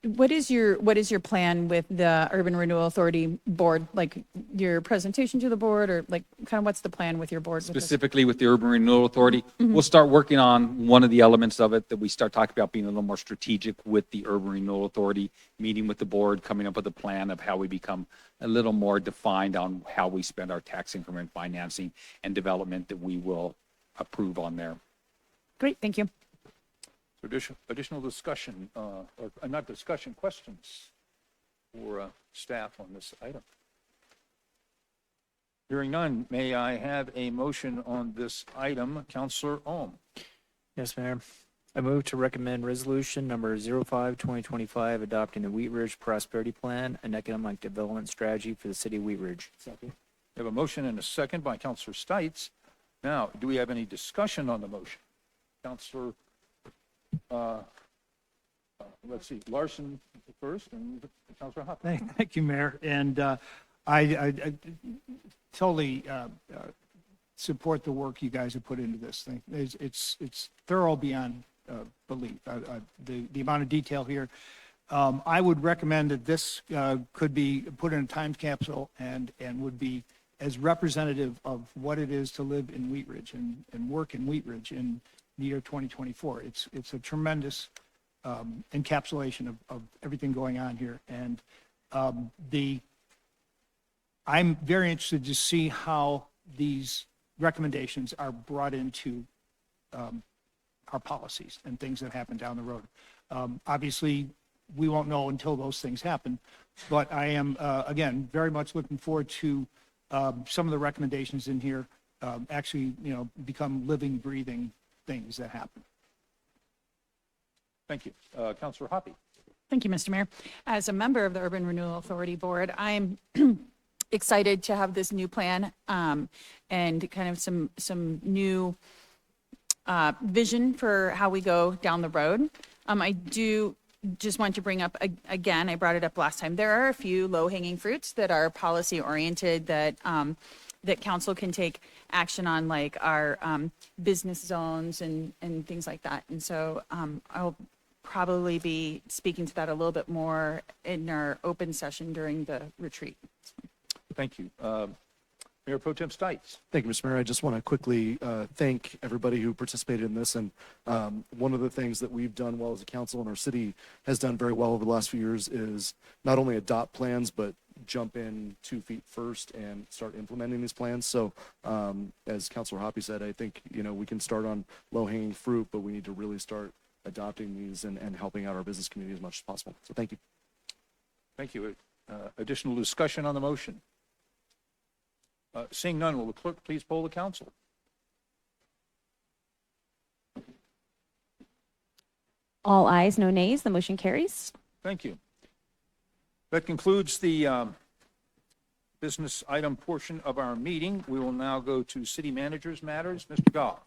what is your plan with the Urban Renewal Authority board? Like your presentation to the board, or like kind of what's the plan with your board? Specifically with the Urban Renewal Authority, we'll start working on one of the elements of it that we start talking about being a little more strategic with the Urban Renewal Authority, meeting with the board, coming up with a plan of how we become a little more defined on how we spend our tax increment financing and development that we will approve on there. Great, thank you. Additional discussion, or not discussion, questions for staff on this item? Hearing none, may I have a motion on this item? Councilor Ohm. Yes, Mayor. I move to recommend resolution number 05-2025, adopting the Wheat Ridge Prosperity Plan and Economic Development Strategy for the city of Wheat Ridge. Second. We have a motion and a second by Councilor Stites. Now, do we have any discussion on the motion? Councilor, let's see, Larson first, and Councilor Hoppe. Thank you, Mayor. And I totally support the work you guys have put into this thing. It's thorough beyond belief. The amount of detail here. I would recommend that this could be put in a time capsule and would be as representative of what it is to live in Wheat Ridge and work in Wheat Ridge in the year 2024. It's a tremendous encapsulation of everything going on here. And I'm very interested to see how these recommendations are brought into our policies and things that happen down the road. Obviously, we won't know until those things happen, but I am, again, very much looking forward to some of the recommendations in here actually, become living, breathing things that happen. Thank you. Councilor Hoppe. Thank you, Mr. Mayor. As a member of the Urban Renewal Authority Board, I'm excited to have this new plan and kind of some new vision for how we go down the road. I do just want to bring up again, I brought it up last time, there are a few low-hanging fruits that are policy-oriented that that council can take action on, like our business zones and things like that. And so I'll probably be speaking to that a little bit more in our open session during the retreat. Thank you. Mayor Pro Tem Stites. Thank you, Mr. Mayor. I just want to quickly thank everybody who participated in this. And one of the things that we've done well as a council and our city has done very well over the last few years is not only adopt plans, but jump in 2 feet first and start implementing these plans. So as Councilor Hoppy said, I think, we can start on low-hanging fruit, but we need to really start adopting these and helping out our business community as much as possible. So thank you. Thank you. Additional discussion on the motion? Seeing none, will the clerk please poll the council? All ayes, no nays. The motion carries. Thank you. That concludes the business item portion of our meeting. We will now go to city managers matters. Mr. Gall.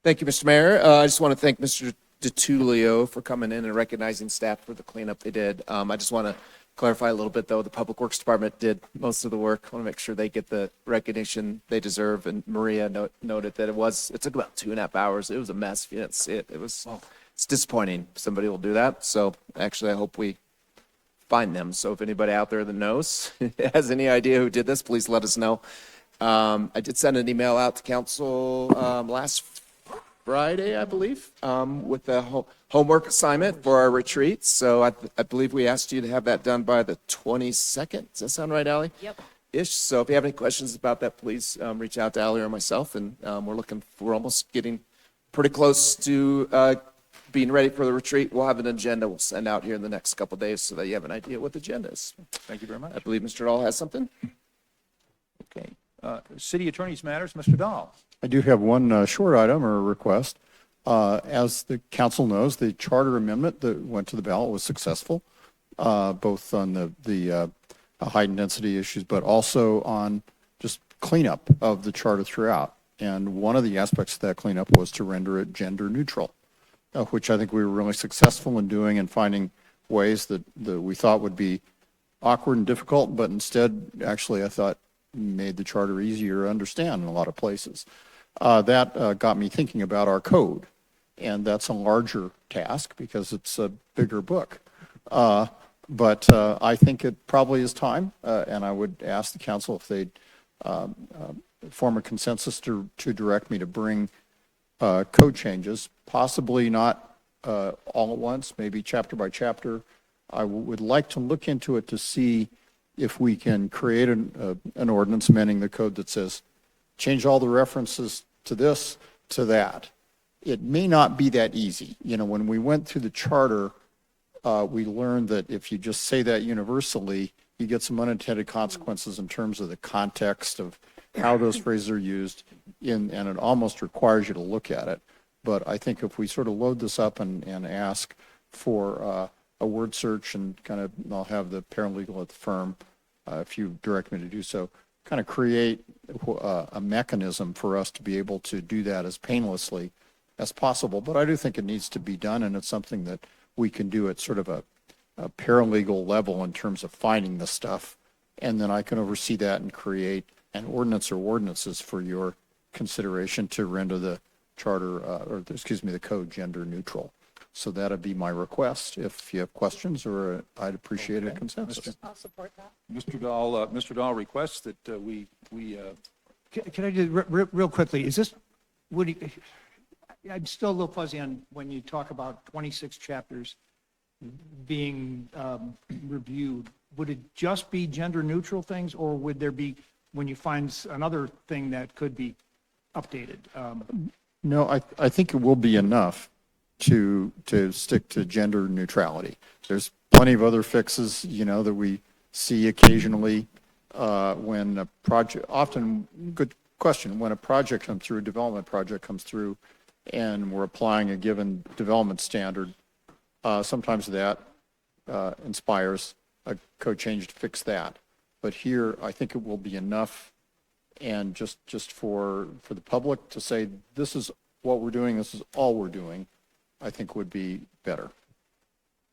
Thank you, Mr. Mayor. I just want to thank Mr. DiTullio for coming in and recognizing staff for the cleanup they did. I just want to clarify a little bit, though. The Public Works Department did most of the work. I want to make sure they get the recognition they deserve. And Maria noted that it took about 2.5 hours. It was a mess. If you didn't see it, it's disappointing. Somebody will do that. So actually, I hope we find them. So if anybody out there that knows, has any idea who did this, please let us know. I did send an email out to council last Friday, I believe, with the homework assignment for our retreat. So I believe we asked you to have that done by the 22nd. Does that sound right, Allie? Yep. Ish. So if you have any questions about that, please reach out to Allie or myself. And we're almost getting pretty close to being ready for the retreat. We'll have an agenda we'll send out here in the next couple of days so that you have an idea what the agenda is. Thank you very much. I believe Mr. Dahl has something. Okay. City attorneys matters. Mr. Dahl. I do have one short item or request. As the council knows, the charter amendment that went to the ballot was successful, both on the height and density issues, but also on just cleanup of the charter throughout. And one of the aspects of that cleanup was to render it gender neutral, which I think we were really successful in doing and finding ways that we thought would be awkward and difficult, but instead, actually, I thought made the charter easier to understand in a lot of places. That got me thinking about our code, and that's a larger task because it's a bigger book. But I think it probably is time, and I would ask the council if they'd form a consensus to direct me to bring code changes, possibly not all at once, maybe chapter by chapter. I would like to look into it to see if we can create an ordinance amending the code that says, change all the references to this, to that. It may not be that easy. When we went through the charter, we learned that if you just say that universally, you get some unintended consequences in terms of the context of how those phrases are used, and it almost requires you to look at it. But I think if we sort of load this up and ask for a word search and I'll have the paralegal at the firm, if you direct me to do so, kind of create a mechanism for us to be able to do that as painlessly as possible. But I do think it needs to be done, and it's something that we can do at sort of a paralegal level in terms of finding the stuff, and then I can oversee that and create an ordinance or ordinances for your consideration to render the charter, the code gender neutral. So that'd be my request. If you have questions, or I'd appreciate a consensus. I'll support that. Mr. Dahl requests that we. Can I just real quickly? I'm still a little fuzzy on when you talk about 26 chapters being reviewed. Would it just be gender neutral things, or would there be, when you find another thing that could be updated? No, I think it will be enough to stick to gender neutrality. There's plenty of other fixes, that we see occasionally when a project, often, good question, when a project comes through, a development project comes through, and we're applying a given development standard, sometimes that inspires a code change to fix that. But here, I think it will be enough, and just for the public to say, this is what we're doing, this is all we're doing, I think would be better.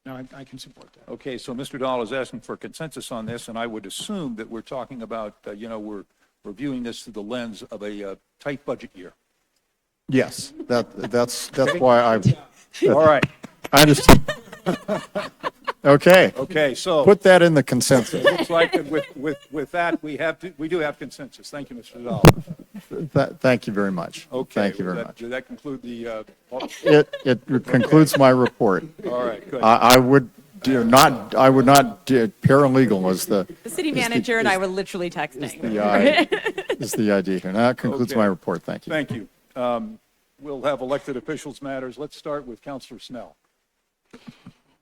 No, I can support that. Okay, so Mr. Dahl is asking for consensus on this, and I would assume that we're talking about, we're viewing this through the lens of a tight budget year. Yes, that's why All right. I understand. Okay. Okay, so. Put that in the consensus. It looks like that with that, we do have consensus. Thank you, Mr. Dahl. Thank you very much. Okay. Thank you very much. Did that conclude the? It concludes my report. All right, good. I would I would not, paralegal is the. The city is the- manager and is- I were literally texting. Is the idea here. Now, that concludes my report. Thank you. Thank you. We'll have elected officials matters. Let's start with Counselor Snell.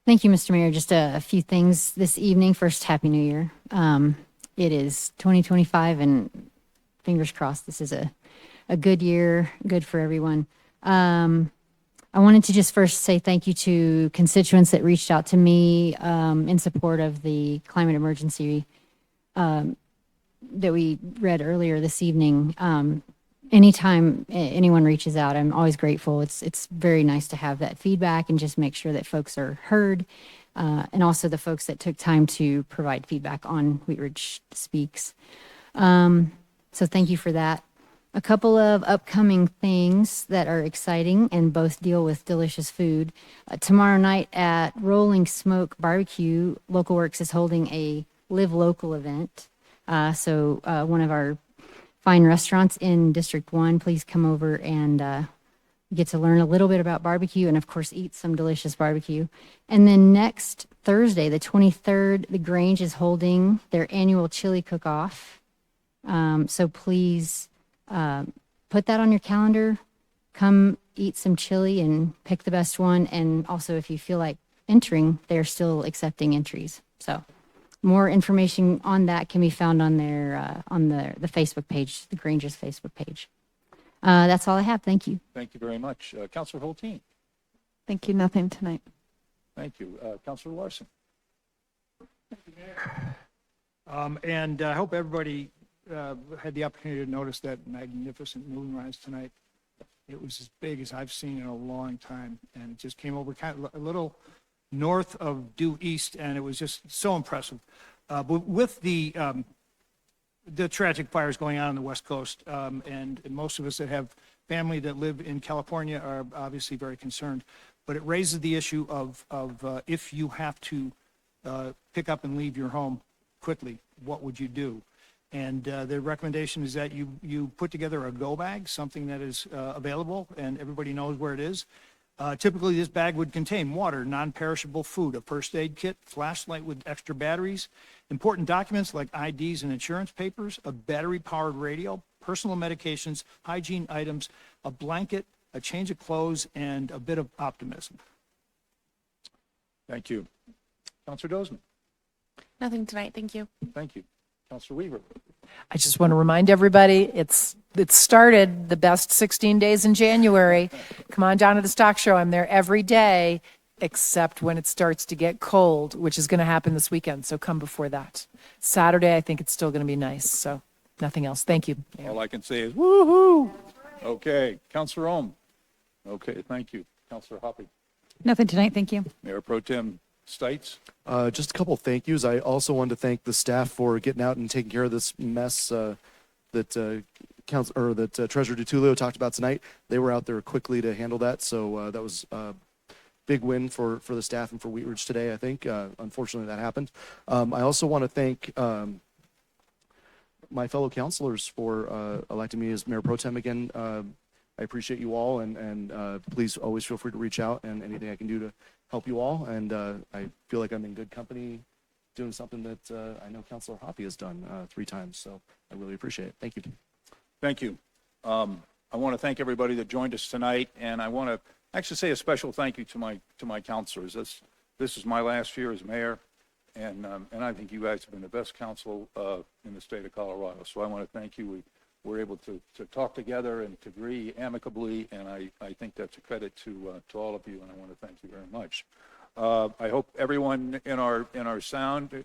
Thank you, Mr. Mayor. Just a few things this evening. First, Happy New Year. It is 2025, and fingers crossed this is a good year, good for everyone. I wanted to just first say thank you to constituents that reached out to me in support of the climate emergency that we read earlier this evening. Anytime anyone reaches out, I'm always grateful. It's very nice to have that feedback and just make sure that folks are heard, and also the folks that took time to provide feedback on Wheat Ridge Speaks. So thank you for that. A couple of upcoming things that are exciting and both deal with delicious food. Tomorrow night at Rolling Smoke Barbecue, Local Works is holding a Live Local event. So one of our fine restaurants in District 1, please come over and get to learn a little bit about barbecue and, of course, eat some delicious barbecue. And then next Thursday, the 23rd, the Grange is holding their annual chili cook-off. So please put that on your calendar. Come eat some chili and pick the best one. And also, if you feel like entering, they're still accepting entries. So more information on that can be found on their on the Facebook page, the Grange's Facebook page. That's all I have. Thank you. Thank you very much. Counselor Hulteen. Thank you. Nothing tonight. Thank you. Counselor Larson. And I hope everybody had the opportunity to notice that magnificent moonrise tonight. It was as big as I've seen in a long time, and it just came over kind of a little north of due east, and it was just so impressive. But with the tragic fires going on the West Coast, and most of us that have family that live in California are obviously very concerned. But it raises the issue of if you have to pick up and leave your home quickly, what would you do? And the recommendation is that you put together a go bag, something that is available and everybody knows where it is. Typically, this bag would contain water, non-perishable food, a first aid kit, flashlight with extra batteries, important documents like IDs and insurance papers, a battery-powered radio, personal medications, hygiene items, a blanket, a change of clothes, and a bit of optimism. Thank you. Counselor Dozeman. Nothing tonight. Thank you. Thank you. Counselor Weaver. I just want to remind everybody, it started the best 16 days in January. Come on down to the stock show. I'm there every day, except when it starts to get cold, which is going to happen this weekend. So come before that. Saturday, I think it's still going to be nice. So nothing else. Thank you. All I can say is woo-hoo. Okay. Counselor Ohm. Okay. Thank you. Counselor Hoppy. Nothing tonight. Thank you. Mayor Pro Tem Stites. Just a couple of thank yous. I also wanted to thank the staff for getting out and taking care of this mess that Treasurer DiTullio talked about tonight. They were out there quickly to handle that, so that was a big win for the staff and for Wheat Ridge today, I think. Unfortunately, that happened. I also want to thank my fellow councilors for electing me as Mayor Pro Tem again. I appreciate you all, and please always feel free to reach out and anything I can do to help you all. And I feel like I'm in good company doing something that I know Councilor Hoppy has done 3 times. So I really appreciate it. Thank you. Thank you. I want to thank everybody that joined us tonight, and I want to actually say a special thank you to my councilors. This is my last year as mayor, and I think you guys have been the best council in the state of Colorado. So I want to thank you. We were able to talk together and to agree amicably, and I think that's a credit to all of you, and I want to thank you very much. I hope everyone in our sound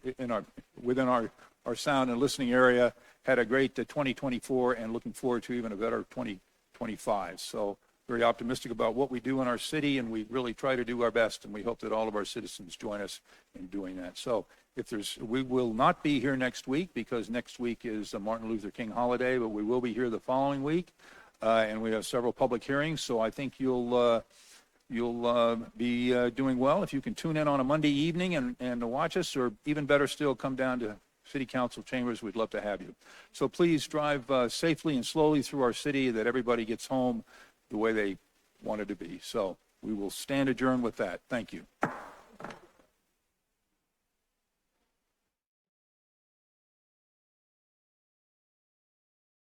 within our sound and listening area had a great 2024 and looking forward to even a better 2025. So very optimistic about what we do in our city, and we really try to do our best, and we hope that all of our citizens join us in doing that. So we will not be here next week because next week is a Martin Luther King holiday, but we will be here the following week, and we have several public hearings. So I think you'll be doing well if you can tune in on a Monday evening and watch us, or even better still, come down to City Council chambers. We'd love to have you. So please drive safely and slowly through our city, that everybody gets home the way they wanted to be. So we will stand adjourned with that. Thank you.